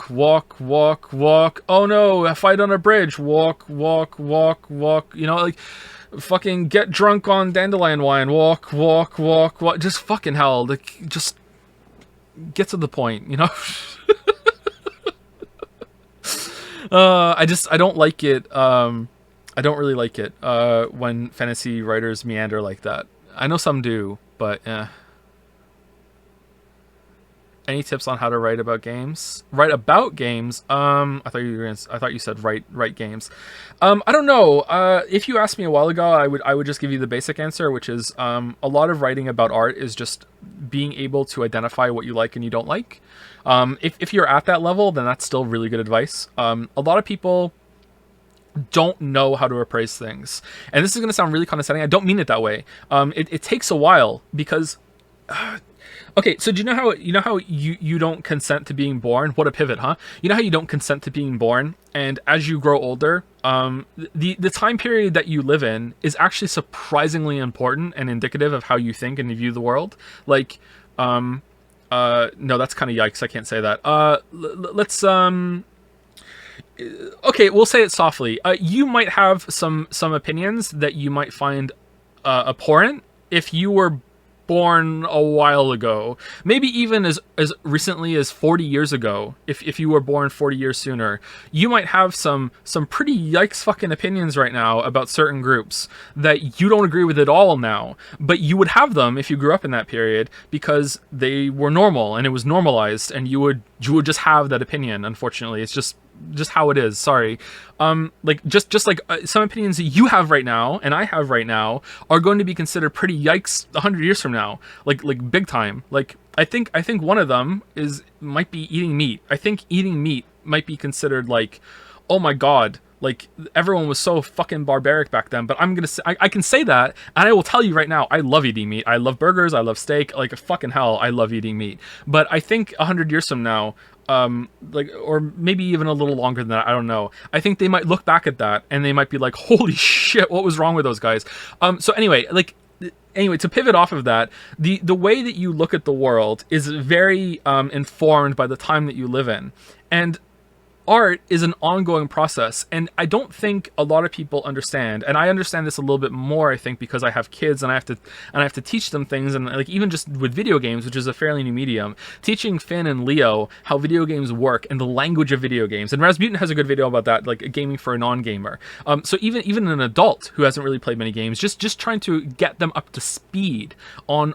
no, a fight on a bridge. Walk. You know, like fucking get drunk on dandelion wine. Walk. Just fucking hell. Like, just get to the point, you know? I don't like it. I don't really like it when fantasy writers meander like that. I know some do, but yeah. Any tips on how to write about games? Write about games? I thought you said write games. I don't know. If you asked me a while ago, I would just give you the basic answer, which is a lot of writing about art is just being able to identify what you like and you don't like. If you're at that level, then that's still really good advice. A lot of people don't know how to appraise things, and this is going to sound really condescending. I don't mean it that way. It takes a while because. Okay, so do you know how you don't consent to being born? What a pivot, huh? You know how you don't consent to being born, and as you grow older, the time period that you live in is actually surprisingly important and indicative of how you think and view the world. Like, no, that's kind of yikes. I can't say that. Let's okay, we'll say it softly. You might have some opinions that you might find abhorrent if you were born a while ago, maybe even as recently as 40 years ago. If you were born 40 years sooner, you might have some pretty yikes fucking opinions right now about certain groups that you don't agree with at all now, but you would have them if you grew up in that period because they were normal and it was normalized, and you would just have that opinion. Unfortunately, it's just how it is. Sorry. Like just like some opinions that you have right now and I have right now are going to be considered pretty yikes 100 years from now, like big time. Like I think one of them might be eating meat. I think eating meat might be considered like, oh my god, like everyone was so fucking barbaric back then. But I'm gonna say, I can say that, and I will tell you right now, I love eating meat. I love burgers. I love steak. Like fucking hell, I love eating meat. But I think 100 years from now, like, or maybe even a little longer than that, I don't know, I think they might look back at that and they might be like, holy shit, what was wrong with those guys? So anyway, to pivot off of that, the way that you look at the world is very informed by the time that you live in, and art is an ongoing process, and I don't think a lot of people understand, and I understand this a little bit more, I think, because I have kids and I have to teach them things, and like even just with video games, which is a fairly new medium, teaching Finn and Leo how video games work and the language of video games. And Rasputin has a good video about that, like gaming for a non-gamer. So even an adult who hasn't really played many games, just trying to get them up to speed on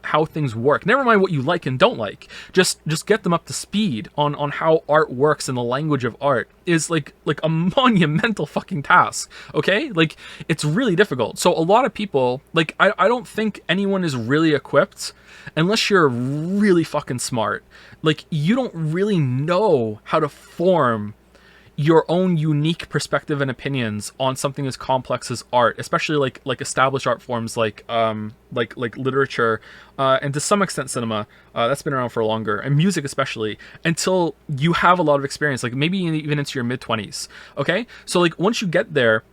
how things work. Never mind what you like and don't like. Just get them up to speed on how art works and the language of art is like a monumental fucking task. Okay? Like it's really difficult. So a lot of people, like I don't think anyone is really equipped unless you're really fucking smart. Like you don't really know how to form your own unique perspective and opinions on something as complex as art, especially like established art forms like literature, and to some extent cinema, that's been around for longer, and music especially, until you have a lot of experience, like maybe even into your mid-20s. Okay, so like once you get there,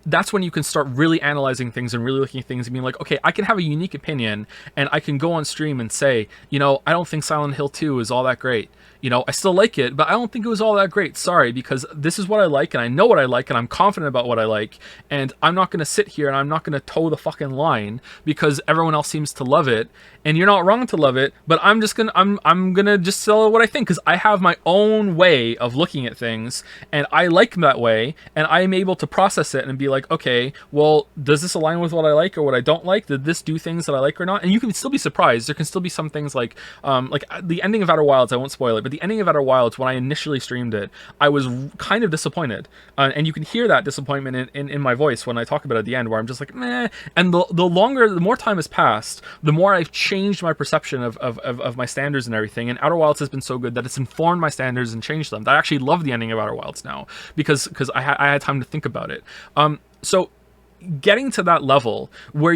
that's when you can start really analyzing things and really looking at things and being like, okay, I can have a unique opinion, and I can go on stream and say, I don't think Silent Hill 2 is all that great. I still like it, but I don't think it was all that great. Sorry, because this is what I like, and I know what I like, and I'm confident about what I like, and I'm not going to sit here and I'm not going to toe the fucking line because everyone else seems to love it, and you're not wrong to love it, but I'm gonna just sell what I think, because I have my own way of looking at things, and I like that way, and I'm able to process it and be like, okay, well, does this align with what I like or what I don't like? Did this do things that I like or not? And you can still be surprised. There can still be some things like the ending of Outer Wilds, I won't spoil it, but the ending of Outer Wilds, when I initially streamed it, I was kind of disappointed, and you can hear that disappointment in my voice when I talk about it at the end, where I'm just like, meh. And the more time has passed, the more I've changed my perception of my standards and everything, and Outer Wilds has been so good that it's informed my standards and changed them, that I actually love the ending of Outer Wilds now, because I had time to think about it. So getting to that level where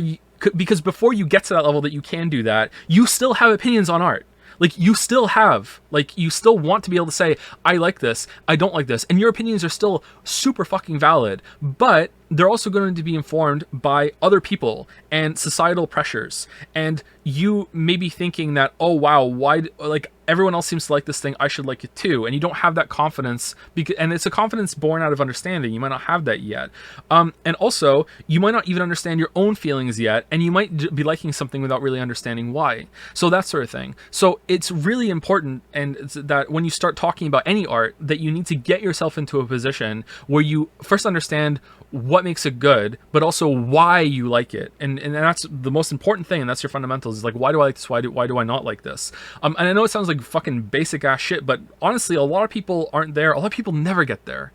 because before you get to that level that you can do that, you still have opinions on art. Like you still want to be able to say, I like this, I don't like this, and your opinions are still super fucking valid, but they're also going to be informed by other people and societal pressures, and you may be thinking that, oh wow, why, like everyone else seems to like this thing, I should like it too, and you don't have that confidence, and it's a confidence born out of understanding. You might not have that yet, and also you might not even understand your own feelings yet, and you might be liking something without really understanding why. So that sort of thing. So it's really important, and it's that when you start talking about any art, that you need to get yourself into a position where you first understand what makes it good, but also why you like it, and that's the most important thing, and that's your fundamentals. Is like, why do I like this? Why do I not like this? And I know it sounds like fucking basic ass shit, but honestly, a lot of people aren't there. A lot of people never get there.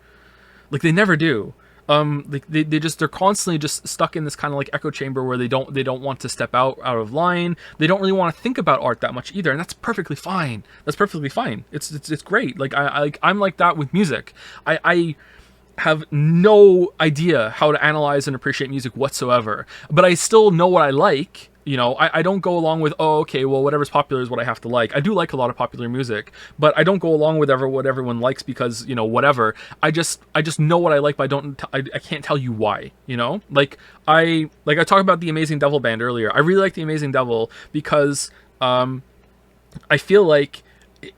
Like, they never do. Like they're constantly just stuck in this kind of like echo chamber where they don't want to step out of line. They don't really want to think about art that much either, and that's perfectly fine. That's perfectly fine. It's great. Like I'm like that with music. I have no idea how to analyze and appreciate music whatsoever, but I still know what I like. You know, I don't go along with, oh, okay, well, whatever's popular is what I have to like. I do like a lot of popular music, but I don't go along with what everyone likes because, you know, whatever. I just know what I like, but I can't tell you why, you know? I talked about the Amazing Devil band earlier. I really like the Amazing Devil because I feel like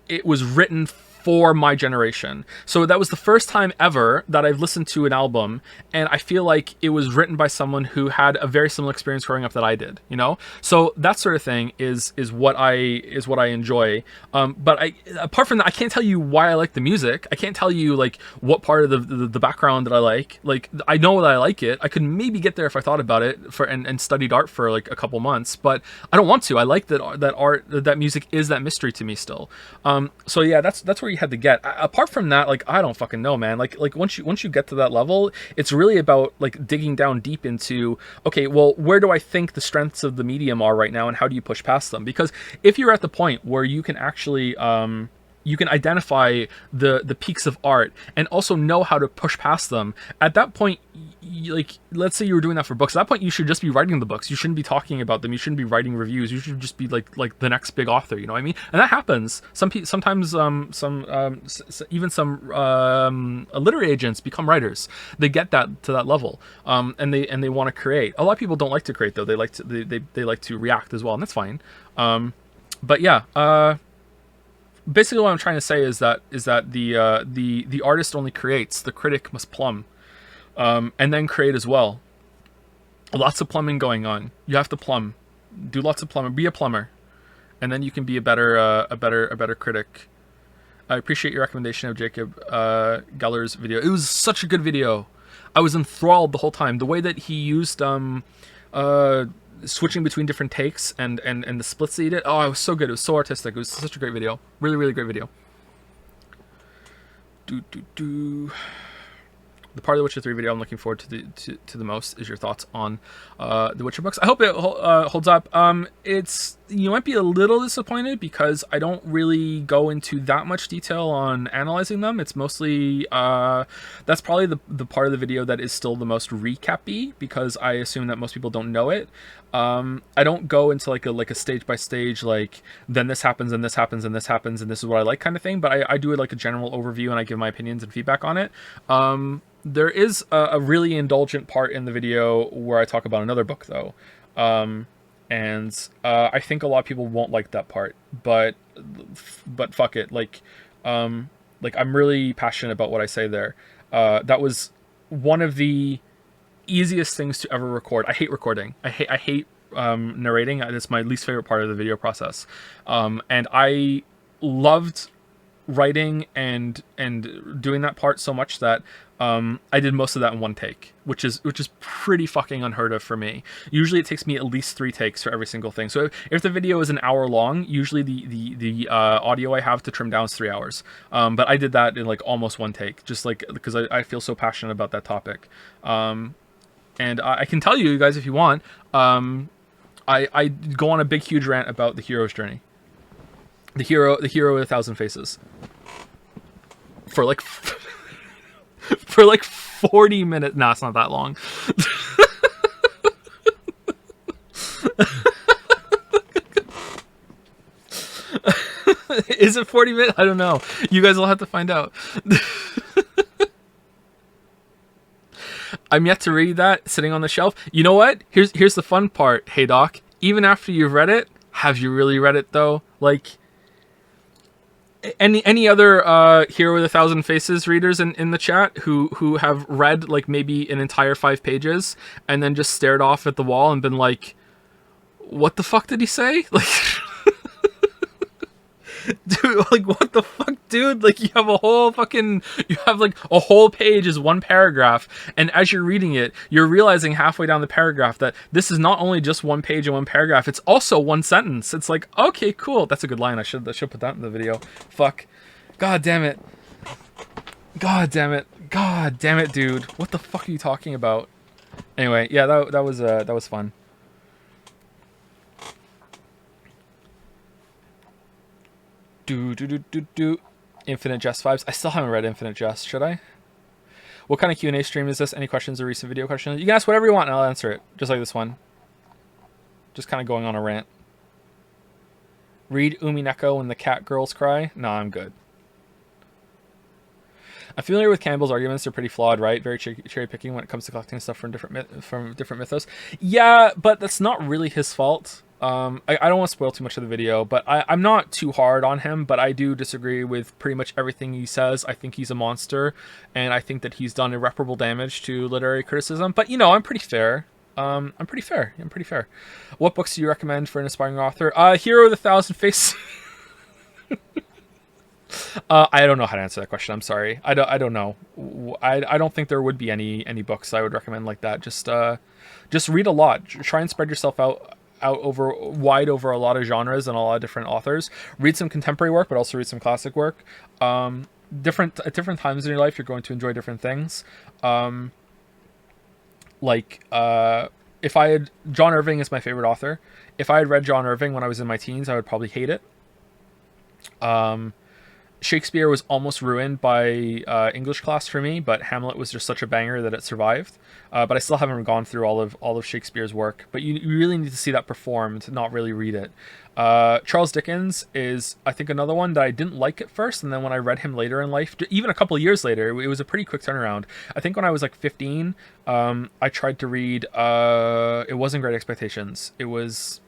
it was written for my generation. So that was the first time ever that I've listened to an album, and I feel like it was written by someone who had a very similar experience growing up that I did, you know? So that sort of thing is what I enjoy. But apart from that, I can't tell you why I like the music. I can't tell you like what part of the background that I like. Like, I know that I like it. I could maybe get there if I thought about it and studied art for like a couple months, but I don't want to. I like that music is that mystery to me still. So yeah, that's where you had to get. Apart from that, like, I don't fucking know, man. Like once you get to that level, it's really about like digging down deep into, okay, well, where do I think the strengths of the medium are right now, and how do you push past them? Because if you're at the point where you can actually you can identify the peaks of art and also know how to push past them, at that point, like, let's say you were doing that for books, at that point you should just be writing the books. You shouldn't be talking about them. You shouldn't be writing reviews. You should just be like the next big author, you know what I mean? And that happens. Sometimes even some literary agents become writers. They get that to that level, and they want to create. A lot of people don't like to create, though. They like to react as well, and that's fine. But yeah, basically what I'm trying to say is that the artist only creates, the critic must plumb, and then create as well. Lots of plumbing going on. You have to plumb, do lots of plumbing, be a plumber, and then you can be a better critic. I appreciate your recommendation of Jacob Geller's video. It was such a good video. I was enthralled the whole time. The way that he used switching between different takes and the splits that he did. Oh, it was so good. It was so artistic. It was such a great video. Really, really great video. The part of the Witcher 3 video I'm looking forward to the most is your thoughts on the Witcher books. I hope it holds up. You might be a little disappointed because I don't really go into that much detail on analyzing them. It's mostly that's probably the part of the video that is still the most recap-y, because I assume that most people don't know it. I don't go into like a stage by stage, like, then this happens and this happens and this happens and this is what I like kind of thing, but I do like a general overview and I give my opinions and feedback on it. There is a really indulgent part in the video where I talk about another book, though. And I think a lot of people won't like that part, but fuck it. Like I'm really passionate about what I say there. That was one of the easiest things to ever record. I hate recording. I hate narrating. It's my least favorite part of the video process. And I loved writing and doing that part so much that I did most of that in one take, which is pretty fucking unheard of for me. Usually it takes me at least 3 takes for every single thing. So if the video is an hour long, usually the audio I have to trim down is 3 hours. But I did that in like almost one take, just like because I feel so passionate about that topic. And I can tell you guys if you want. I go on a big huge rant about the hero's journey. The hero with 1,000 faces. For like 40 minutes. Nah, it's not that long. Is it 40 minutes? I don't know. You guys will have to find out. I'm yet to read that, sitting on the shelf. You know what? Here's the fun part. Hey, Doc. Even after you've read it, have you really read it, though? Like, any other Hero with 1,000 Faces readers in the chat who have read like maybe an entire 5 pages and then just stared off at the wall and been like, what the fuck did he say? Like, dude, like what the fuck, dude? Like you have a whole fucking, you have like a whole page is one paragraph, and as you're reading it, you're realizing halfway down the paragraph that this is not only just one page and one paragraph, it's also one sentence. It's like, okay, cool. That's a good line. I should put that in the video. Fuck. God damn it. God damn it. God damn it, dude. What the fuck are you talking about? Anyway, yeah, that was fun. Do. Infinite Jest vibes. I still haven't read Infinite Jest. Should I? What kind of Q&A stream is this? Any questions or recent video questions? You can ask whatever you want and I'll answer it. Just like this one. Just kind of going on a rant. Read Umineko when the cat girls cry? No, I'm good. I'm familiar with Campbell's arguments. They're pretty flawed, right? Very cherry picking when it comes to collecting stuff from different mythos. Yeah, but that's not really his fault. I don't want to spoil too much of the video, but I'm not too hard on him, but I do disagree with pretty much everything he says. I think he's a monster, and I think that he's done irreparable damage to literary criticism. But, you know, I'm pretty fair. I'm pretty fair. What books do you recommend for an aspiring author? Hero of the Thousand Faces. I don't know how to answer that question. I'm sorry. I don't know. I don't think there would be any books I would recommend like that. Just read a lot. Try and spread yourself out wide over a lot of genres and a lot of different authors. Read some contemporary work, but also read some classic work. At different times in your life, you're going to enjoy different things. If I had, John Irving is my favorite author. If I had read John Irving when I was in my teens, I would probably hate it. Shakespeare was almost ruined by English class for me, but Hamlet was just such a banger that it survived. But I still haven't gone through all of Shakespeare's work. But you really need to see that performed, not really read it. Charles Dickens is, I think, another one that I didn't like at first, and then when I read him later in life, even a couple of years later, it was a pretty quick turnaround. I think when I was like 15, I tried to read It Wasn't Great Expectations. It was...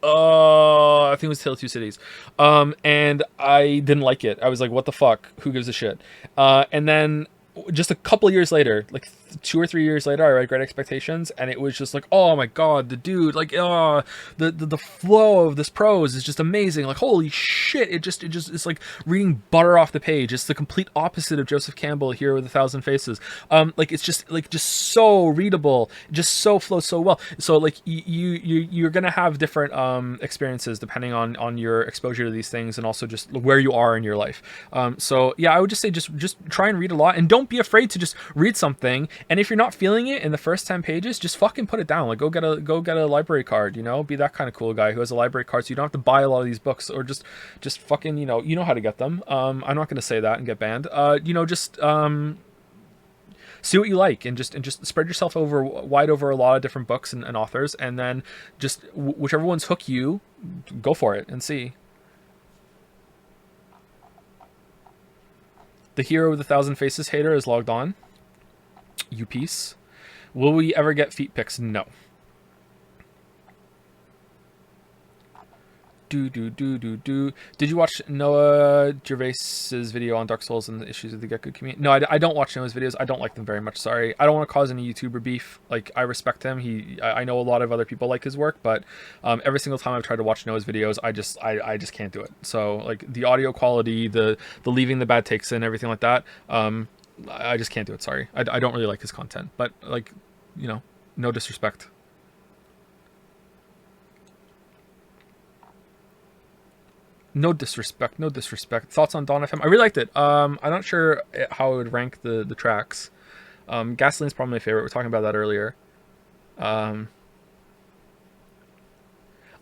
I think it was Tale of Two Cities. And I didn't like it. I was like, what the fuck? Who gives a shit? And then just a couple of years later, like 2 or 3 years later, I read Great Expectations, and it was just like, oh my god, the dude, like, the flow of this prose is just amazing. Like, holy shit, it just it's like reading butter off the page. It's the complete opposite of Joseph Campbell here with A Thousand Faces. Like, it's just so readable, just so flows so well. So like you're gonna have different experiences depending on your exposure to these things, and also just where you are in your life. So yeah, I would just say just try and read a lot, and don't be afraid to just read something. And if you're not feeling it in the first 10 pages, just fucking put it down. Like, go get a library card, you know? Be that kind of cool guy who has a library card, so you don't have to buy a lot of these books, or just fucking, you know how to get them. I'm not going to say that and get banned. See what you like, and just spread yourself wide over a lot of different books and authors, and then just whichever ones hook you, go for it and see. The Hero with a Thousand Faces hater is logged on. You piece. Will we ever get feet pics? No. Did you watch Noah Gervais's video on Dark Souls and the issues of the Get Good community? No, I don't watch Noah's videos. I don't like them very much. Sorry. I don't want to cause any YouTuber beef. Like, I respect him. I know a lot of other people like his work, but every single time I've tried to watch Noah's videos, I just can't do it. So like the audio quality, the leaving the bad takes in, everything like that. I just can't do it. Sorry. I don't really like his content, but like, you know, no disrespect. No disrespect. Thoughts on Dawn FM? I really liked it. I'm not sure how I would rank the tracks. Gasoline's probably my favorite. We were talking about that earlier. But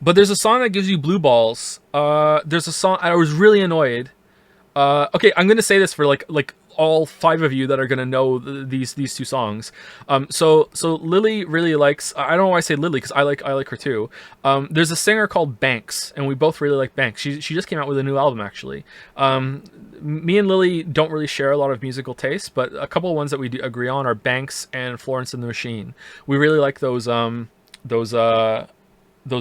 there's a song that gives you blue balls. There's a song I was really annoyed. Okay, I'm gonna say this for like all 5 of you that are gonna know these 2 songs. So Lily really likes. I don't know why I say Lily, because I like her too. There's a singer called Banks, and we both really like Banks. She just came out with a new album actually. Me and Lily don't really share a lot of musical tastes, but a couple of ones that we do agree on are Banks and Florence and the Machine. We really like those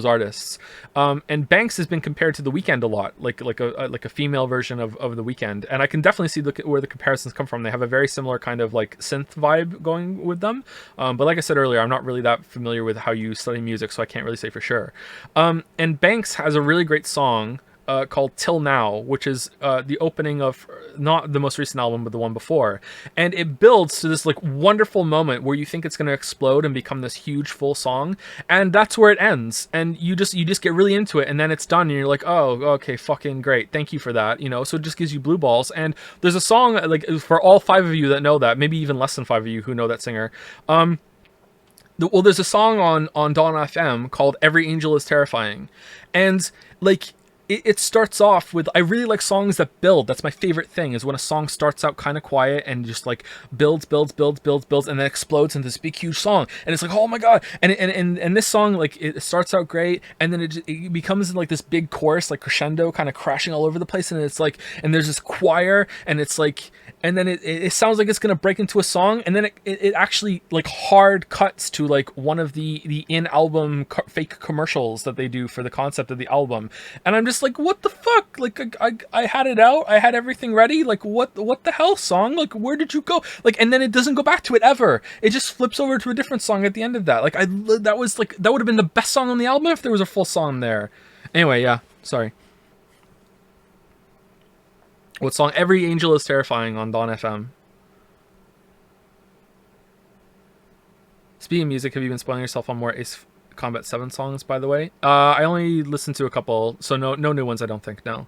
artists. And Banks has been compared to The Weeknd a lot, like a female version of The Weeknd, and I can definitely see where the comparisons come from. They have a very similar kind of like synth vibe going with them, but like I said earlier, I'm not really that familiar with how you study music, so I can't really say for sure. And Banks has a really great song called Till Now, which is the opening of not the most recent album, but the one before. And it builds to this like wonderful moment where you think it's going to explode and become this huge full song. And that's where it ends. And you just get really into it, and then it's done and you're like, oh, okay, fucking great. Thank you for that. So it just gives you blue balls. And there's a song, like, for all 5 of you that know that, maybe even less than 5 of you who know that singer. Well, there's a song on Dawn FM called "Every Angel Is Terrifying," and like it starts off with, I really like songs that build. That's my favorite thing, is when a song starts out kind of quiet and just like builds, and then explodes into this big huge song, and it's like, oh my god. And this song, like, it starts out great, and then it becomes like this big chorus, like crescendo, kind of crashing all over the place, and it's like, and there's this choir, and it's like, and then it sounds like it's gonna break into a song, and then it actually like hard cuts to like one of the in-album fake commercials that they do for the concept of the album, and I'm just like, what the fuck? Like, I had it out, I had everything ready. Like, what the hell, song? Like, where did you go? Like, and then it doesn't go back to it ever. It just flips over to a different song at the end of that. Like, that was like, that would have been the best song on the album if there was a full song there. Anyway, yeah, sorry. What song? Every Angel Is Terrifying on Dawn FM. Speaking of music, have you been spoiling yourself on more Ace Combat 7 songs, by the way? I only listened to a couple, so no new ones, I don't think, no.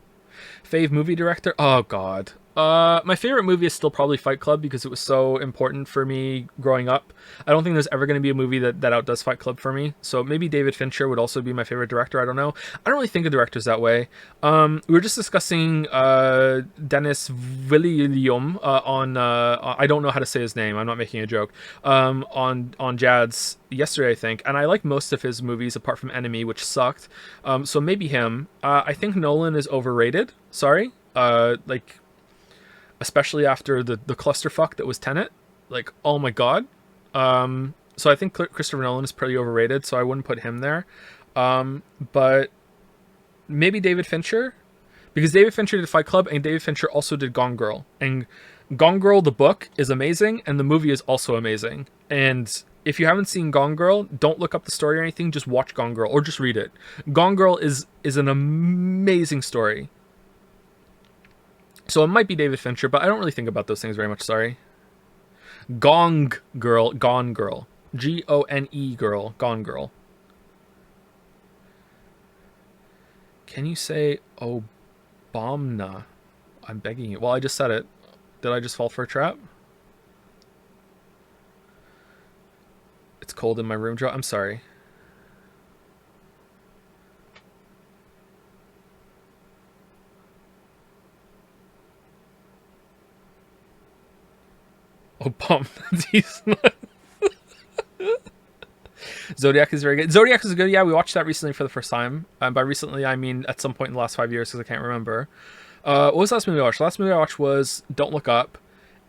Fave movie director? Oh, God. My favorite movie is still probably Fight Club, because it was so important for me growing up. I don't think there's ever going to be a movie that outdoes Fight Club for me. So maybe David Fincher would also be my favorite director. I don't know. I don't really think of directors that way. We were just discussing Dennis Villeneuve on I don't know how to say his name. I'm not making a joke. On Jad's yesterday, I think, and I like most of his movies apart from Enemy, which sucked. So maybe him. I think Nolan is overrated. Sorry. Like, especially after the clusterfuck that was Tenet. Like, oh my god. So I think Christopher Nolan is pretty overrated, so I wouldn't put him there. But maybe David Fincher, because David Fincher did Fight Club, and David Fincher also did Gone Girl. And Gone Girl, the book, is amazing, and the movie is also amazing. And if you haven't seen Gone Girl, don't look up the story or anything, just watch Gone Girl, or just read it. Gone Girl is an amazing story. So it might be David Fincher, but I don't really think about those things very much, sorry. Gone Girl. Gone Girl. Girl. Gone Girl. Can you say Obama? I'm begging you. Well, I just said it. Did I just fall for a trap? It's cold in my room, Joe. I'm sorry. Obama. He's not. Zodiac is very good. Zodiac is good. Yeah, we watched that recently for the first time. By recently, I mean at some point in the last 5 years, because I can't remember. What was the last movie I watched? The last movie I watched was Don't Look Up.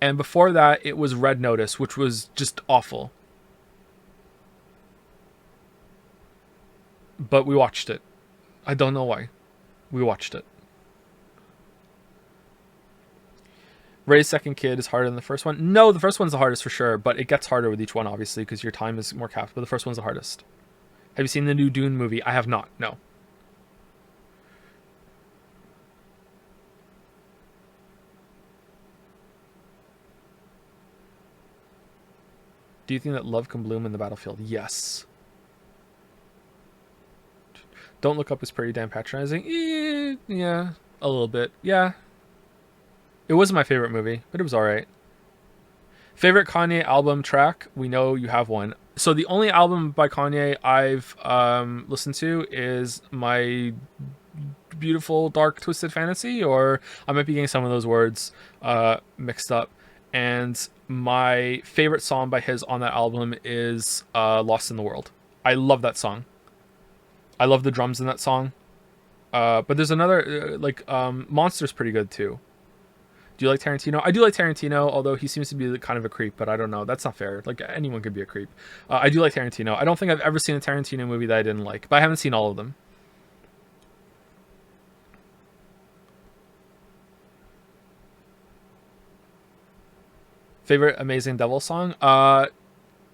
And before that, it was Red Notice, which was just awful. But we watched it. I don't know why. We watched it. Ray's second kid is harder than the first one. No, the first one's the hardest for sure, but it gets harder with each one, obviously, because your time is more capped. But the first one's the hardest. Have you seen the new Dune movie? I have not. No. Do you think that love can bloom in the battlefield? Yes. Don't Look Up is pretty damn patronizing. Yeah, a little bit. Yeah. It wasn't my favorite movie, but it was alright. Favorite Kanye album track? We know you have one. So the only album by Kanye I've listened to is My Beautiful Dark Twisted Fantasy, or I might be getting some of those words mixed up. And my favorite song by his on that album is Lost in the World. I love that song. I love the drums in that song. But there's another, Monster's pretty good too. Do you like Tarantino? I do like Tarantino, although he seems to be kind of a creep, but I don't know. That's not fair. Like, anyone could be a creep. I do like Tarantino. I don't think I've ever seen a Tarantino movie that I didn't like, but I haven't seen all of them. Favorite Amazing Devil song?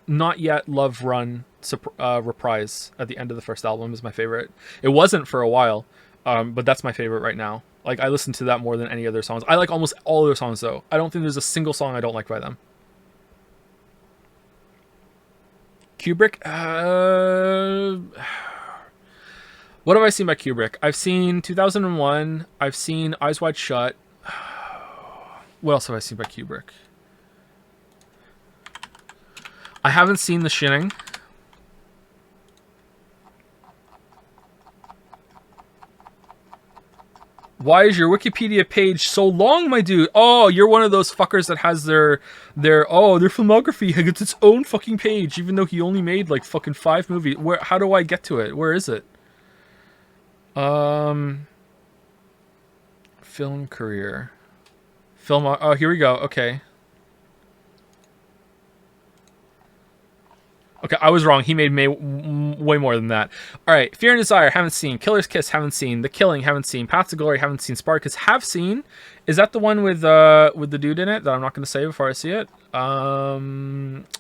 Not Yet, Love Run, Reprise at the end of the first album is my favorite. It wasn't for a while. But that's my favorite right now. Like, I listen to that more than any other songs. I like almost all their songs, though. I don't think there's a single song I don't like by them. Kubrick? What have I seen by Kubrick? I've seen 2001. I've seen Eyes Wide Shut. What else have I seen by Kubrick? I haven't seen The Shining. Why is your Wikipedia page so long, my dude? Oh, you're one of those fuckers that has their filmography gets its own fucking page, even though he only made like fucking 5 movies. How do I get to it? Where is it? Film career. Oh, here we go. Okay. Okay, I was wrong. He made way more than that. All right, Fear and Desire, haven't seen. Killer's Kiss, haven't seen. The Killing, haven't seen. Path to Glory, haven't seen. Spartacus, have seen. Is that the one with the dude in it that I'm not going to say before I see it?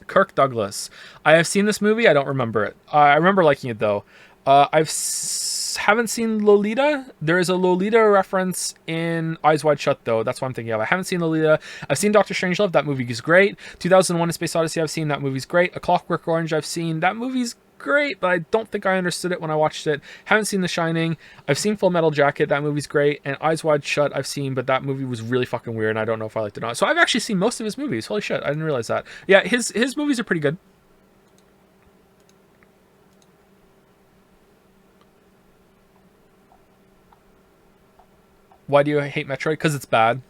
Kirk Douglas. I have seen this movie. I don't remember it. I remember liking it though. Haven't seen Lolita. There is a Lolita reference in Eyes Wide Shut, though. That's what I'm thinking of. I haven't seen Lolita. I've seen Doctor Strangelove. That movie is great. 2001: A Space Odyssey. I've seen. That movie's great. A Clockwork Orange. I've seen. That movie's great, but I don't think I understood it when I watched it. Haven't seen The Shining. I've seen Full Metal Jacket. That movie's great. And Eyes Wide Shut I've seen, but that movie was really fucking weird, and I don't know if I liked it or not. So I've actually seen most of his movies. Holy shit, I didn't realize that. Yeah, his movies are pretty good. Why do you hate Metroid? Because it's bad.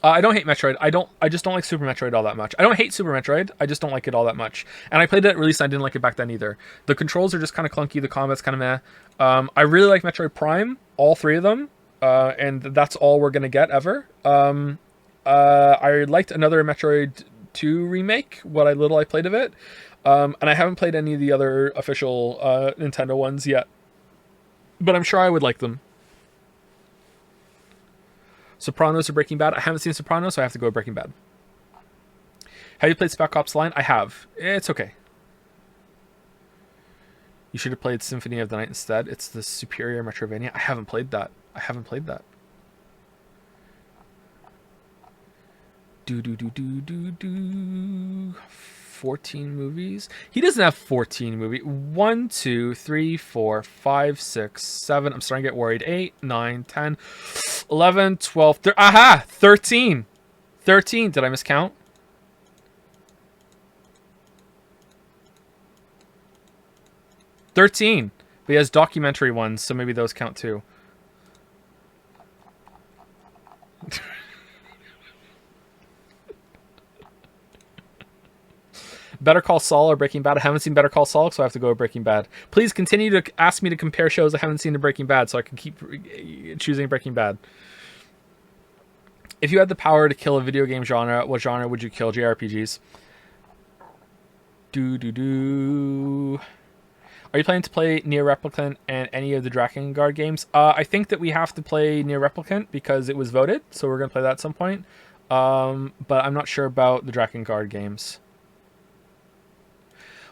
I don't hate Metroid. I just don't like Super Metroid all that much. I don't hate Super Metroid. I just don't like it all that much. And I played it at release. And I didn't like it back then either. The controls are just kind of clunky. The combat's kind of meh. I really like Metroid Prime. All 3 of them. And that's all we're gonna get ever. I liked another Metroid 2 remake. What little I played of it. And I haven't played any of the other official Nintendo ones yet. But I'm sure I would like them. Sopranos or Breaking Bad? I haven't seen Sopranos, so I have to go with Breaking Bad. Have you played Spec Ops Line? I have. It's okay. You should have played Symphony of the Night instead. It's the superior Metroidvania. I haven't played that. Do. 14 movies? He doesn't have 14 movies. 1, 2, 3, 4, 5, 6, 7. I'm starting to get worried. 8, 9, 10, 11, 12, 13. Aha! 13. 13. Did I miscount? But he has documentary ones, so maybe those count too. Better Call Saul or Breaking Bad? I haven't seen Better Call Saul, so I have to go with Breaking Bad. Please continue to ask me to compare shows I haven't seen to Breaking Bad, so I can keep choosing Breaking Bad. If you had the power to kill a video game genre, what genre would you kill? JRPGs. Are you planning to play Nier Replicant and any of the Drakengard games? I think that we have to play Nier Replicant because it was voted, so we're going to play that at some point. But I'm not sure about the Drakengard games.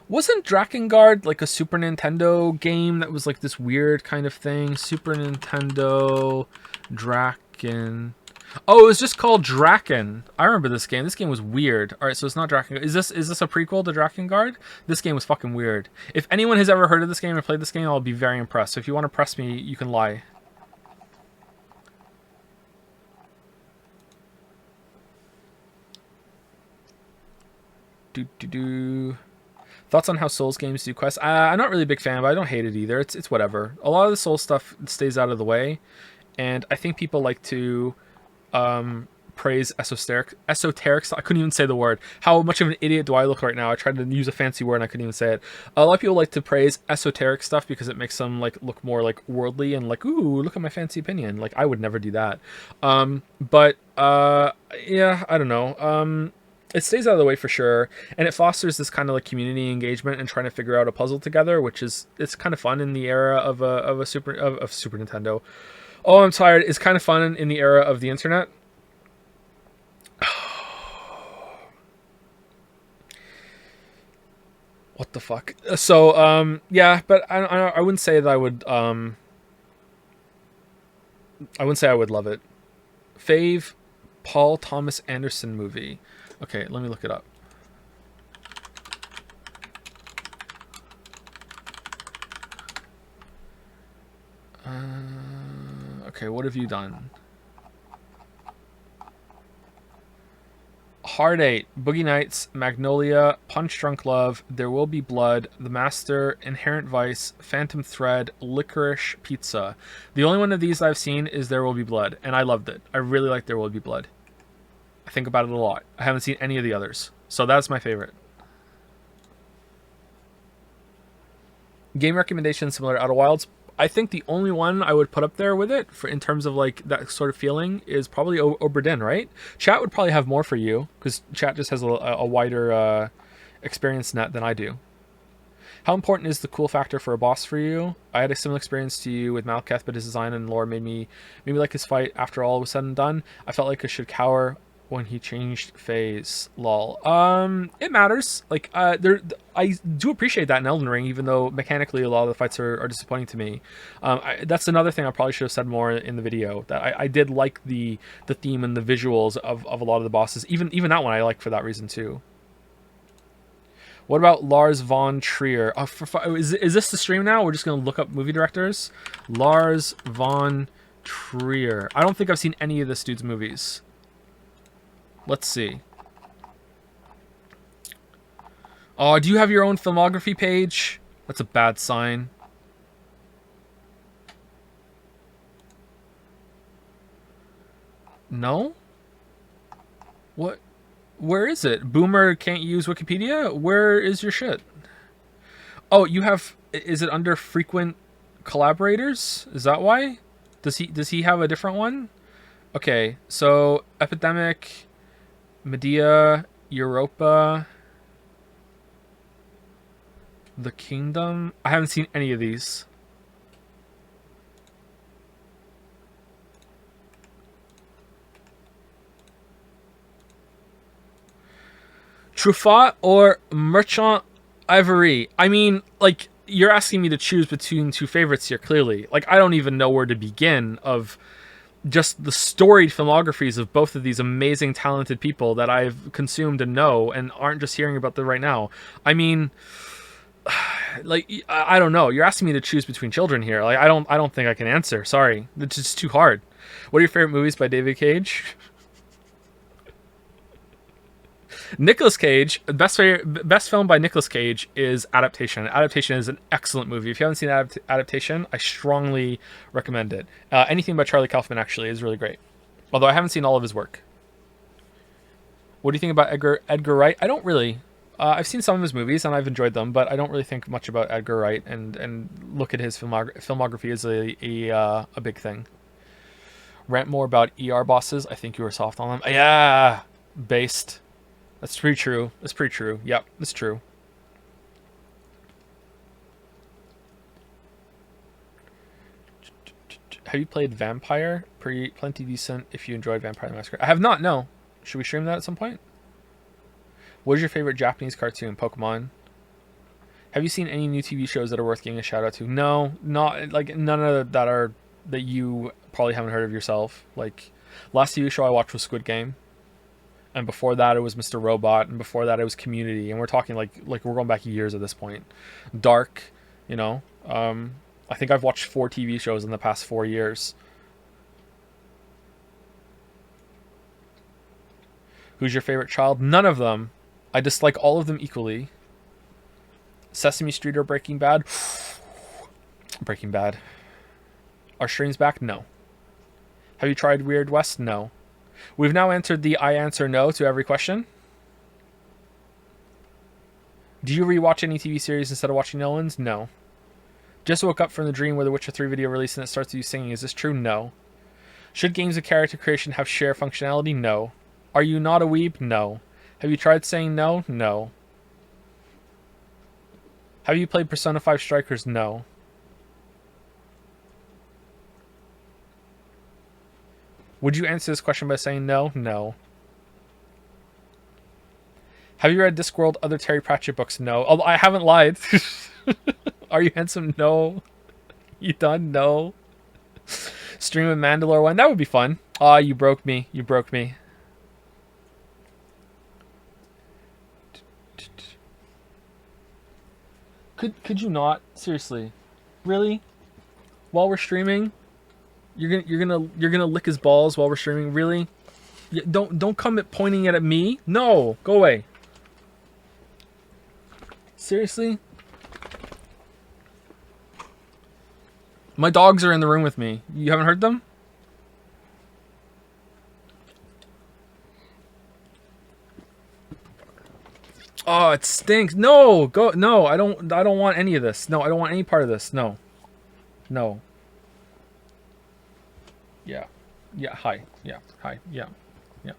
Wasn't Drakengard like a Super Nintendo game that was like this weird kind of thing? Super Nintendo Draken. Oh, it was just called Draken. I remember this game. This game was weird. All right, so it's not Drakengard. Is this a prequel to Drakengard? This game was fucking weird. If anyone has ever heard of this game or played this game, I'll be very impressed. So if you want to press me, you can lie. Thoughts on how Souls games do quests? I'm not really a big fan, but I don't hate it either. It's whatever. A lot of the Souls stuff stays out of the way, and I think people like to praise esoteric. I couldn't even say the word. How much of an idiot do I look right now? I tried to use a fancy word and I couldn't even say it. A lot of people like to praise esoteric stuff because it makes them like look more like worldly and like, ooh, look at my fancy opinion. Like I would never do that. Yeah, I don't know. It stays out of the way for sure, and it fosters this kind of like community engagement and trying to figure out a puzzle together, which is it's kind of fun in the era of Super Nintendo. Oh, I'm tired. It's kind of fun in the era of the internet. What the fuck? So yeah, but I wouldn't say that I would I wouldn't say I would love it. Fave Paul Thomas Anderson movie. Okay, let me look it up. Okay, what have you done? Hard 8, Boogie Nights, Magnolia, Punch Drunk Love, There Will Be Blood, The Master, Inherent Vice, Phantom Thread, Licorice Pizza. The only one of these I've seen is There Will Be Blood, and I loved it. I really like There Will Be Blood. I think about it a lot. I haven't seen any of the others, so that's my favorite. Game recommendations similar to Outer Wilds. I think the only one I would put up there with it for in terms of like that sort of feeling is probably Oberdin, right? Chat would probably have more for you because chat just has a wider experience net than I do. How important is the cool factor for a boss for you? I had a similar experience to you with Malkath, but his design and lore made me like his fight after all was said and done. I felt like I should cower when he changed phase. Lol. It matters. Like, I do appreciate that in Elden Ring, even though mechanically a lot of the fights are disappointing to me. That's another thing I probably should have said more in the video. That I did like the theme and the visuals of a lot of the bosses. Even that one I like for that reason too. What about Lars von Trier? Is this the stream now? We're just gonna look up movie directors. Lars von Trier. I don't think I've seen any of this dude's movies. Let's see. Oh, do you have your own filmography page? That's a bad sign. No? What? Where is it? Boomer can't use Wikipedia? Where is your shit? Oh, you have... Is it under frequent collaborators? Is that why? Does he have a different one? Okay, so Epidemic... Medea, Europa, The Kingdom. I haven't seen any of these. Truffaut or Merchant Ivory? I mean, like, you're asking me to choose between two favorites here, clearly. Like, I don't even know where to begin of just the storied filmographies of both of these amazing, talented people that I've consumed and know and aren't just hearing about them right now. I mean, like, I don't know. You're asking me to choose between children here. Like, I don't think I can answer. Sorry. It's just too hard. What are your favorite movies by David Cage? Nicolas Cage, best film by Nicolas Cage is Adaptation. Adaptation is an excellent movie. If you haven't seen Adaptation, I strongly recommend it. Anything by Charlie Kaufman actually is really great. Although I haven't seen all of his work. What do you think about Edgar Wright? I don't really. I've seen some of his movies and I've enjoyed them, but I don't really think much about Edgar Wright. And look at his filmography as a big thing. Rant more about ER bosses. I think you were soft on them. Yeah, based. That's pretty true. That's pretty true. Yep, that's true. Have you played Vampire? Plenty decent if you enjoyed Vampire the Masquerade. I have not, no. Should we stream that at some point? What is your favorite Japanese cartoon? Pokemon. Have you seen any new TV shows that are worth giving a shout out to? No, not like none of that you probably haven't heard of yourself. Like, last TV show I watched was Squid Game. And before that, it was Mr. Robot. And before that, it was Community. And we're talking like we're going back years at this point. Dark, you know. I think I've watched 4 TV shows in the past 4 years. Who's your favorite child? None of them. I dislike all of them equally. Sesame Street or Breaking Bad? Breaking Bad. Are streams back? No. Have you tried Weird West? No. We've now answered the I answer no to every question. Do you rewatch any TV series instead of watching new ones? No. Just woke up from the dream where the Witcher 3 video released and it starts with you singing. Is this true? No. Should games of character creation have share functionality? No. Are you not a weeb? No. Have you tried saying no? No. Have you played Persona 5 Strikers? No. Would you answer this question by saying no? No. Have you read Discworld, other Terry Pratchett books? No. Although I haven't lied. Are you handsome? No. You done? No. Stream a Mandalore one. That would be fun. Ah, you broke me. You broke me. Could you not? Seriously. Really? While we're streaming? You're gonna lick his balls while we're streaming? Really? Don't come at pointing it at me. No, go away. Seriously? My dogs are in the room with me. You haven't heard them? Oh, it stinks. No, go. No, I don't want any of this. No, I don't want any part of this. No. No. Yeah. Yeah, hi. Yeah, hi. Yeah. Yeah.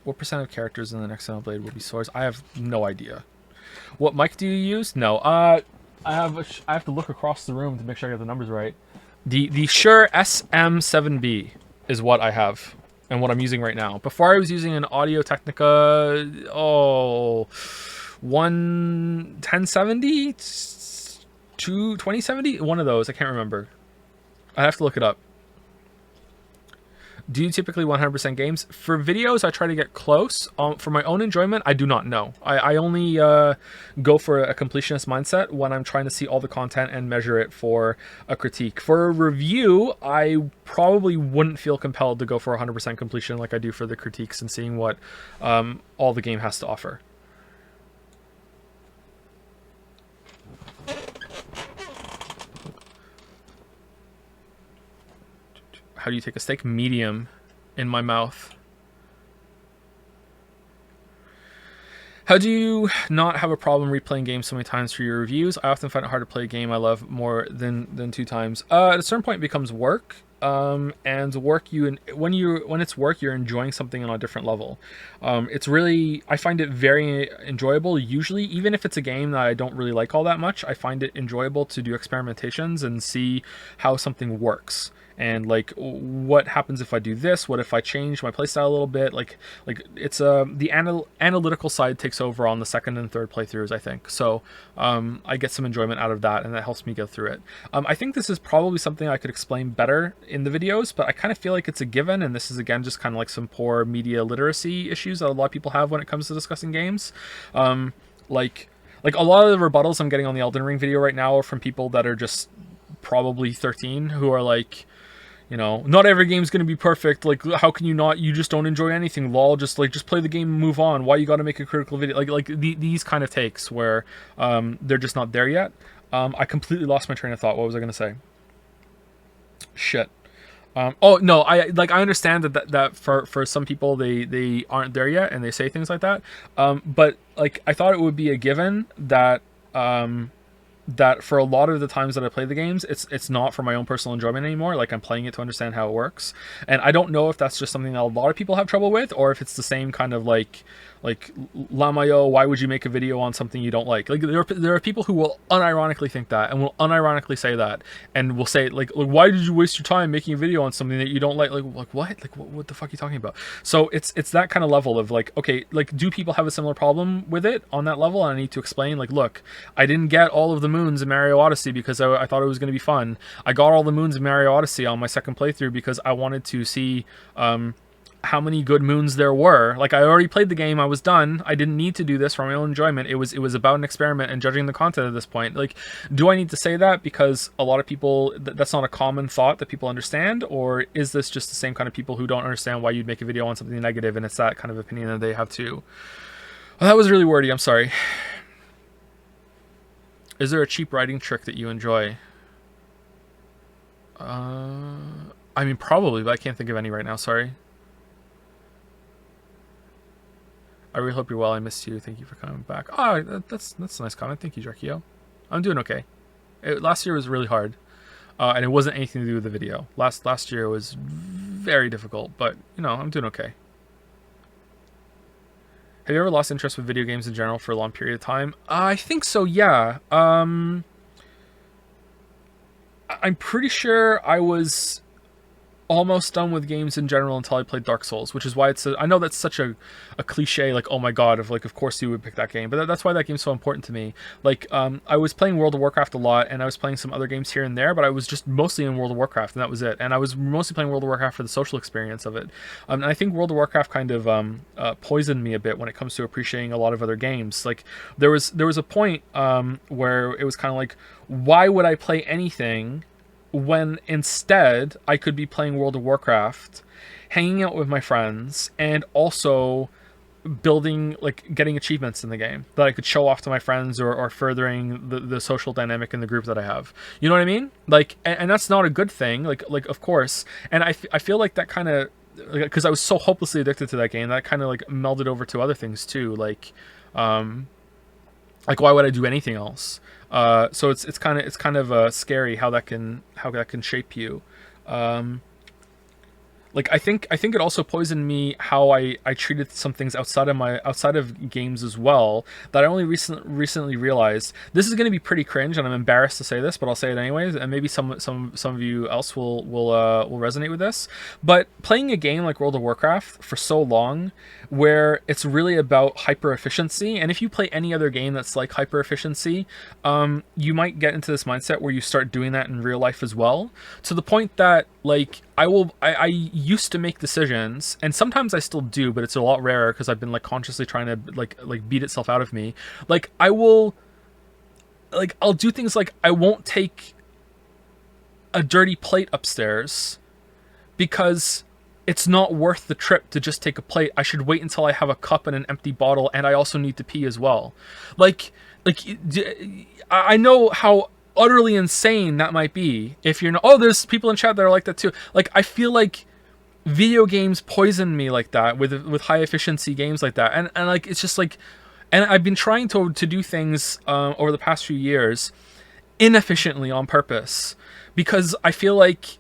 What percent of characters in the next Xenoblade will be swords? I have no idea. What mic do you use? No. I have to look across the room to make sure I get the numbers right. The Shure SM7B is what I have and what I'm using right now. Before I was using an Audio Technica 1070, 2070, one of those. I can't remember. I have to look it up. Do you typically 100% games? For videos, I try to get close. For my own enjoyment, I do not know. I only go for a completionist mindset when I'm trying to see all the content and measure it for a critique. For a review, I probably wouldn't feel compelled to go for 100% completion like I do for the critiques and seeing what all the game has to offer. How do you take a steak? Medium in my mouth. How do you not have a problem replaying games so many times for your reviews? I often find it hard to play a game I love more than 2 times. At a certain point, it becomes work. And work when it's work, you're enjoying something on a different level. It's really, I find it very enjoyable. Usually, even if it's a game that I don't really like all that much, I find it enjoyable to do experimentations and see how something works. And like, what happens if I do this? What if I change my playstyle a little bit? Like it's the analytical side takes over on the second and third playthroughs, I think. So I get some enjoyment out of that, and that helps me go through it. I think this is probably something I could explain better in the videos, but I kind of feel like it's a given, and this is again just kind of like some poor media literacy issues that a lot of people have when it comes to discussing games. Like a lot of the rebuttals I'm getting on the Elden Ring video right now are from people that are just probably 13 who are like, you know, not every game's going to be perfect. Like, how can you not? You just don't enjoy anything. Lol, just play the game and move on. Why you got to make a critical video? These kind of takes where they're just not there yet. I completely lost my train of thought. What was I going to say? Shit. Oh no, I understand that for some people they aren't there yet and they say things like that. But like I thought it would be a given that that for a lot of the times that I play the games, it's not for my own personal enjoyment anymore. Like I'm playing it to understand how it works. And I don't know if that's just something that a lot of people have trouble with, or if it's the same kind of like Lamayo, why would you make a video on something you don't like? Like there are people who will unironically think that and will unironically say that and will say like why did you waste your time making a video on something that you don't like? Like what? Like what the fuck are you talking about? So it's that kind of level of like, okay, like do people have a similar problem with it on that level? And I need to explain like, look, I didn't get all of the moons in Mario Odyssey because I thought it was going to be fun. I got all the moons in Mario Odyssey on my second playthrough because I wanted to see how many good moons there were. Like I already played the game, I was done. I didn't need to do this for my own enjoyment. It was about an experiment and judging the content at this point. Like, do I need to say that because a lot of people that's not a common thought that people understand, or is this just the same kind of people who don't understand why you'd make a video on something negative and it's that kind of opinion that they have too? Well, that was really wordy. I'm sorry. Is there a cheap writing trick that you enjoy? I mean, probably, but I can't think of any right now. Sorry. I really hope you're well. I missed you. Thank you for coming back. Oh, that's a nice comment. Thank you, Drakio. I'm doing okay. Last year was really hard, and it wasn't anything to do with the video. Last year was very difficult, but you know, I'm doing okay. Have you ever lost interest with video games in general for a long period of time? I think so, yeah. I'm pretty sure I was almost done with games in general until I played Dark Souls, which is why I know that's such a cliche, like, oh my god, of course you would pick that game, but that's why that game's so important to me. Like, I was playing World of Warcraft a lot, and I was playing some other games here and there, but I was just mostly in World of Warcraft, and that was it. And I was mostly playing World of Warcraft for the social experience of it. And I think World of Warcraft kind of poisoned me a bit when it comes to appreciating a lot of other games. Like, there was a point where it was kind of like, why would I play anything when instead I could be playing World of Warcraft, hanging out with my friends, and also building, like, getting achievements in the game that I could show off to my friends, or furthering the social dynamic in the group that I have. You know what I mean? Like, and that's not a good thing, like of course. And I feel like that kind of, because I was so hopelessly addicted to that game, that kind of like melded over to other things too, like why would I do anything else? So it's kind of scary how that can shape you. Like, I think it also poisoned me how I treated some things outside of games as well, that I only recently realized. This is going to be pretty cringe, and I'm embarrassed to say this, but I'll say it anyways, and maybe some of you else will resonate with this. But playing a game like World of Warcraft for so long, where it's really about hyper efficiency, and if you play any other game that's like hyper efficiency, you might get into this mindset where you start doing that in real life as well, to the point that, like, I used to make decisions, and sometimes I still do, but it's a lot rarer because I've been, like, consciously trying to like beat itself out of me. Like, I'll do things like, I won't take a dirty plate upstairs because it's not worth the trip to just take a plate. I should wait until I have a cup and an empty bottle, and I also need to pee as well. Like I know how utterly insane that might be if you're not. Oh, there's people in chat that are like that too. Like, I feel like video games poison me like that, with high efficiency games like that, and like, it's just like, and I've been trying to do things over the past few years inefficiently on purpose, because I feel like,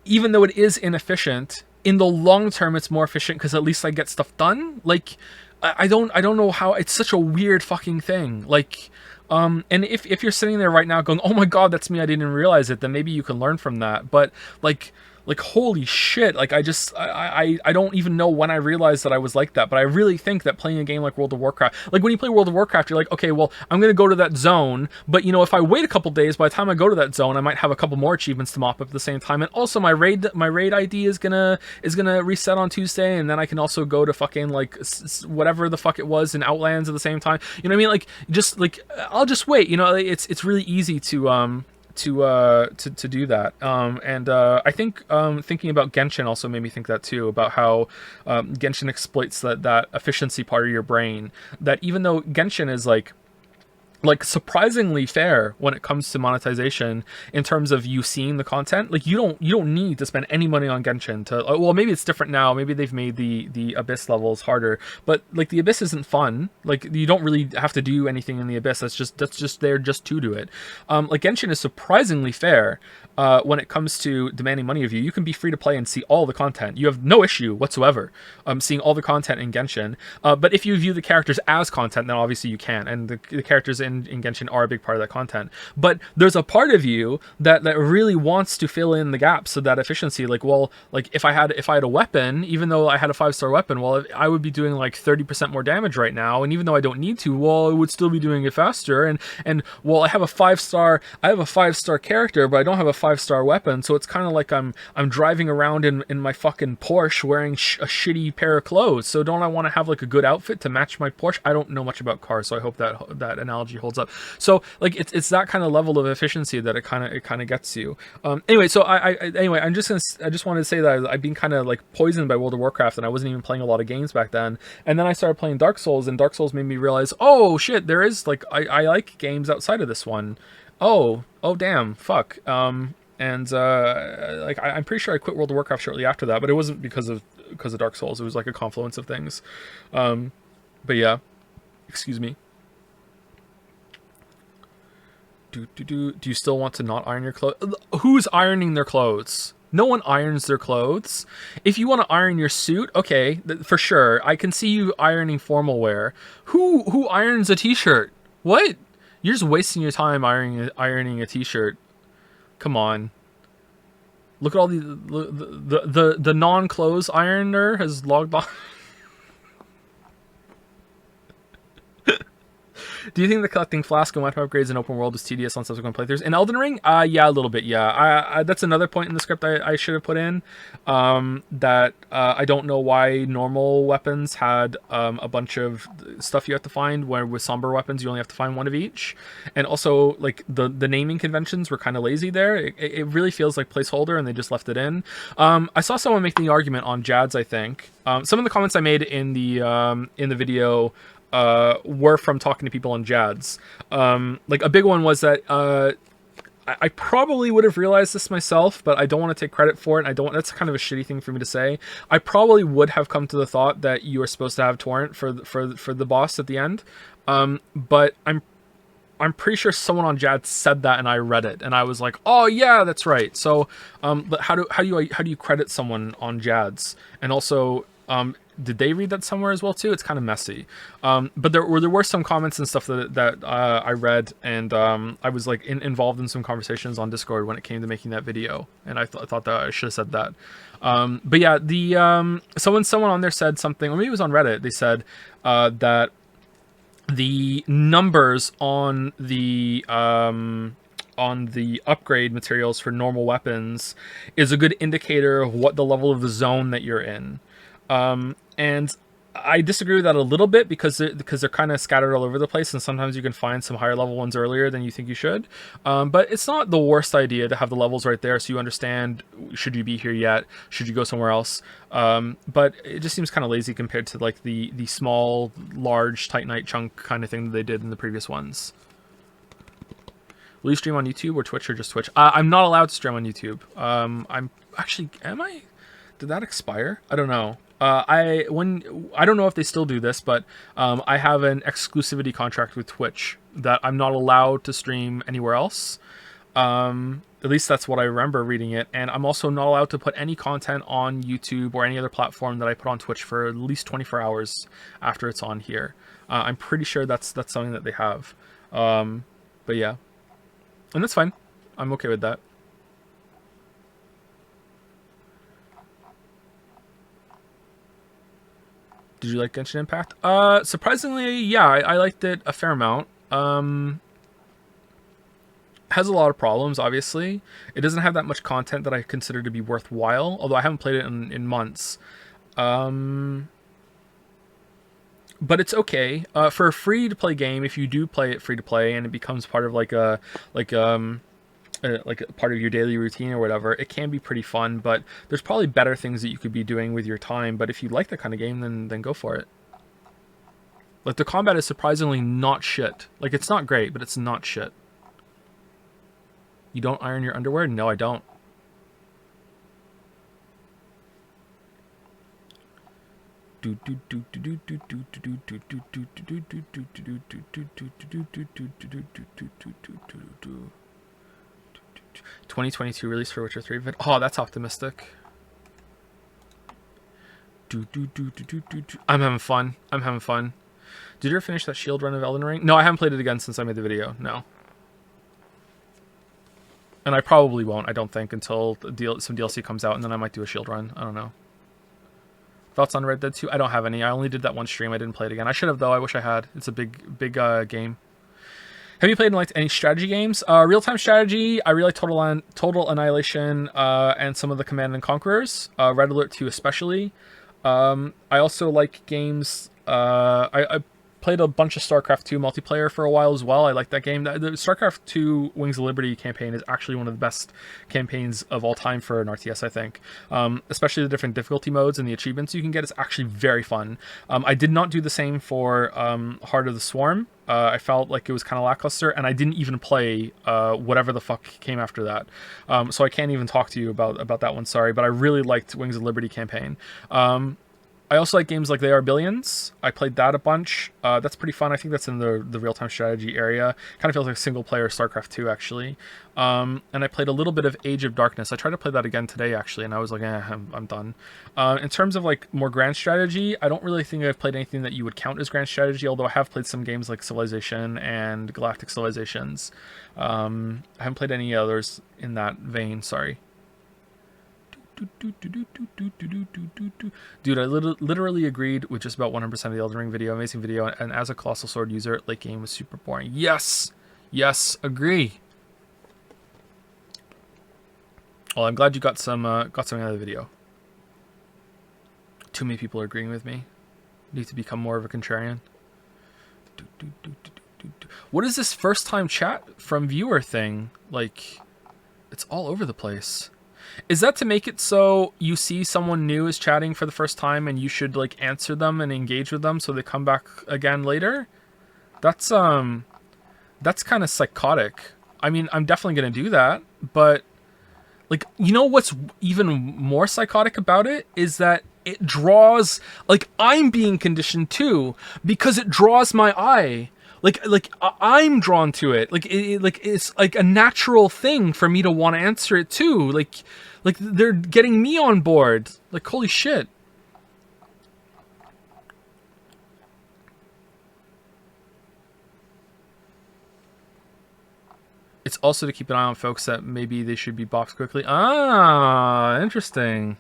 even though it is inefficient, in the long term it's more efficient because at least I get stuff done. Like, I don't know how, it's such a weird fucking thing. Like, and if you're sitting there right now going, oh my god, that's me, I didn't realize it, then maybe you can learn from that. But like holy shit, like, I don't even know when I realized that I was like that, but I really think that playing a game like World of Warcraft, like, when you play World of Warcraft, you're like, okay, well, I'm gonna go to that zone, but, you know, if I wait a couple days, by the time I go to that zone, I might have a couple more achievements to mop up at the same time, and also my raid ID is gonna reset on Tuesday, and then I can also go to fucking, like, whatever the fuck it was in Outlands at the same time. You know what I mean? Like, just, like, I'll just wait, you know. It's really easy to do that, and I think thinking about Genshin also made me think that too, about how Genshin exploits that efficiency part of your brain, that even though Genshin is like surprisingly fair when it comes to monetization in terms of you seeing the content. Like, you don't need to spend any money on Genshin to, well, maybe it's different now, maybe they've made the Abyss levels harder, but, like, the Abyss isn't fun. Like, you don't really have to do anything in the Abyss. That's just there just to do it. Like, Genshin is surprisingly fair when it comes to demanding money of you. You can be free to play and see all the content. You have no issue whatsoever seeing all the content in Genshin. But if you view the characters as content, then obviously you can, and the characters in Genshin are a big part of that content. But there's a part of you that really wants to fill in the gaps of that efficiency. Like, well, like, if I had a weapon, even though I had a 5-star weapon, well, I would be doing like 30% more damage right now, and even though I don't need to, well, I would still be doing it faster. And well, I have a 5-star character, but I don't have a 5-star weapon, so it's kind of like I'm driving around in my fucking Porsche wearing a shitty pair of clothes. So don't I want to have, like, a good outfit to match my Porsche? I don't know much about cars, so I hope that analogy holds up. So, like, it's that kind of level of efficiency that it kind of gets you. Anyway, so I just wanted to say that I've been kind of, like, poisoned by World of Warcraft, and I wasn't even playing a lot of games back then. And then I started playing Dark Souls, and Dark Souls made me realize, oh shit, there is, like, I like games outside of this one. Oh damn, fuck. And like, I'm pretty sure I quit World of Warcraft shortly after that, but it wasn't because of Dark Souls. It was like a confluence of things. But yeah, excuse me. Do you still want to not iron your clothes? Who's ironing their clothes? No one irons their clothes. If you want to iron your suit, okay, for sure. I can see you ironing formal wear. Who irons a t-shirt? What? You're just wasting your time ironing a t-shirt. Come on. Look at all the non-clothes ironer has logged on. Do you think that collecting flask and weapon upgrades in open world is tedious on subsequent playthroughs? In Elden Ring? Yeah, a little bit, yeah. That's another point in the script I should have put in. That I don't know why normal weapons had a bunch of stuff you have to find, where with somber weapons you only have to find one of each. And also, like, the naming conventions were kind of lazy there. It really feels like placeholder, and they just left it in. I saw someone make the argument on Jads, I think. Some of the comments I made in the video were from talking to people on Jads. Like, a big one was that I probably would have realized this myself, but I don't want to take credit for it. That's kind of a shitty thing for me to say. I probably would have come to the thought that you are supposed to have torrent for the boss at the end. But I'm pretty sure someone on Jad said that, and I read it, and I was like, oh yeah, that's right. So, but how do you credit someone on Jads? And also, did they read that somewhere as well too? It's kind of messy. But there were some comments and stuff that I read, and I was like involved in some conversations on Discord when it came to making that video, and I thought that I should have said that. But yeah, the someone on there said something, or maybe it was on Reddit. They said that the numbers on the upgrade materials for normal weapons is a good indicator of what the level of the zone that you're in. And I disagree with that a little bit because they're kind of scattered all over the place, and sometimes you can find some higher level ones earlier than you think you should. But it's not the worst idea to have the levels right there so you understand, should you be here yet? Should you go somewhere else? But it just seems kind of lazy compared to like the small, large Titanite chunk kind of thing that they did in the previous ones. Will you stream on YouTube or Twitch or just Twitch? I'm not allowed to stream on YouTube. I'm actually, am I? Did that expire? I don't know. I don't know if they still do this, but I have an exclusivity contract with Twitch that I'm not allowed to stream anywhere else. At least that's what I remember reading it. And I'm also not allowed to put any content on YouTube or any other platform that I put on Twitch for at least 24 hours after it's on here. I'm pretty sure that's something that they have. But yeah, and that's fine. I'm okay with that. Did you like Genshin Impact? Surprisingly, yeah, I liked it a fair amount. Has a lot of problems, obviously. It doesn't have that much content that I consider to be worthwhile, although I haven't played it in months. But it's okay. For a free-to-play game, if you do play it free-to-play and it becomes part of like a part of your daily routine or whatever, it can be pretty fun, but there's probably better things that you could be doing with your time. But if you like that kind of game, then go for it. Like, the combat is surprisingly not shit. Like, it's not great, but it's not shit. You don't iron your underwear? No, I don't. "2022 release for Witcher 3 vid." Oh, that's optimistic. I'm having fun. Did you ever finish that shield run of Elden Ring? No, I haven't played it again since I made the video. No. And I probably won't, I don't think, until some DLC comes out, and then I might do a shield run. I don't know. Thoughts on Red Dead 2? I don't have any. I only did that one stream. I didn't play it again. I should have, though. I wish I had. It's a big game. Have you played in, like, any strategy games? Real-time strategy. I really like Total Annihilation and some of the Command and Conquerors. Red Alert 2 especially. I also like games. I played a bunch of StarCraft 2 multiplayer for a while as well. I like that game. The StarCraft 2 Wings of Liberty campaign is actually one of the best campaigns of all time for an RTS, I think. Especially the different difficulty modes and the achievements you can get is actually very fun. I did not do the same for Heart of the Swarm. I felt like it was kind of lackluster, and I didn't even play whatever the fuck came after that. So I can't even talk to you about that one, sorry, but I really liked Wings of Liberty campaign. I also like games like They Are Billions. I played that a bunch. That's pretty fun. I think that's in the real-time strategy area. Kind of feels like single-player StarCraft 2, actually. And I played a little bit of Age of Darkness. I tried to play that again today, actually, and I was like, I'm done. In terms of like more grand strategy, I don't really think I've played anything that you would count as grand strategy, although I have played some games like Civilization and Galactic Civilizations. I haven't played any others in that vein, sorry. Dude, I literally agreed with just about 100% of the Elden Ring video. Amazing video, and as a Colossal Sword user, late game was super boring. Yes! Yes, agree. Well, I'm glad you got something out of the video. Too many people are agreeing with me. Need to become more of a contrarian. What is this first time chat from viewer thing? Like, it's all over the place. Is that to make it so you see someone new is chatting for the first time and you should like answer them and engage with them so they come back again later? That's kind of psychotic. I mean, I'm definitely going to do that, but like, you know what's even more psychotic about it is that it draws, like, I'm being conditioned too because it draws my eye. Like I'm drawn to it. Like it's like a natural thing for me to want to answer it too. Like they're getting me on board. Like, holy shit. It's also to keep an eye on folks that maybe they should be boxed quickly. Ah, interesting.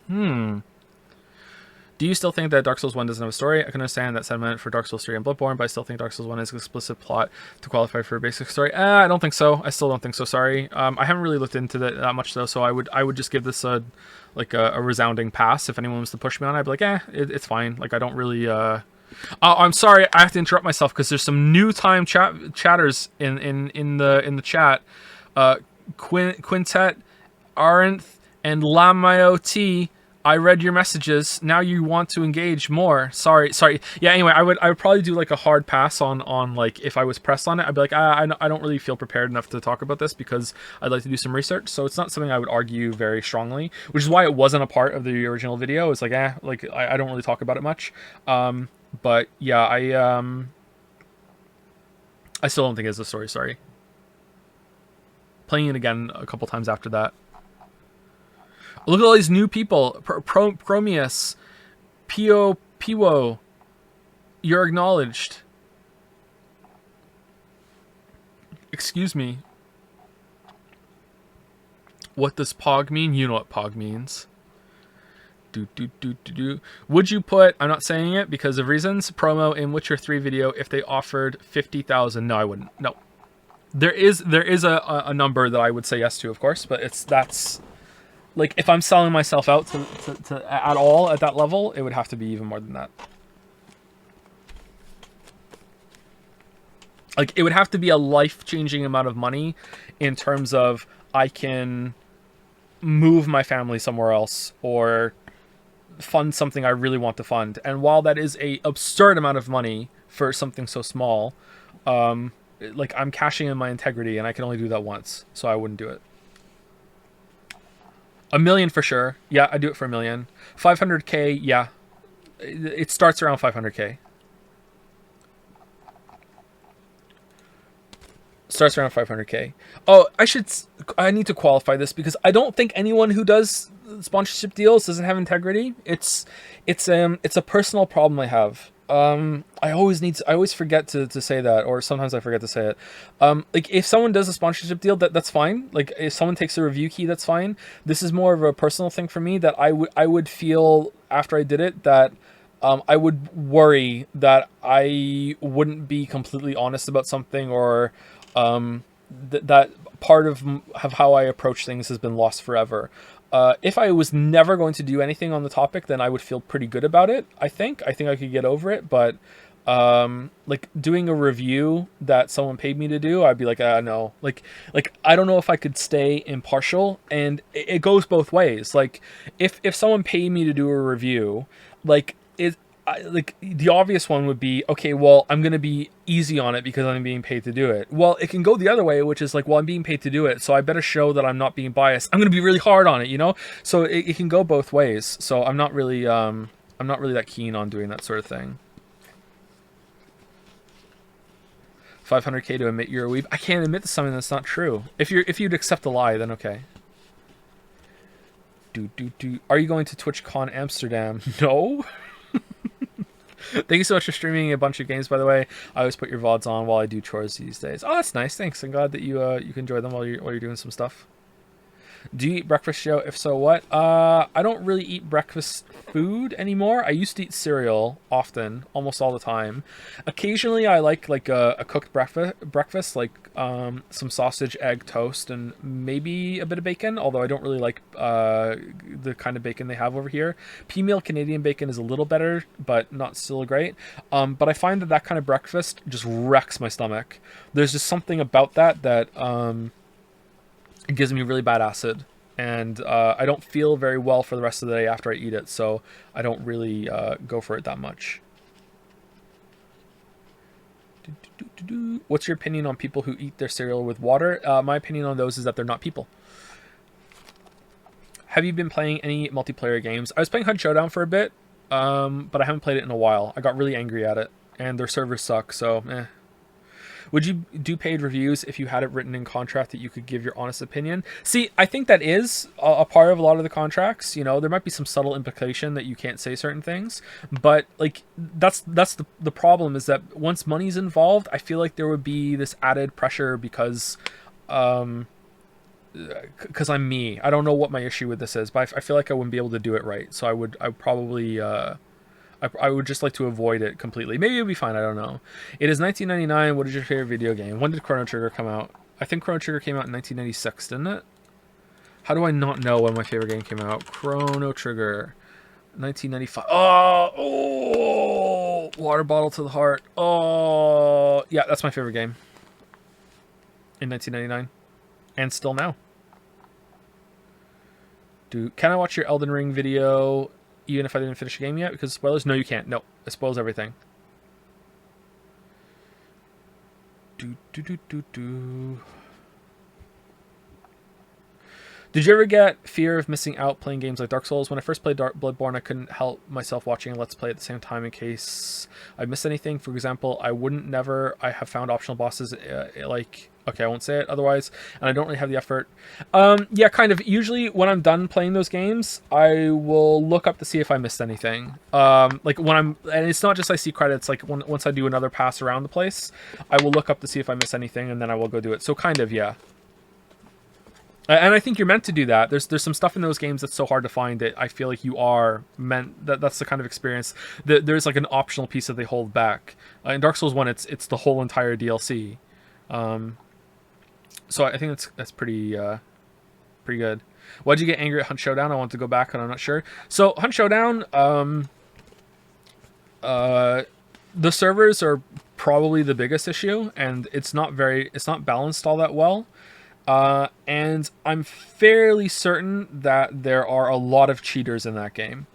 Do you still think that Dark Souls 1 doesn't have a story? I can understand that sentiment for Dark Souls 3 and Bloodborne, but I still think Dark Souls 1 is an explicit plot to qualify for a basic story. I don't think so. I still don't think so, sorry. I haven't really looked into that much, though, so I would just give this a resounding pass. If anyone was to push me on it, I'd be like, it's fine. Like, I don't really... I'm sorry, I have to interrupt myself because there's some new time chatters in the chat. Quintet, Arenth, and Lamiot. I read your messages. Now you want to engage more. Sorry. Yeah. Anyway, I would probably do like a hard pass on like if I was pressed on it. I'd be like, I don't really feel prepared enough to talk about this because I'd like to do some research. So it's not something I would argue very strongly, which is why it wasn't a part of the original video. It's like, I don't really talk about it much. But yeah, I still don't think it's a story. Sorry. Playing it again a couple times after that. Look at all these new people. Promeus, Pio, Piwo. You're acknowledged. Excuse me. What does POG mean? You know what POG means. Would you put, I'm not saying it because of reasons, promo in Witcher 3 video if they offered 50,000? No, I wouldn't. No. There is a number that I would say yes to, of course, but that's... Like, if I'm selling myself out to at all at that level, it would have to be even more than that. Like, it would have to be a life-changing amount of money in terms of I can move my family somewhere else or fund something I really want to fund. And while that is a absurd amount of money for something so small, like, I'm cashing in my integrity and I can only do that once, so I wouldn't do it. $1 million for sure. Yeah, I do it for $1 million. 500K, yeah. It starts around 500K. Starts around 500K. Oh, I need to qualify this because I don't think anyone who does sponsorship deals doesn't have integrity. It's a personal problem I have. I always forget to say that, or sometimes I forget to say it. Like, if someone does a sponsorship deal, that's fine. Like, if someone takes a review key, that's fine. This is more of a personal thing for me that I would feel after I did it that I would worry that I wouldn't be completely honest about something, or that part of how I approach things has been lost forever. If I was never going to do anything on the topic, then I would feel pretty good about it. I think I could get over it, but like doing a review that someone paid me to do, I'd be like, no, like I don't know if I could stay impartial, and it goes both ways. Like, if someone paid me to do a review, like the obvious one would be, okay, well, I'm going to be easy on it because I'm being paid to do it. Well, it can go the other way, which is like, well, I'm being paid to do it, so I better show that I'm not being biased. I'm going to be really hard on it, you know? So it can go both ways. So I'm not really that keen on doing that sort of thing. 500K to admit you're a weeb. I can't admit to something that's not true. If you'd accept a lie, then okay. Are you going to TwitchCon Amsterdam? No. Thank you so much for streaming a bunch of games, by the way. I always put your VODs on while I do chores these days. Oh, that's nice. Thanks. I'm glad that you can enjoy them while you're doing some stuff. Do you eat breakfast, Joe? If so, what? I don't really eat breakfast food anymore. I used to eat cereal often, almost all the time. Occasionally, I like a cooked breakfast, like some sausage, egg, toast, and maybe a bit of bacon. Although I don't really like the kind of bacon they have over here. P-meal Canadian bacon is a little better, but not still great. But I find that that kind of breakfast just wrecks my stomach. There's just something about that it gives me really bad acid, and I don't feel very well for the rest of the day after I eat it, so I don't really go for it that much. What's your opinion on people who eat their cereal with water? My opinion on those is that they're not people. Have you been playing any multiplayer games? I was playing Hunt Showdown for a bit, but I haven't played it in a while. I got really angry at it, and their servers suck, so eh. Would you do paid reviews if you had it written in contract that you could give your honest opinion? See, I think that is a part of a lot of the contracts. You know, there might be some subtle implication that you can't say certain things, but like that's the problem is that once money's involved, I feel like there would be this added pressure because I'm me. I don't know what my issue with this is, but I feel like I wouldn't be able to do it right. So I would probably I would just like to avoid it completely. Maybe it'll be fine. I don't know. It is 1999. What is your favorite video game? When did Chrono Trigger come out? I think Chrono Trigger came out in 1996, didn't it? How do I not know when my favorite game came out? Chrono Trigger, 1995. Oh, water bottle to the heart. Oh, yeah, that's my favorite game in 1999, and still now. Can I watch your Elden Ring video? Even if I didn't finish the game yet, because spoilers? No, you can't. No, it spoils everything. Did you ever get fear of missing out playing games like Dark Souls? When I first played Bloodborne, I couldn't help myself watching a Let's Play at the same time in case I missed anything. For example, I have found optional bosses like... Okay, I won't say it otherwise, and I don't really have the effort. Yeah, kind of. Usually when I'm done playing those games, I will look up to see if I missed anything. Like when and it's not just I see credits, like once I do another pass around the place, I will look up to see if I miss anything, and then I will go do it. So kind of, yeah. And I think you're meant to do that. There's some stuff in those games that's so hard to find that I feel like you are meant... That's the kind of experience. There's like an optional piece that they hold back. In Dark Souls 1, it's the whole entire DLC. So I think that's pretty good. Why'd you get angry at Hunt Showdown? I want to go back and I'm not sure. So Hunt Showdown, the servers are probably the biggest issue, and it's not balanced all that well. And I'm fairly certain that there are a lot of cheaters in that game.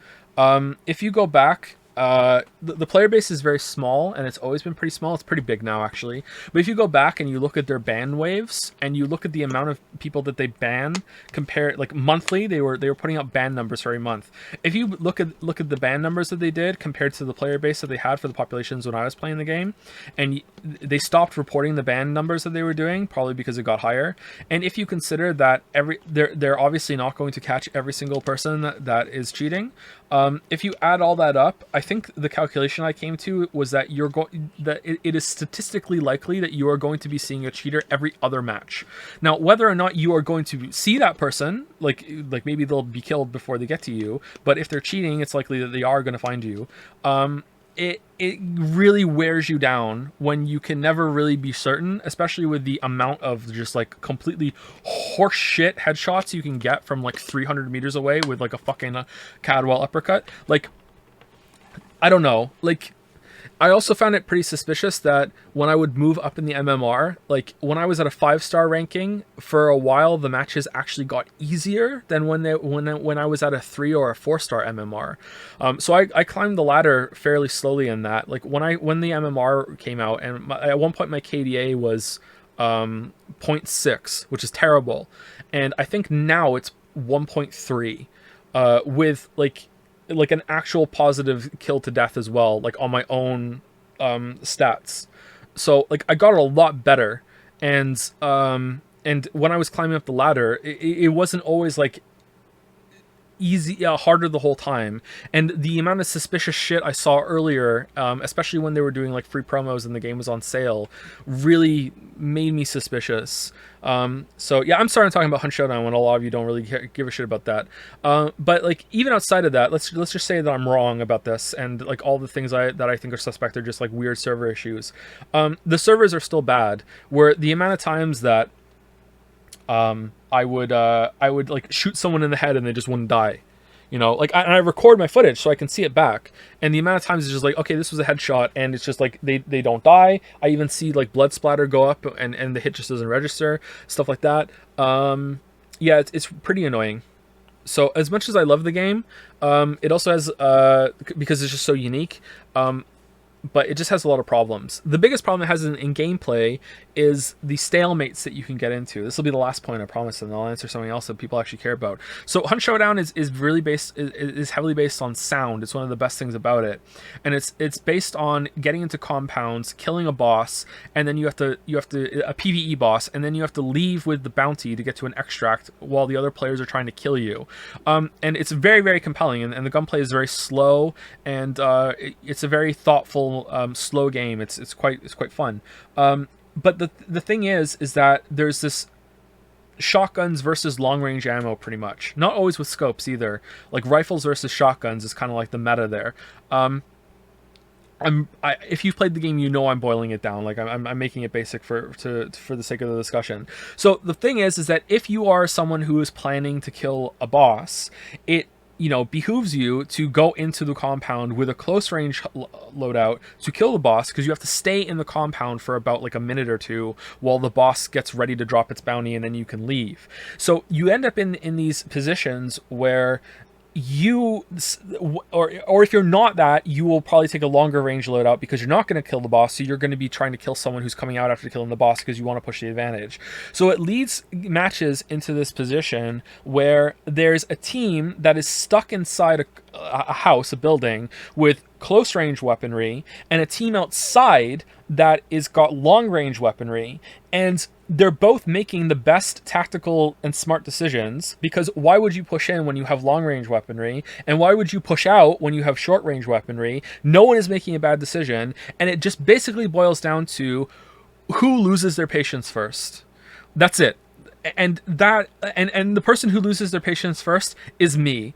If you go back, the player base is very small, and it's always been pretty small. It's pretty big now, actually. But if you go back and you look at their ban waves, and you look at the amount of people that they ban, compare like monthly, they were putting out ban numbers for every month. If you look at the ban numbers that they did compared to the player base that they had for the populations when I was playing the game, and they stopped reporting the ban numbers that they were doing, probably because it got higher. And if you consider that they're obviously not going to catch every single person that is cheating. If you add all that up, I think the calculation I came to was that it is statistically likely that you are going to be seeing a cheater every other match. Now, whether or not you are going to see that person, like maybe they'll be killed before they get to you, but if they're cheating, it's likely that they are going to find you. It really wears you down when you can never really be certain, especially with the amount of just like completely horseshit headshots you can get from like 300 meters away with like a fucking Cadwell uppercut. Like, I don't know. Like, I also found it pretty suspicious that when I would move up in the MMR, like when I was at a 5-star ranking for a while, the matches actually got easier than when I was at a 3 or a 4-star MMR. So I climbed the ladder fairly slowly in that. Like when the MMR came out, and at one point my KDA was 0.6, which is terrible, and I think now it's 1.3, with like an actual positive kill to death as well, like on my own stats. So like I got it a lot better, and when I was climbing up the ladder, it wasn't always like harder the whole time. And the amount of suspicious shit I saw earlier, especially when they were doing like free promos and the game was on sale, really made me suspicious. So yeah, I'm sorry I'm talking about Hunt Showdown when a lot of you don't really give a shit about that. But like even outside of that, let's just say that I'm wrong about this, and like all the things that I think are suspect are just like weird server issues. The servers are still bad. Where the amount of times that I would like shoot someone in the head and they just wouldn't die. You know, like I record my footage so I can see it back, and the amount of times it's just like, okay, this was a headshot, and it's just like they don't die. I even see like blood splatter go up, and the hit just doesn't register, stuff like that. Yeah, it's pretty annoying. So as much as I love the game, it also has because it's just so unique. But it just has a lot of problems. The biggest problem it has in gameplay is the stalemates that you can get into. This will be the last point, I promise, and I'll answer something else that people actually care about. So Hunt Showdown is really is heavily based on sound. It's one of the best things about it, and it's based on getting into compounds, killing a boss, and then you have to a PvE boss, and then you have to leave with the bounty to get to an extract while the other players are trying to kill you. And it's very, very compelling, and the gunplay is very slow, and it's a very thoughtful, slow game. It's quite fun. But the thing is that there's this shotguns versus long range ammo, pretty much. Not always with scopes either. Like rifles versus shotguns is kind of like the meta there. If you've played the game, you know I'm boiling it down. Like I'm making it basic for the sake of the discussion. So the thing is that if you are someone who is planning to kill a boss, it behooves you to go into the compound with a close range loadout to kill the boss, because you have to stay in the compound for about like a minute or two while the boss gets ready to drop its bounty, and then you can leave. So you end up in these positions where or if you're not that, you will probably take a longer range loadout because you're not going to kill the boss, so you're going to be trying to kill someone who's coming out after killing the boss because you want to push the advantage. So it leads matches into this position where there's a team that is stuck inside a house, a building, with close range weaponry, and a team outside that is got long range weaponry, and they're both making the best tactical and smart decisions, because why would you push in when you have long range weaponry, and why would you push out when you have short range weaponry? No one is making a bad decision, and it just basically boils down to who loses their patience first. That's it. And the person who loses their patience first is me.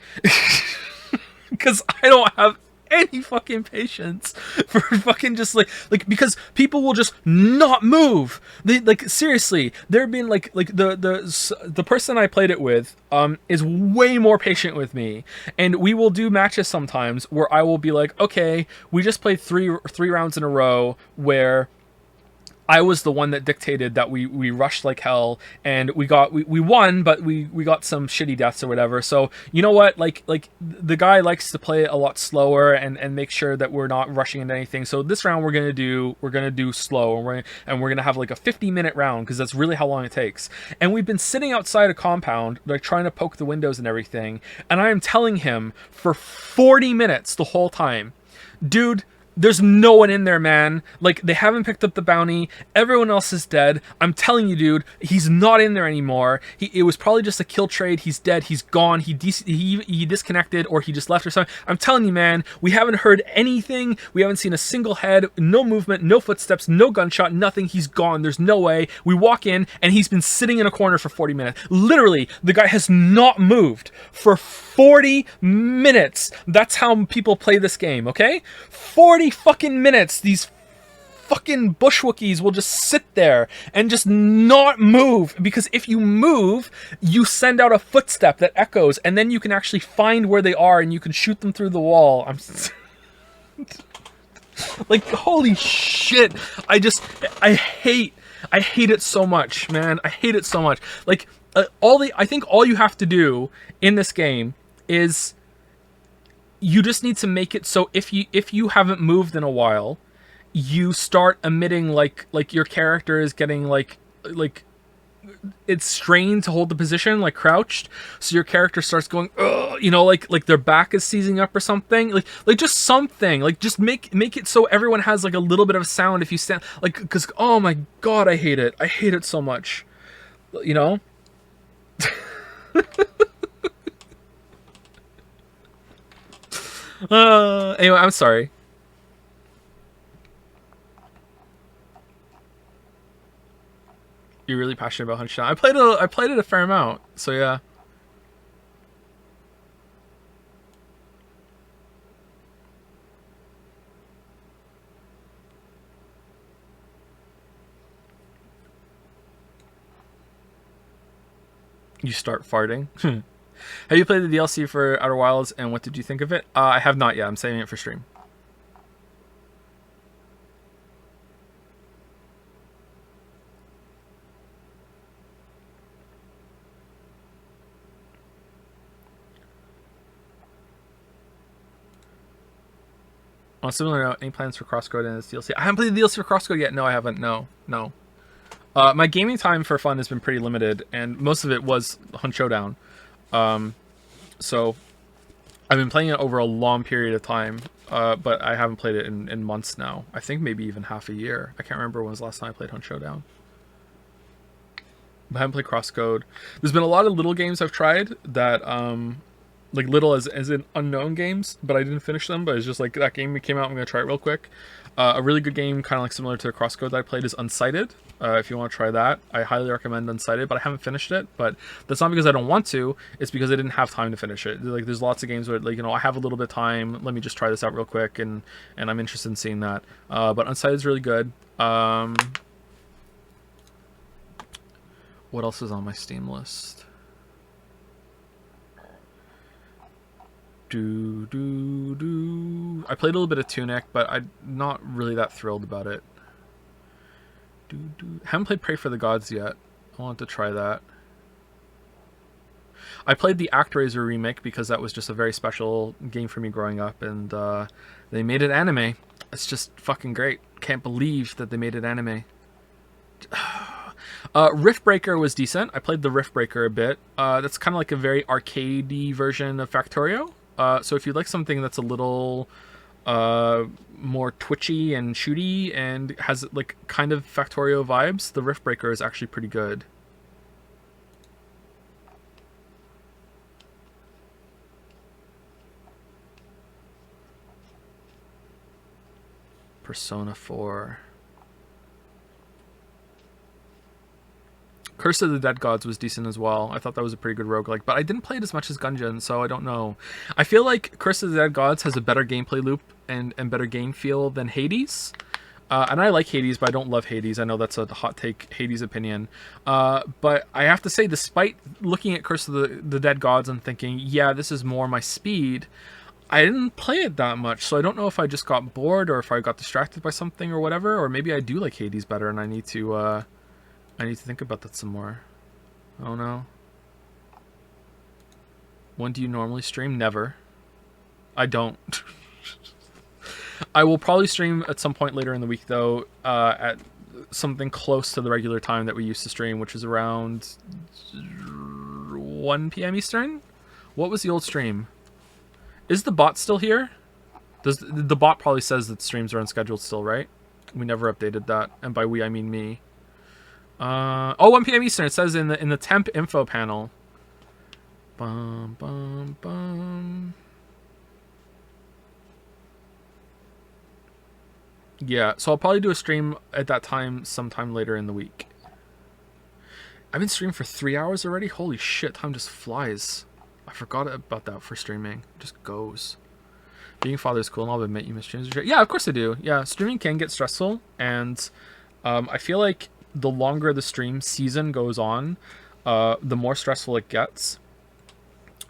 Because I don't have any fucking patience for fucking just like because people will just not move. They like, seriously, there have been like the person I played it with is way more patient with me, and we will do matches sometimes where I will be like, okay, we just played three rounds in a row where I was the one that dictated that we rushed like hell, and we won, but we got some shitty deaths or whatever. So you know what, like the guy likes to play a lot slower and make sure that we're not rushing into anything. So this round we're gonna do slow, and we're gonna have like a 50-minute round, because that's really how long it takes. And we've been sitting outside a compound, like trying to poke the windows and everything, and I am telling him for 40 minutes the whole time, dude, there's no one in there, man. Like, they haven't picked up the bounty. Everyone else is dead. I'm telling you, dude, he's not in there anymore. It was probably just a kill trade. He's dead. He's gone. He disconnected, or he just left or something. I'm telling you, man, we haven't heard anything. We haven't seen a single head, no movement, no footsteps, no gunshot, nothing. He's gone. There's no way. We walk in, and he's been sitting in a corner for 40 minutes. Literally, the guy has not moved for 40 minutes. That's how people play this game, okay? 40 fucking minutes. These fucking bushwookies will just sit there and just not move, because if you move, you send out a footstep that echoes, and then you can actually find where they are and you can shoot them through the wall. I'm like, holy shit. I hate it so much, man. I hate it so much. Like, I think all you have to do in this game is you just need to make it so if you haven't moved in a while, you start emitting like your character is getting like it's strained to hold the position, like crouched, so your character starts going, ugh, like their back is seizing up or something, like just something, like just make it so everyone has like a little bit of sound if you stand, like, because oh my god, I hate it so much, Anyway, I'm sorry. You're really passionate about Hunchdown. I played it a fair amount. So yeah. You start farting. Have you played the DLC for Outer Wilds, and what did you think of it? I have not yet. I'm saving it for stream. On a similar note, any plans for Crosscode and its DLC? I haven't played the DLC for Crosscode yet. No, I haven't. No, no. My gaming time for fun has been pretty limited, and most of it was Hunt Showdown. So I've been playing it over a long period of time, but I haven't played it in months now. I think maybe even half a year. I can't remember when was the last time I played Hunt Showdown. I haven't played Crosscode. There's been a lot of little games I've tried that, like little as in unknown games, but I didn't finish them. But it's just like that game came out. I'm gonna try it real quick. A really good game, kind of like similar to Crosscode that I played, is Unsighted. If you want to try that, I highly recommend Unsighted, but I haven't finished it. But that's not because I don't want to. It's because I didn't have time to finish it. Like there's lots of games where like I have a little bit of time. Let me just try this out real quick, and I'm interested in seeing that. But Unsighted is really good. What else is on my Steam list? I played a little bit of Tunic, but I'm not really that thrilled about it. Haven't played Pray for the Gods yet. I want to try that. I played the ActRaiser remake because that was just a very special game for me growing up, and they made it anime. It's just fucking great. Can't believe that they made it anime. Riftbreaker was decent. I played the Riftbreaker a bit. That's kind of like a very arcadey version of Factorio. So if you like something that's a little more twitchy and shooty and has like kind of Factorio vibes, the Riftbreaker is actually pretty good. Persona 4. Curse of the Dead Gods was decent as well. I thought that was a pretty good roguelike, but I didn't play it as much as Gungeon, so I don't know. I feel like Curse of the Dead Gods has a better gameplay loop and better game feel than Hades. And I like Hades, but I don't love Hades. I know that's a hot take, Hades opinion. But I have to say, despite looking at Curse of the Dead Gods and thinking, yeah, this is more my speed, I didn't play it that much, so I don't know if I just got bored or if I got distracted by something or whatever, or maybe I do like Hades better and I need to think about that some more. Oh no. When do you normally stream? Never. I don't. I will probably stream at some point later in the week, though, at something close to the regular time that we used to stream, which is around 1 p.m. Eastern. What was the old stream? Is the bot still here? The bot probably says that streams are unscheduled still, right? We never updated that, and by we I mean me. 1 p.m. Eastern. It says in the temp info panel. Bum bum bum. Yeah, so I'll probably do a stream at that time sometime later in the week. I've been streaming for 3 hours already? Holy shit, time just flies. I forgot about that for streaming. It just goes. Being father is cool, and I'll admit you miss streams. Yeah, of course I do. Yeah, streaming can get stressful, and I feel like the longer the stream season goes on, the more stressful it gets.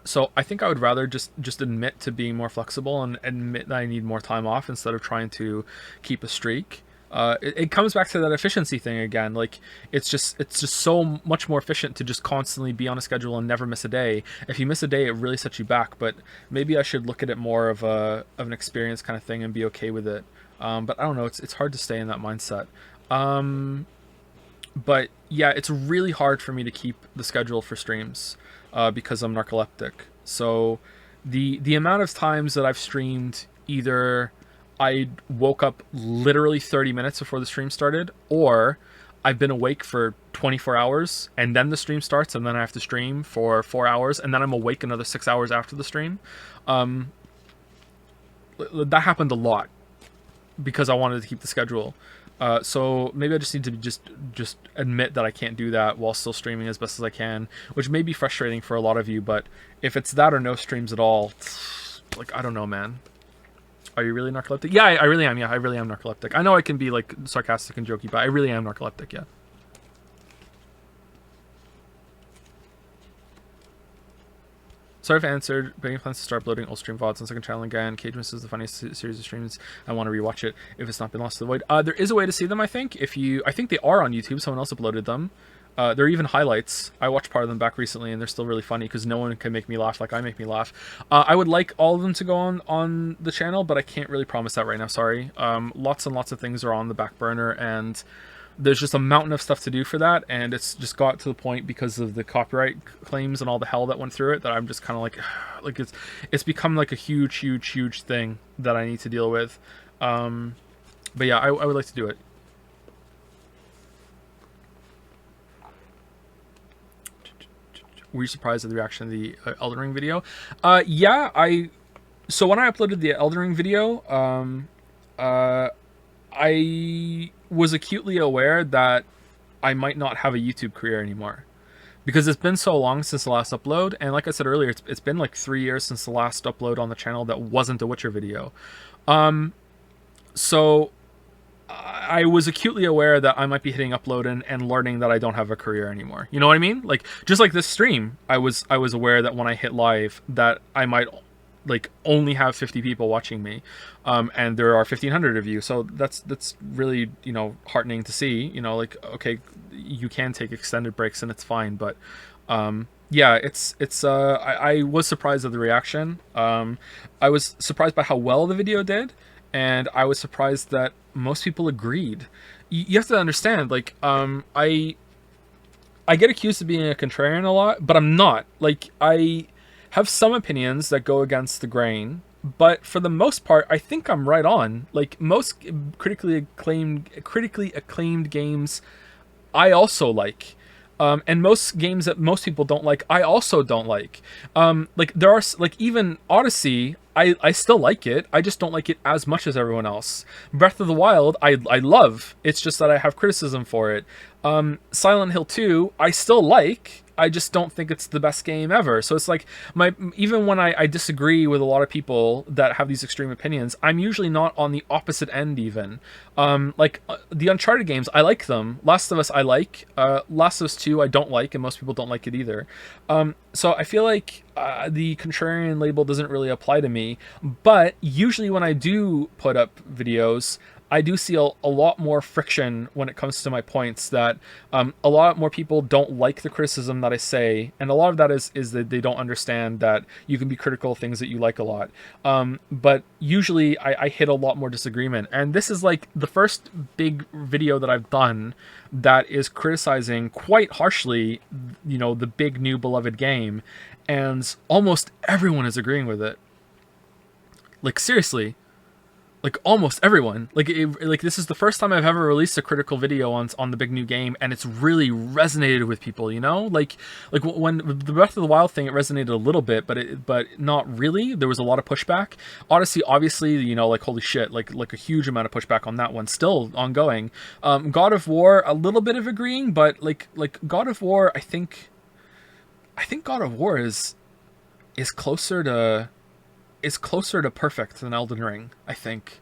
So I think I would rather just admit to being more flexible and admit that I need more time off instead of trying to keep a streak. It comes back to that efficiency thing again. Like it's just so much more efficient to just constantly be on a schedule and never miss a day. If you miss a day, it really sets you back. But maybe I should look at it more of an experience kind of thing and be okay with it. But I don't know. It's hard to stay in that mindset. But yeah, it's really hard for me to keep the schedule for streams because I'm narcoleptic. So the amount of times that I've streamed, either I woke up literally 30 minutes before the stream started, or I've been awake for 24 hours and then the stream starts and then I have to stream for 4 hours and then I'm awake another 6 hours after the stream. That happened a lot because I wanted to keep the schedule. So maybe I just need to just admit that I can't do that while still streaming as best as I can, which may be frustrating for a lot of you. But if it's that or no streams at all, like, I don't know, man. Are you really narcoleptic? Yeah, I really am. Yeah, I really am narcoleptic. I know I can be like sarcastic and jokey, but I really am narcoleptic. Yeah. Sorry if I answered. Begging plans to start uploading old stream VODs on second channel again. Cage Miss is the funniest series of streams. I want to rewatch it if it's not been lost to the void. There is a way to see them, I think. I think they are on YouTube. Someone else uploaded them. They're even highlights. I watched part of them back recently, and they're still really funny because no one can make me laugh like I make me laugh. I would like all of them to go on the channel, but I can't really promise that right now. Sorry. Lots and lots of things are on the back burner, and there's just a mountain of stuff to do for that, and it's just got to the point because of the copyright claims and all the hell that went through it that I'm just kind of like it's become like a huge thing that I need to deal with. But yeah, I would like to do it. Were you surprised at the reaction of the Elden Ring video? Yeah, so when I uploaded the Elden Ring video, I was acutely aware that I might not have a YouTube career anymore because it's been so long since the last upload, and like I said earlier, it's been like 3 years since the last upload on the channel that wasn't a Witcher video. So I was acutely aware that I might be hitting upload and learning that I don't have a career anymore. You know what I mean? Like, just like this stream, I was aware that when I hit live that I might like only have 50 people watching me, and there are 1,500 of you. So that's really, you know, heartening to see. You know, like, okay, you can take extended breaks and it's fine, but yeah, I was surprised at the reaction. I was surprised by how well the video did, and I was surprised that most people agreed. You have to understand, like, I get accused of being a contrarian a lot, but I'm not. Like, I have some opinions that go against the grain, but for the most part, I think I'm right on. Like, most critically acclaimed games, I also like. And most games that most people don't like, I also don't like. Like, there are, like, even Odyssey, I still like it. I just don't like it as much as everyone else. Breath of the Wild, I love. It's just that I have criticism for it. Silent Hill 2, I still like. I just don't think it's the best game ever. So it's like, even when I disagree with a lot of people that have these extreme opinions, I'm usually not on the opposite end even. The Uncharted games, I like them. Last of Us, I like. Last of Us 2, I don't like, and most people don't like it either. So I feel like the contrarian label doesn't really apply to me, but usually when I do put up videos, I do see a lot more friction when it comes to my points, that a lot more people don't like the criticism that I say, and a lot of that is that they don't understand that you can be critical of things that you like a lot. But usually I hit a lot more disagreement, and this is like the first big video that I've done that is criticizing quite harshly, you know, the big new beloved game, and almost everyone is agreeing with it. Like, seriously. Like, almost everyone. Like, this is the first time I've ever released a critical video on the big new game, and it's really resonated with people, you know? Like when the Breath of the Wild thing, it resonated a little bit, but not really. There was a lot of pushback. Odyssey, obviously, you know, like, holy shit, like a huge amount of pushback on that one, still ongoing. God of War, a little bit of agreeing, but like God of War, I think God of War is closer to perfect than Elden Ring, I think.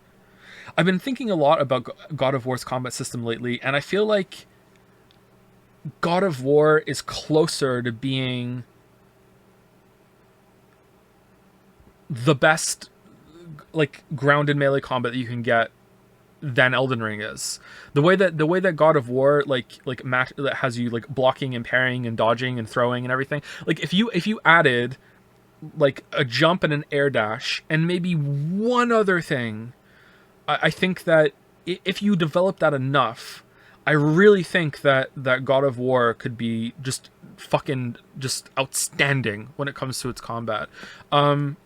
I've been thinking a lot about God of War's combat system lately, and I feel like God of War is closer to being the best, like, grounded melee combat that you can get than Elden Ring is. The way that God of War that has you like blocking and parrying and dodging and throwing and everything. Like, if you added like a jump and an air dash and maybe one other thing, I think that if you develop that enough, I really think that God of War could be just fucking just outstanding when it comes to its combat. And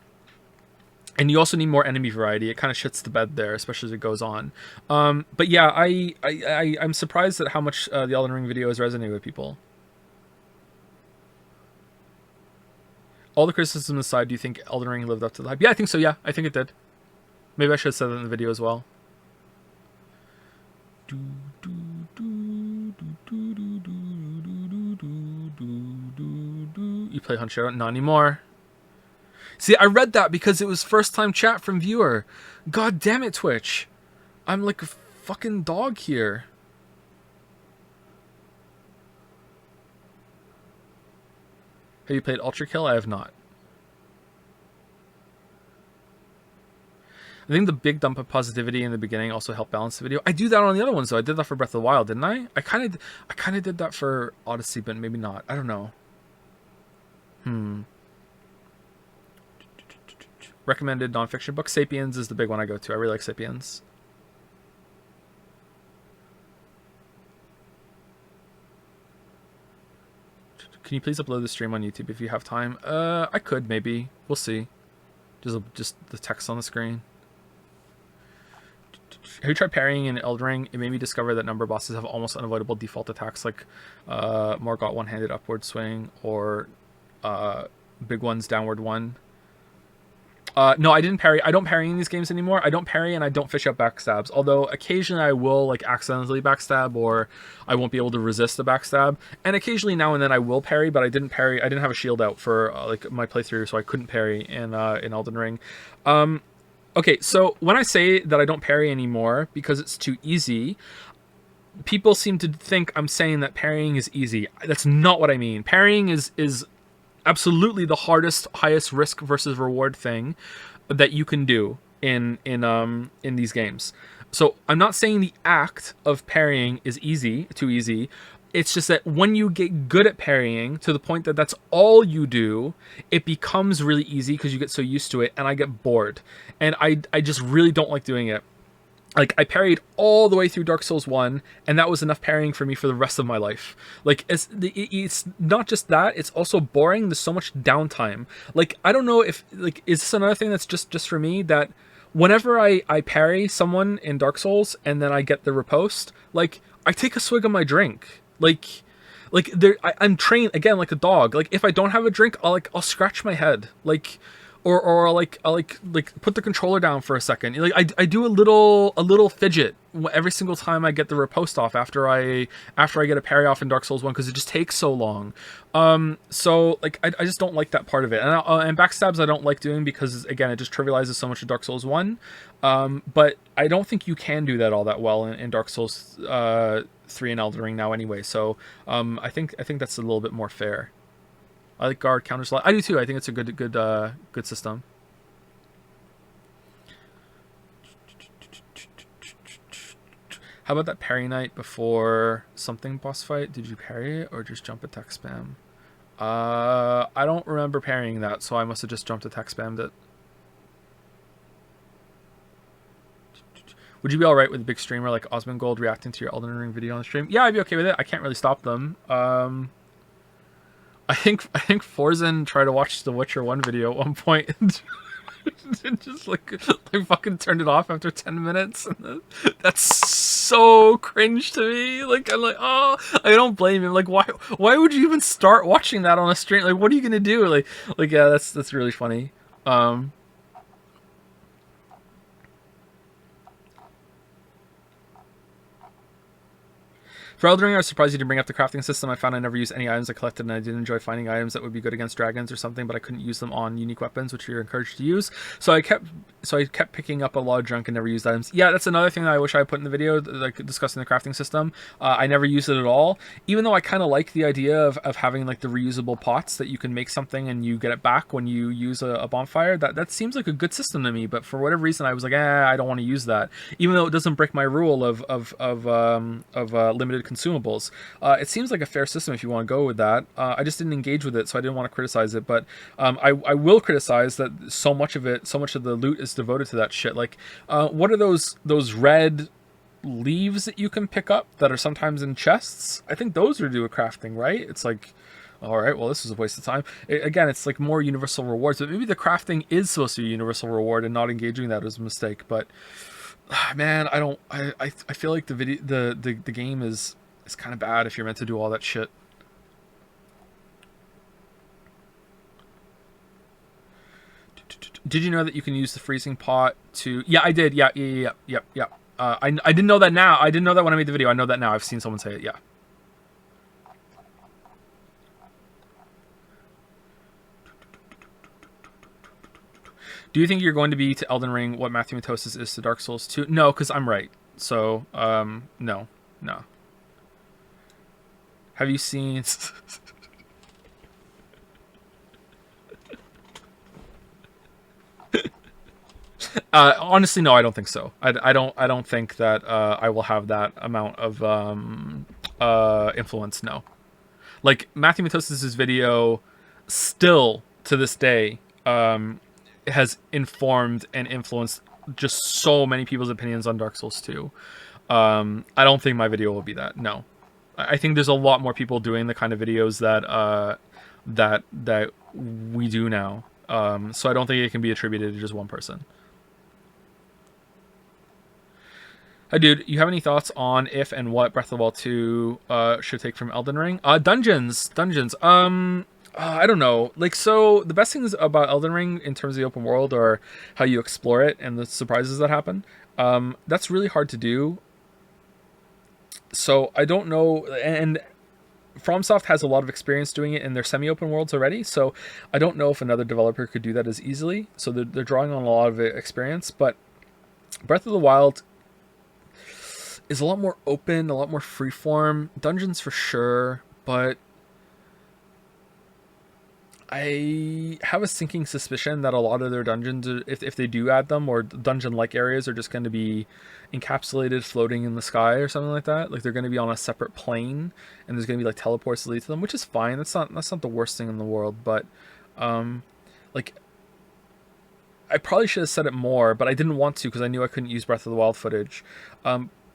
you also need more enemy variety. It kind of shits the bed there, especially as it goes on. But yeah, I'm surprised at how much the Elden Ring video has resonated with people. All the criticism aside, do you think Elden Ring lived up to the hype? Yeah, I think so. Yeah, I think it did. Maybe I should have said that in the video as well. You play Hunt Showdown? Not anymore. See, I read that because it was first time chat from viewer. God damn it, Twitch. I'm like a fucking dog here. Have you played Ultra Kill? I have not. I think the big dump of positivity in the beginning also helped balance the video. I do that on the other ones though. I did that for Breath of the Wild, didn't I? I kind of did that for Odyssey, but maybe not. I don't know. Recommended nonfiction book. Sapiens is the big one I go to. I really like Sapiens. Can you please upload the stream on YouTube if you have time? I could maybe. We'll see. Just the text on the screen. Have you tried parrying in Elden Ring? It made me discover that number of bosses have almost unavoidable default attacks like Morgott one-handed upward swing or big one's downward one. No, I didn't parry. I don't parry in these games anymore. I don't parry and I don't fish up backstabs. Although occasionally I will like accidentally backstab or I won't be able to resist the backstab. And occasionally now and then I will parry, but I didn't parry. I didn't have a shield out for like my playthrough, so I couldn't parry in Elden Ring. Okay, so when I say that I don't parry anymore because it's too easy, people seem to think I'm saying that parrying is easy. That's not what I mean. Parrying is absolutely the hardest, highest risk versus reward thing that you can do in these games. So I'm not saying the act of parrying is too easy. It's just that when you get good at parrying to the point that that's all you do, it becomes really easy because you get so used to it, and I get bored. And I just really don't like doing it. Like, I parried all the way through Dark Souls 1, and that was enough parrying for me for the rest of my life. Like, it's not just that, it's also boring. There's so much downtime. Like, I don't know if, like, is this another thing that's just for me, that whenever I parry someone in Dark Souls, and then I get the riposte, like, I take a swig of my drink. Like I'm trained again like a dog. Like, if I don't have a drink, I'll scratch my head. Like, or I'll like put the controller down for a second. Like, I do a little fidget every single time I get the riposte off after I get a parry off in Dark Souls 1 because it just takes so long. So like I just don't like that part of it. And backstabs I don't like doing because again it just trivializes so much of Dark Souls 1. But I don't think you can do that all that well in Dark Souls 3 and Elden Ring now anyway. So I think that's a little bit more fair. I like guard counter slot. I do too. I think it's a good system. How about that parry night before something boss fight? Did you parry it or just jump attack spam? I don't remember parrying that, so I must have just jumped attack spammed it. Would you be alright with a big streamer like Osmongold reacting to your Elden Ring video on the stream? Yeah, I'd be okay with it. I can't really stop them. I think Forzen tried to watch the Witcher 1 video at one point and just like fucking turned it off after 10 minutes. And that's so cringe to me. Like, I'm like, oh, I don't blame him. Like, why would you even start watching that on a stream? Like, what are you gonna do? Like yeah, that's really funny. For Elden Ring, I was surprised you didn't bring up the crafting system. I found I never used any items I collected, and I did enjoy finding items that would be good against dragons or something, but I couldn't use them on unique weapons, which you're encouraged to use. So I kept picking up a lot of junk and never used items. Yeah, that's another thing that I wish I had put in the video, like discussing the crafting system. I never used it at all, even though I kind of like the idea of having like the reusable pots that you can make something and you get it back when you use a bonfire. That seems like a good system to me, but for whatever reason, I was like, I don't want to use that, even though it doesn't break my rule of limited consumables. It seems like a fair system if you want to go with that. I just didn't engage with it, so I didn't want to criticize it, but I will criticize that so much of the loot is devoted to that shit. Like, what are those red leaves that you can pick up that are sometimes in chests? I think those are due a crafting, right? It's like, all right, well, this is a waste of time. Again, it's like more universal rewards, but maybe the crafting is supposed to be a universal reward and not engaging that is a mistake. But man, I feel like the game is kind of bad if you're meant to do all that shit. Did you know that you can use the freezing pot to? Yeah, I did. Yeah, yeah, yeah, yeah, yeah. I didn't know that now. I didn't know that when I made the video. I know that now. I've seen someone say it. Yeah. Do you think you're going to be to Elden Ring what Matthew Matosis is to Dark Souls 2? No, because I'm right. So, no, no. Have you seen? Honestly, no, I don't think so. I don't think that I will have that amount of influence. No, like Matthew Matosis's video, still to this day, has informed and influenced just so many people's opinions on Dark Souls 2. I don't think my video will be that. No, I think there's a lot more people doing the kind of videos that we do now. So I don't think it can be attributed to just one person. Hi, dude. You have any thoughts on if and what Breath of the Wild 2 should take from Elden Ring? Dungeons. I don't know. Like, so the best things about Elden Ring in terms of the open world are how you explore it and the surprises that happen. That's really hard to do. So I don't know. And FromSoft has a lot of experience doing it in their semi-open worlds already. So I don't know if another developer could do that as easily. So they're drawing on a lot of experience. But Breath of the Wild is a lot more open, a lot more freeform. Dungeons for sure, but I have a sinking suspicion that a lot of their dungeons, if they do add them, or dungeon-like areas, are just going to be encapsulated, floating in the sky or something like that. Like they're going to be on a separate plane, and there's going to be like teleports to lead to them, which is fine. That's not the worst thing in the world, but like I probably should have said it more, but I didn't want to because I knew I couldn't use Breath of the Wild footage.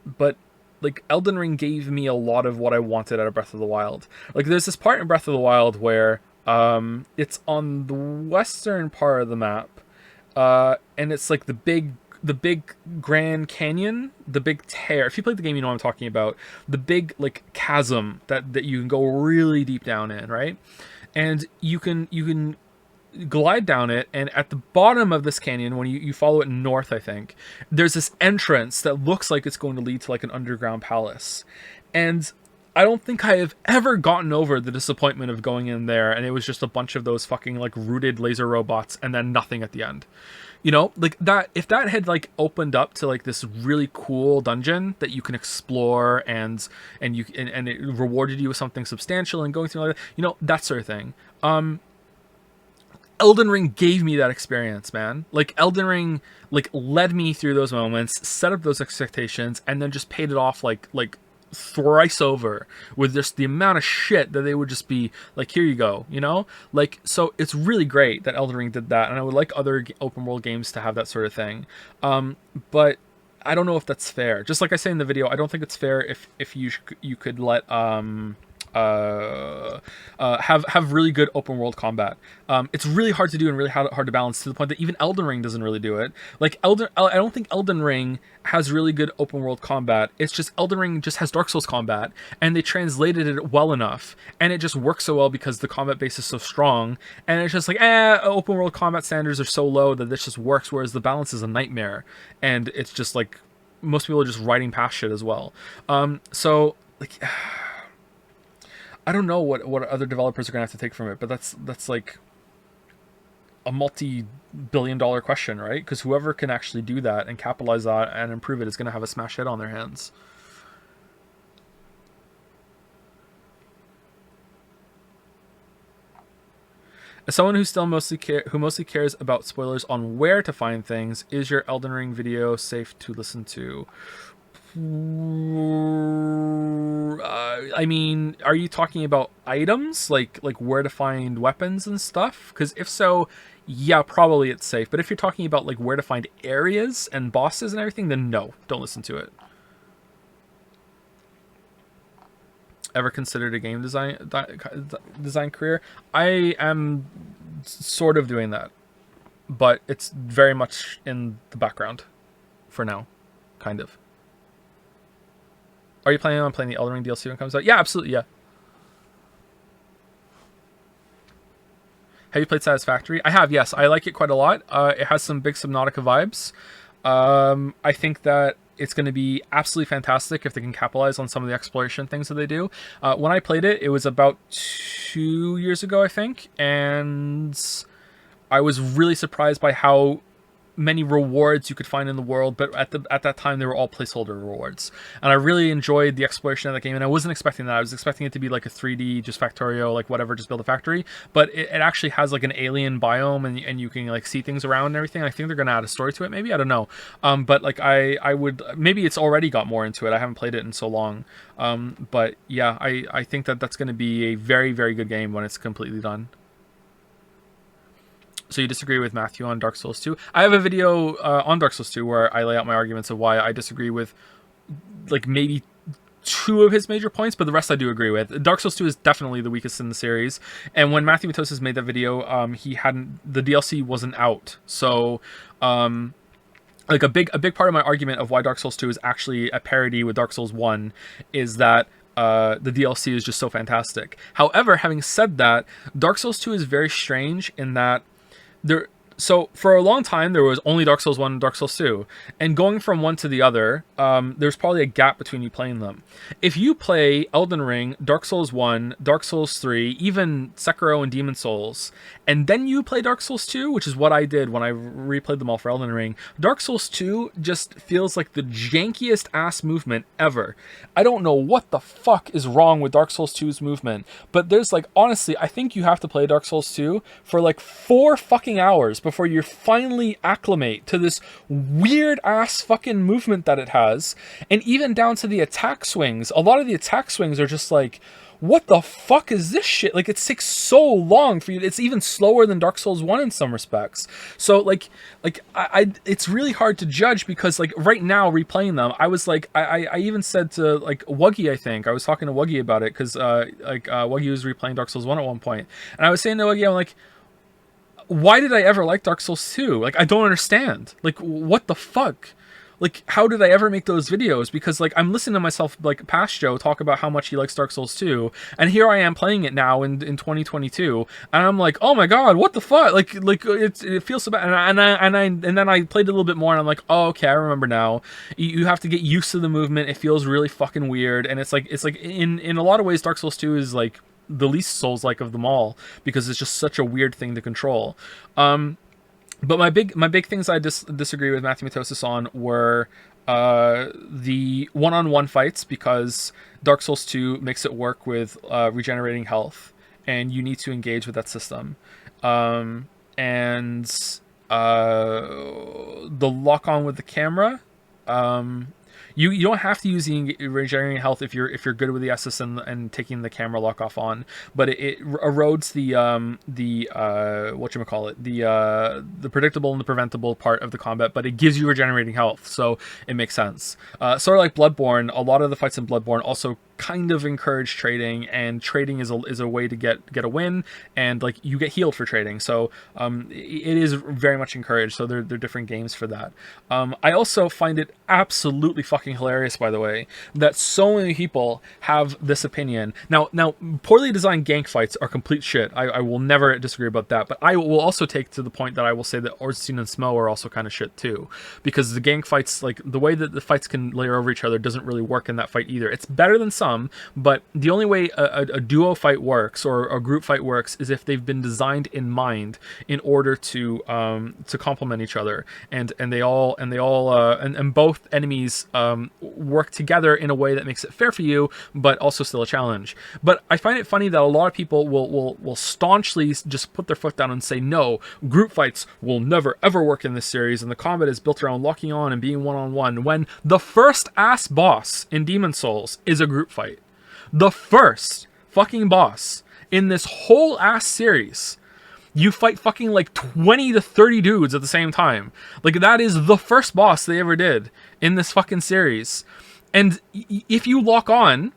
But like Elden Ring gave me a lot of what I wanted out of Breath of the Wild. Like there's this part in Breath of the Wild where it's on the western part of the map, and it's like the big Grand Canyon, the big tear. If you played the game, you know what I'm talking about. The big like chasm that you can go really deep down in, right? And you can glide down it, and at the bottom of this canyon, when you follow it north, I think there's this entrance that looks like it's going to lead to like an underground palace. And I don't think I have ever gotten over the disappointment of going in there and it was just a bunch of those fucking like rooted laser robots and then nothing at the end. You know, like that, if that had like opened up to like this really cool dungeon that you can explore and it rewarded you with something substantial and going through like that, you know, that sort of thing. Elden Ring gave me that experience, man. Like Elden Ring like led me through those moments, set up those expectations, and then just paid it off like thrice over with just the amount of shit that they would just be like, here you go, you know? Like, so it's really great that Elden Ring did that, and I would like other open world games to have that sort of thing. But I don't know if that's fair. Just like I say in the video, I don't think it's fair if you could let have really good open world combat. It's really hard to do and really hard to balance, to the point that even Elden Ring doesn't really do it. Like I don't think Elden Ring has really good open world combat. It's just Elden Ring just has Dark Souls combat, and they translated it well enough, and it just works so well because the combat base is so strong, and it's just like open world combat standards are so low that this just works, whereas the balance is a nightmare, and it's just like most people are just riding past shit as well. So like I don't know what other developers are gonna have to take from it, but that's like a multi-billion-dollar question, right? Because whoever can actually do that and capitalize that and improve it is gonna have a smash hit on their hands. As someone who still mostly cares about spoilers on where to find things, is your Elden Ring video safe to listen to? I mean, are you talking about items, like where to find weapons and stuff? Because if so, yeah, probably it's safe. But if you're talking about like where to find areas and bosses and everything, then no, don't listen to it. Ever considered a game design career? I am sort of doing that, but it's very much in the background for now, kind of. Are you planning on playing the Elden Ring DLC when it comes out? Yeah, absolutely, yeah. Have you played Satisfactory? I have, yes. I like it quite a lot. It has some big Subnautica vibes. I think that it's going to be absolutely fantastic if they can capitalize on some of the exploration things that they do. When I played it, it was about 2 years ago, I think, and I was really surprised by how many rewards you could find in the world, but at that time they were all placeholder rewards, and I really enjoyed the exploration of that game. And I wasn't expecting that. I was expecting it to be like a 3D just Factorio, like whatever, just build a factory, but it actually has like an alien biome, and you can like see things around and everything. I think they're gonna add a story to it, maybe, I don't know. But like I would, maybe it's already got more into it. I haven't played it in so long. But yeah, I think that that's going to be a very, very good game when it's completely done. So you disagree with Matthew on Dark Souls 2? I have a video on Dark Souls 2 where I lay out my arguments of why I disagree with, like, maybe 2 of his major points, but the rest I do agree with. Dark Souls 2 is definitely the weakest in the series, and when Matthew Matosis made that video, the DLC wasn't out. So, like, a big part of my argument of why Dark Souls 2 is actually a parody with Dark Souls 1 is that the DLC is just so fantastic. However, having said that, Dark Souls 2 is very strange in that so for a long time there was only Dark Souls 1 and Dark Souls 2, and going from one to the other, there's probably a gap between you playing them. If you play Elden Ring, Dark Souls 1, Dark Souls 3, even Sekiro and Demon Souls, and then you play Dark Souls 2, which is what I did when I replayed them all for Elden Ring, Dark Souls 2 just feels like the jankiest ass movement ever. I don't know what the fuck is wrong with Dark Souls 2's movement, but there's like, honestly, I think you have to play Dark Souls 2 for like 4 fucking hours before you finally acclimate to this weird ass fucking movement that it has. And even down to the attack swings, a lot of the attack swings are just like, what the fuck is this shit? Like, it takes so long for you. It's even slower than Dark Souls 1 in some respects. So like I it's really hard to judge, because like right now replaying them, I was like, I even said to like Wuggy, I think I was talking to Wuggy about it, because Wuggy was replaying Dark Souls 1 at one point, and I was saying to Wuggy, I'm like, why did I ever like Dark Souls 2? Like, I don't understand. Like, what the fuck? Like, how did I ever make those videos? Because, like, I'm listening to myself, like, past Joe talk about how much he likes Dark Souls 2, and here I am playing it now in 2022, and I'm like, oh my god, what the fuck? Like it feels so bad. And then I played it a little bit more, and I'm like, oh, okay, I remember now. You have to get used to the movement. It feels really fucking weird, and it's like in a lot of ways, Dark Souls 2 is like the least Souls-like of them all, because it's just such a weird thing to control. But my big things I disagree with Matthew Matosis on were the one-on-one fights, because Dark Souls 2 makes it work with regenerating health, and you need to engage with that system. And the lock-on with the camera, you don't have to use the regenerating health if you're good with the SS and taking the camera lock off on, but it erodes the whatchamacallit, the predictable and the preventable part of the combat, but it gives you regenerating health, so it makes sense. Sort of like Bloodborne, a lot of the fights in Bloodborne also kind of encourage trading, and trading is a way to get a win, and like you get healed for trading, so it is very much encouraged. So they're different games for that. I also find it absolutely fucking hilarious, by the way, that so many people have this opinion. Now poorly designed gank fights are complete shit. I will never disagree about that, but I will also take to the point that I will say that Ornstein and Smo are also kind of shit too, because the gank fights, like the way that the fights can layer over each other, doesn't really work in that fight either. It's better than some, but the only way a duo fight works, or a group fight works, is if they've been designed in mind in order to complement each other, and both enemies work together in a way that makes it fair for you, but also still a challenge. But I find it funny that a lot of people will staunchly just put their foot down and say, no, group fights will never ever work in this series, and the combat is built around locking on and being one-on-one, when the first ass boss in Demon Souls is a group fight. The first fucking boss in this whole ass series, you fight fucking like 20 to 30 dudes at the same time. Like, that is the first boss they ever did in this fucking series. And if you lock on,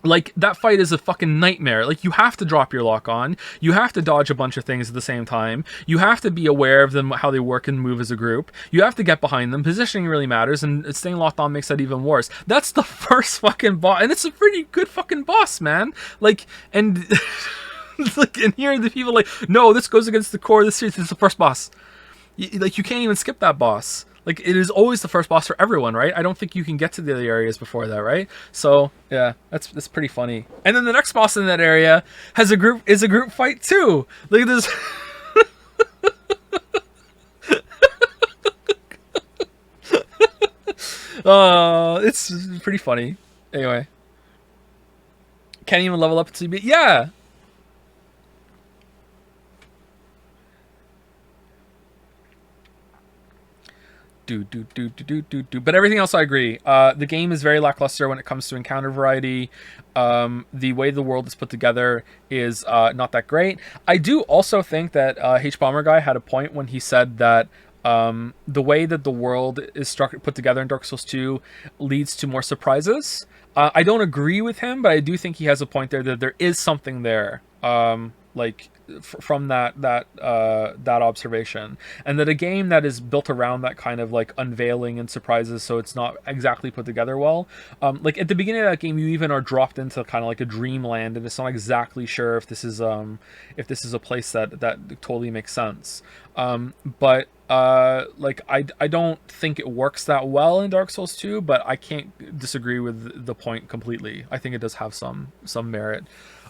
like, that fight is a fucking nightmare. Like, you have to drop your lock on. You have to dodge a bunch of things at the same time. You have to be aware of them, how they work and move as a group. You have to get behind them. Positioning really matters, and staying locked on makes that even worse. That's the first fucking boss, and it's a pretty good fucking boss, man. Like, and Like, and here the people like, no, this goes against the core of the series. This is the first boss. Like, you can't even skip that boss. Like, it is always the first boss for everyone, right? I don't think you can get to the other areas before that, right? So yeah, that's pretty funny. And then the next boss in that area is a group fight too. Look at this. It's pretty funny. Anyway, can't even level up to be. Yeah. But everything else I agree. The game is very lackluster when it comes to encounter variety. The way the world is put together is not that great. I do also think that H Bomber Guy had a point when he said that the way that the world is put together in Dark Souls 2 leads to more surprises. I don't agree with him, but I do think he has a point there that there is something there. Like from that observation, and that a game that is built around that kind of like unveiling and surprises, so it's not exactly put together well. Like at the beginning of that game, you even are dropped into kind of like a dreamland, and it's not exactly sure if this is a place that totally makes sense. But like I don't think it works that well in Dark Souls 2, but I can't disagree with the point completely. I think it does have some merit.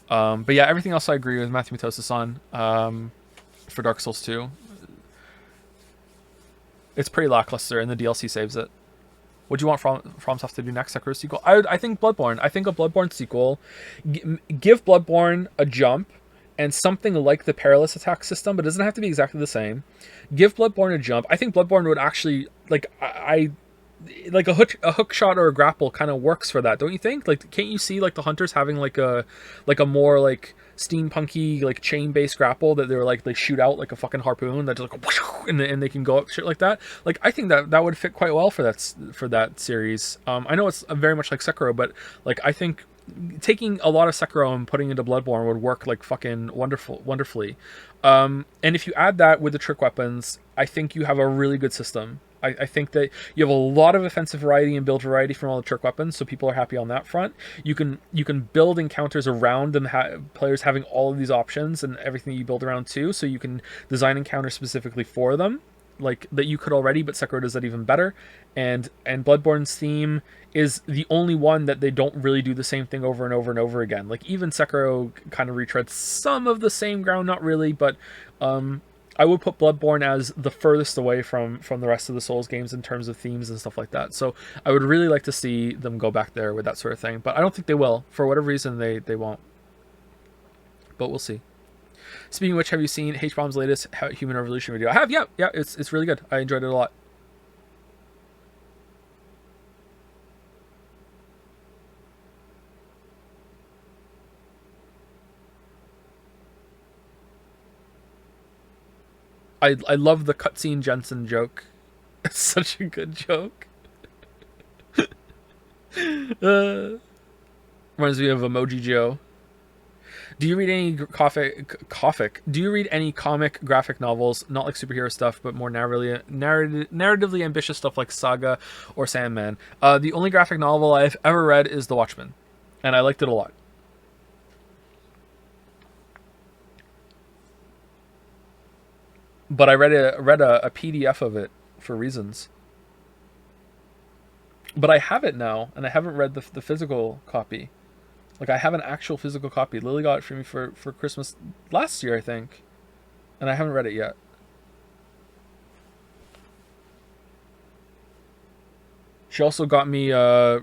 But yeah, everything else I agree with Matthew Matosis on for Dark Souls 2. It's pretty lackluster, and the DLC saves it. What do you want FromSoft to do next? Sekiro sequel? I think Bloodborne. I think a Bloodborne sequel. Give Bloodborne a jump and something like the perilous attack system, but it doesn't have to be exactly the same. Give Bloodborne a jump. I think Bloodborne would actually like like a hook shot or a grapple kind of works for that, don't you think? Like, can't you see like the hunters having like a more like steampunky like chain based grapple that they're like they shoot out like a fucking harpoon that just like and they can go up shit like that. Like, I think that would fit quite well for that series. I know it's very much like Sekiro, but like I think taking a lot of Sekiro and putting into Bloodborne would work like fucking wonderfully. And if you add that with the trick weapons, I think you have a really good system. I think that you have a lot of offensive variety and build variety from all the trick weapons, so people are happy on that front. You can build encounters around them, players having all of these options and everything you build around too, so you can design encounters specifically for them, like that you could already, but Sekiro does that even better. And Bloodborne's theme is the only one that they don't really do the same thing over and over and over again. Like, even Sekiro kind of retreads some of the same ground, not really, but I would put Bloodborne as the furthest away from the rest of the Souls games in terms of themes and stuff like that. So I would really like to see them go back there with that sort of thing. But I don't think they will. For whatever reason, they won't. But we'll see. Speaking of which, have you seen H-Bomb's latest Human Revolution video? I have, yeah. It's really good. I enjoyed it a lot. I love the cutscene Jensen joke. It's such a good joke. Reminds me of Emoji Joe. Do you read any Do you read any comic graphic novels, not like superhero stuff, but more narratively ambitious stuff like Saga or Sandman? The only graphic novel I've ever read is The Watchmen, and I liked it a lot. But I read a PDF of it for reasons. But I have it now, and I haven't read the physical copy. Like, I have an actual physical copy. Lily got it for me for Christmas last year, I think. And I haven't read it yet. She also got me a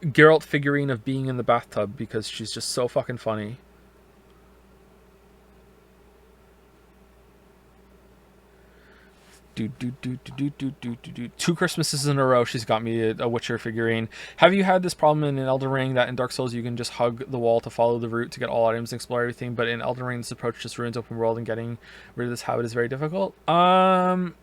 Geralt figurine of being in the bathtub because she's just so fucking funny. Two Christmases in a row she's got me a Witcher figurine. Have you had this problem in Elden Ring that in Dark Souls you can just hug the wall to follow the route to get all items and explore everything, but in Elden Ring this approach just ruins open world and getting rid of this habit is very difficult? No,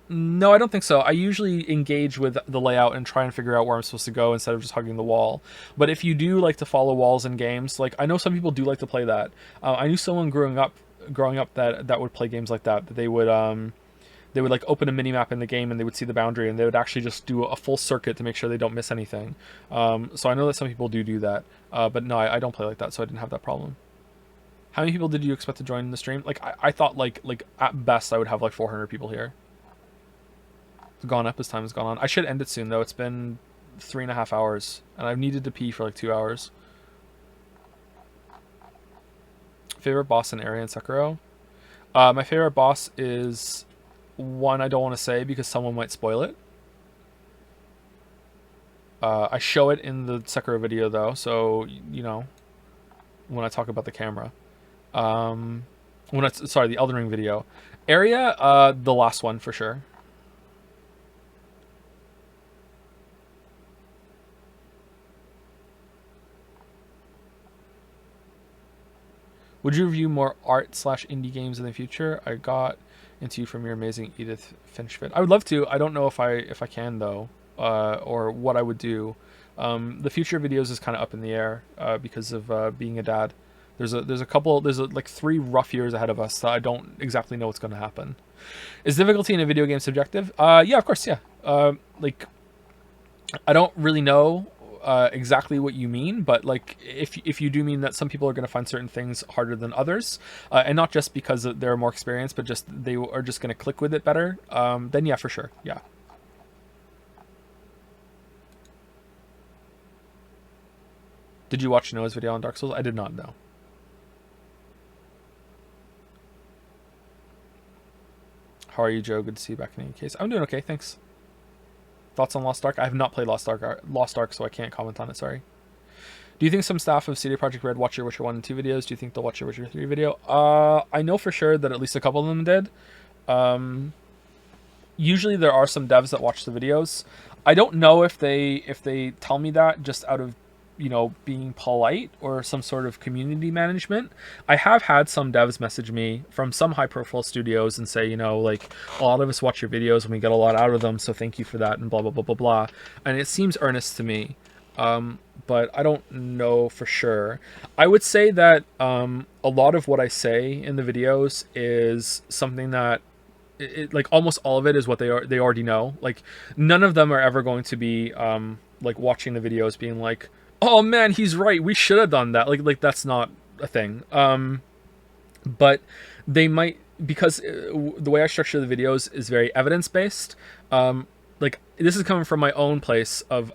I don't think so. I usually engage with the layout and try and figure out where I'm supposed to go instead of just hugging the wall. But if you do like to follow walls in games, like, I know some people do like to play that. I knew someone growing up that would play games like that they would like open a mini map in the game and they would see the boundary and they would actually just do a full circuit to make sure they don't miss anything. So I know that some people do that. But no, I don't play like that, so I didn't have that problem. How many people did you expect to join the stream? Like I thought like at best I would have like 400 people here. It's gone up as time has gone on. I should end it soon though. It's been 3.5 hours and I've needed to pee for like 2 hours. Favorite boss in area in Sekiro? My favorite boss is one I don't want to say because someone might spoil it. I show it in the Sekiro video though, so you know when I talk about the camera. Sorry, the Elden Ring video. Area, the last one for sure. Would you review more art/indie games in the future? I got into you from your amazing Edith Finch vid. I would love to. I don't know if I can though, or what I would do. The future videos is kind of up in the air because of being a dad. There's like 3 rough years ahead of us that I don't exactly know what's going to happen. Is difficulty in a video game subjective? Yeah, of course, yeah. Like, I don't really know exactly what you mean, but like if you do mean that some people are going to find certain things harder than others, and not just because they're more experienced, but just they are just going to click with it better, then yeah, for sure, yeah. Did you watch Noah's video on Dark Souls? I did not know. How are you, Joe? Good to see you back in any case. I'm doing okay, thanks. Thoughts on Lost Ark? I have not played Lost Ark, so I can't comment on it, sorry. Do you think some staff of CD Projekt Red watch your Witcher 1 and 2 videos? Do you think they'll watch your Witcher 3 video? I know for sure that at least a couple of them did. Usually there are some devs that watch the videos. I don't know if they tell me that just out of, you know, being polite or some sort of community management. I have had some devs message me from some high profile studios and say, you know, like, a lot of us watch your videos and we get a lot out of them, so thank you for that, and blah blah blah blah blah. And it seems earnest to me, but I don't know for sure. I would say that a lot of what I say in the videos is something that like almost all of it is what they already know. Like none of them are ever going to be like watching the videos being like, oh man, he's right, we should have done that. Like that's not a thing. But they might, because the way I structure the videos is very evidence based. Like this is coming from my own place of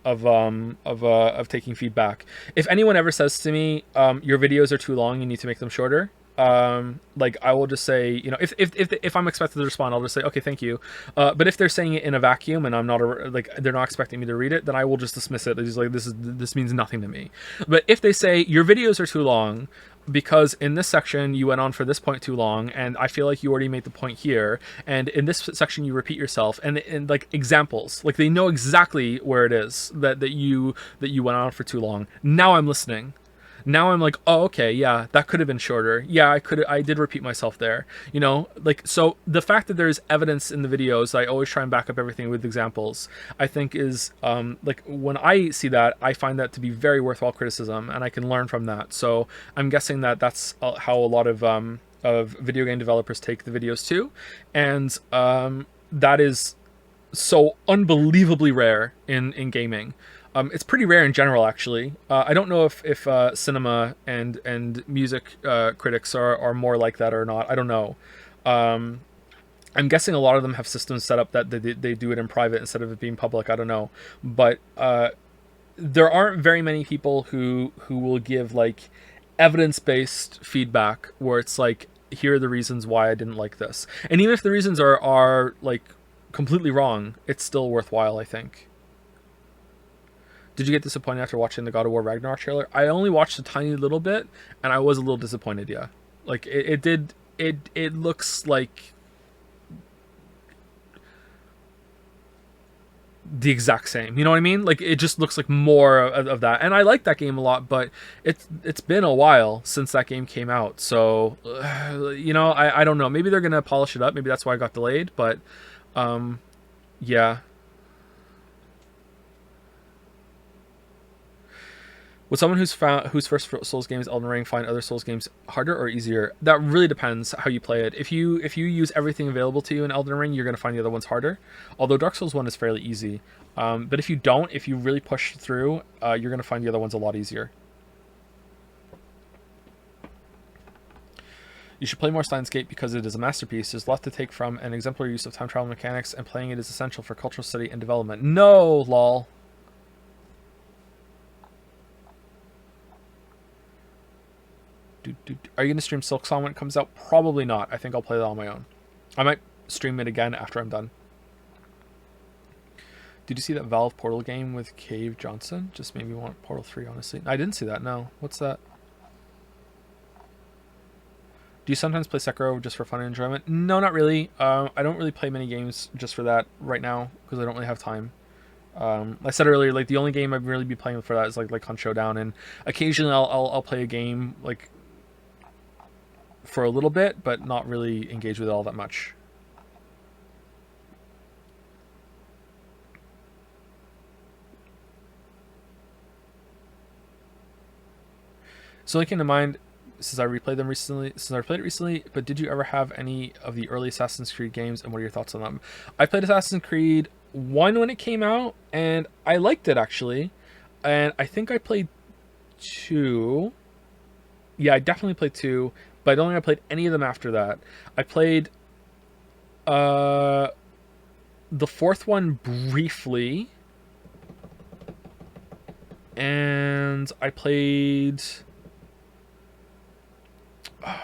taking feedback. If anyone ever says to me, your videos are too long, you need to make them shorter, like I will just say, you know, if I'm expected to respond, I'll just say, okay, thank you. But if they're saying it in a vacuum and I'm not like they're not expecting me to read it, then I will just dismiss it. It's like this means nothing to me. But if they say your videos are too long because in this section you went on for this point too long, and I feel like you already made the point here, and in this section you repeat yourself, and like examples, like they know exactly where it is that you went on for too long. Now I'm listening. Now I'm like, oh, okay, yeah, that could have been shorter. Yeah, I did repeat myself there. You know, like, so the fact that there's evidence in the videos, I always try and back up everything with examples, I think is, like, when I see that, I find that to be very worthwhile criticism, and I can learn from that. So I'm guessing that that's how a lot of video game developers take the videos too. And that is so unbelievably rare in gaming. It's pretty rare in general, actually. I don't know if cinema and music critics are more like that or not. I don't know. I'm guessing a lot of them have systems set up that they do it in private instead of it being public. I don't know. But there aren't very many people who will give like evidence-based feedback where it's like, here are the reasons why I didn't like this. And even if the reasons are like completely wrong, it's still worthwhile, I think. Did you get disappointed after watching the God of War Ragnarok trailer? I only watched a tiny little bit, and I was a little disappointed, yeah. Like, it looks like the exact same. You know what I mean? Like, it just looks like more of that. And I like that game a lot, but it's been a while since that game came out. So, you know, I don't know. Maybe they're going to polish it up. Maybe that's why I got delayed, but, yeah. Would someone whose first Souls game is Elden Ring find other Souls games harder or easier? That really depends how you play it. If you use everything available to you in Elden Ring, you're going to find the other ones harder. Although Dark Souls 1 is fairly easy. But if you don't, if you really push through, you're going to find the other ones a lot easier. You should play more Steins Gate because it is a masterpiece. There's a lot to take from an exemplary use of time travel mechanics, and playing it is essential for cultural study and development. No, lol. Are you going to stream Silk Song when it comes out? Probably not. I think I'll play that on my own. I might stream it again after I'm done. Did you see that Valve Portal game with Cave Johnson? Just made me want Portal 3, honestly. I didn't see that, no. What's that? Do you sometimes play Sekiro just for fun and enjoyment? No, not really. I don't really play many games just for that right now because I don't really have time. Like I said earlier, like the only game I'd really be playing for that is like Hunt Showdown, and occasionally I'll play a game like for a little bit, but not really engage with it all that much. So only came to mind since I replayed it recently, but did you ever have any of the early Assassin's Creed games, and what are your thoughts on them? I played Assassin's Creed 1 when it came out, and I liked it actually. And I think I played 2. Yeah, I definitely played 2, but I don't think I played any of them after that. I played the 4th one briefly, and I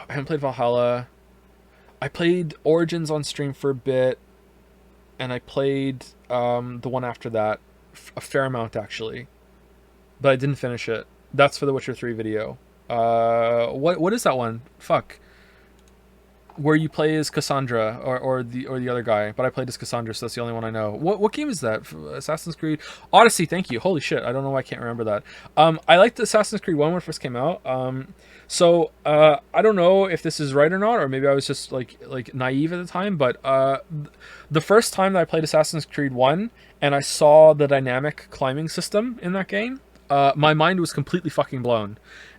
haven't played Valhalla. I played Origins on stream for a bit, and I played the one after that a fair amount actually, but I didn't finish it. That's for the Witcher 3 video. What is that one? Fuck. Where you play as Cassandra or the other guy, but I played as Cassandra, so that's the only one I know. What game is that? Assassin's Creed Odyssey. Thank you. Holy shit, I don't know why I can't remember that. I liked Assassin's Creed 1 when it first came out. So I don't know if this is right or not, or maybe I was just like naive at the time. But the first time that I played Assassin's Creed 1 and I saw the dynamic climbing system in that game, my mind was completely fucking blown,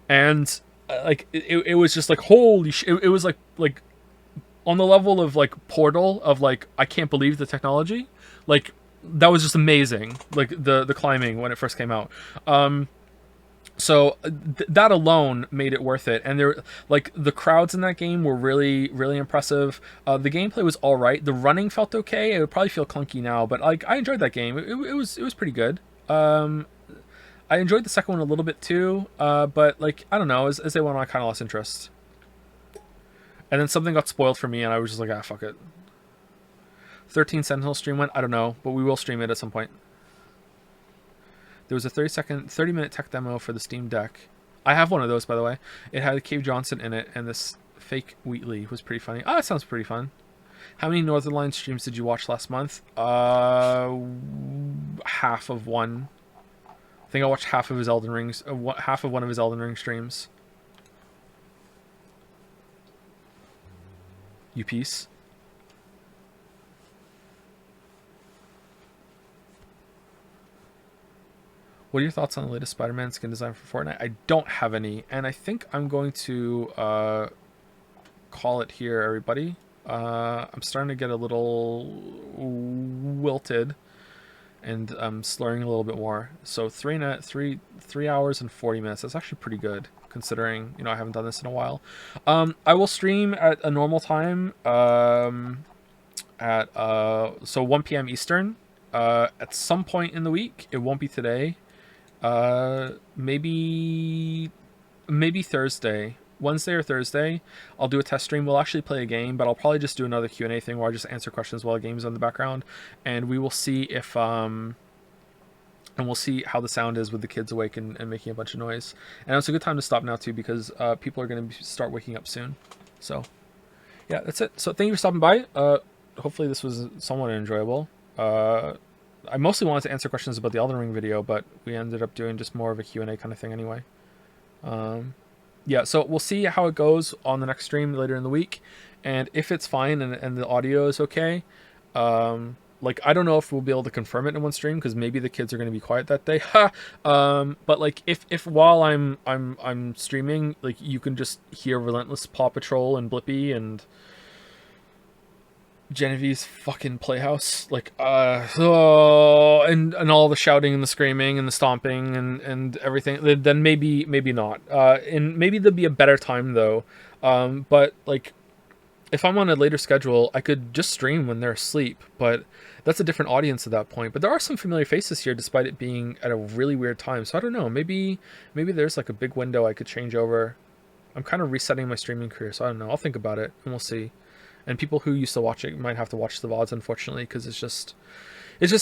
and like it was just like holy shit. It was like on the level of like Portal of like I can't believe the technology. Like that was just amazing. Like the climbing when it first came out. So that alone made it worth it, and there like the crowds in that game were really impressive. The gameplay was all right. The running felt okay. It would probably feel clunky now, but like I enjoyed that game. It was pretty good. I enjoyed the second one a little bit too, but like I don't know, as they went on, I kind of lost interest. And then something got spoiled for me, and I was just like, ah, fuck it. 13 Sentinel stream went? I don't know, but we will stream it at some point. There was a 30-minute tech demo for the Steam Deck. I have one of those, by the way. It had Cave Johnson in it, and this fake Wheatley was pretty funny. Oh, that sounds pretty fun. How many Northern Line streams did you watch last month? Half of one. I think I watched half of his Elden Rings, half of one of his Elden Ring streams. You piece. What are your thoughts on the latest Spider-Man skin design for Fortnite? I don't have any, and I think I'm going to call it here, everybody. I'm starting to get a little wilted, and I'm slurring a little bit more. So 3 hours and 40 minutes. That's actually pretty good, considering I haven't done this in a while. I will stream at a normal time at so 1 p.m. Eastern at some point in the week. It won't be today. Maybe Thursday, Wednesday or Thursday. I'll do a test stream. We'll actually play a game, but I'll probably just do another Q&A thing where I just answer questions while the game's on the background, and we will see if and we'll see how the sound is with the kids awake and making a bunch of noise. And it's a good time to stop now too, because people are going to start waking up soon. So yeah, that's it. So thank you for stopping by. Hopefully this was somewhat enjoyable. I mostly wanted to answer questions about the Elden Ring video, but we ended up doing just more of a Q&A kind of thing anyway. Yeah, so we'll see how it goes on the next stream later in the week, and if it's fine and the audio is okay, like I don't know if we'll be able to confirm it in one stream, because maybe the kids are going to be quiet that day. But like if while I'm streaming, like you can just hear Relentless Paw Patrol and Blippi and Genevieve's fucking playhouse, like oh, and all the shouting and the screaming and the stomping and everything. Then maybe not. And maybe there'll be a better time though. But like, if I'm on a later schedule, I could just stream when they're asleep. But that's a different audience at that point. But there are some familiar faces here, despite it being at a really weird time. So I don't know. Maybe there's like a big window I could change over. I'm kind of resetting my streaming career, so I don't know. I'll think about it and we'll see. And people who used to watch it might have to watch the VODs, unfortunately, because it's just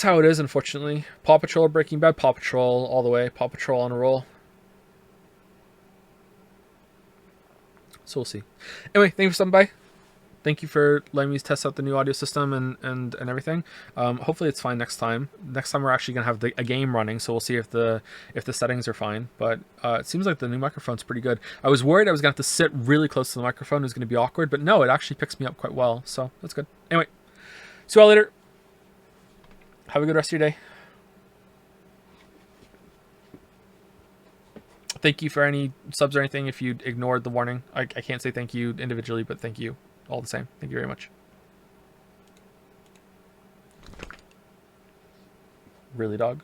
how it is, unfortunately. Paw Patrol or Breaking Bad? Paw Patrol all the way. Paw Patrol on a roll. So we'll see. Anyway, thank you for stopping by. Thank you for letting me test out the new audio system and everything. Hopefully it's fine next time. Next time we're actually gonna have a game running, so we'll see if the settings are fine. But it seems like the new microphone's pretty good. I was worried I was gonna have to sit really close to the microphone. It was gonna be awkward, but no, it actually picks me up quite well. So that's good. Anyway, see you all later. Have a good rest of your day. Thank you for any subs or anything. If you ignored the warning, I can't say thank you individually, but thank you all the same. Thank you very much. Really, dog?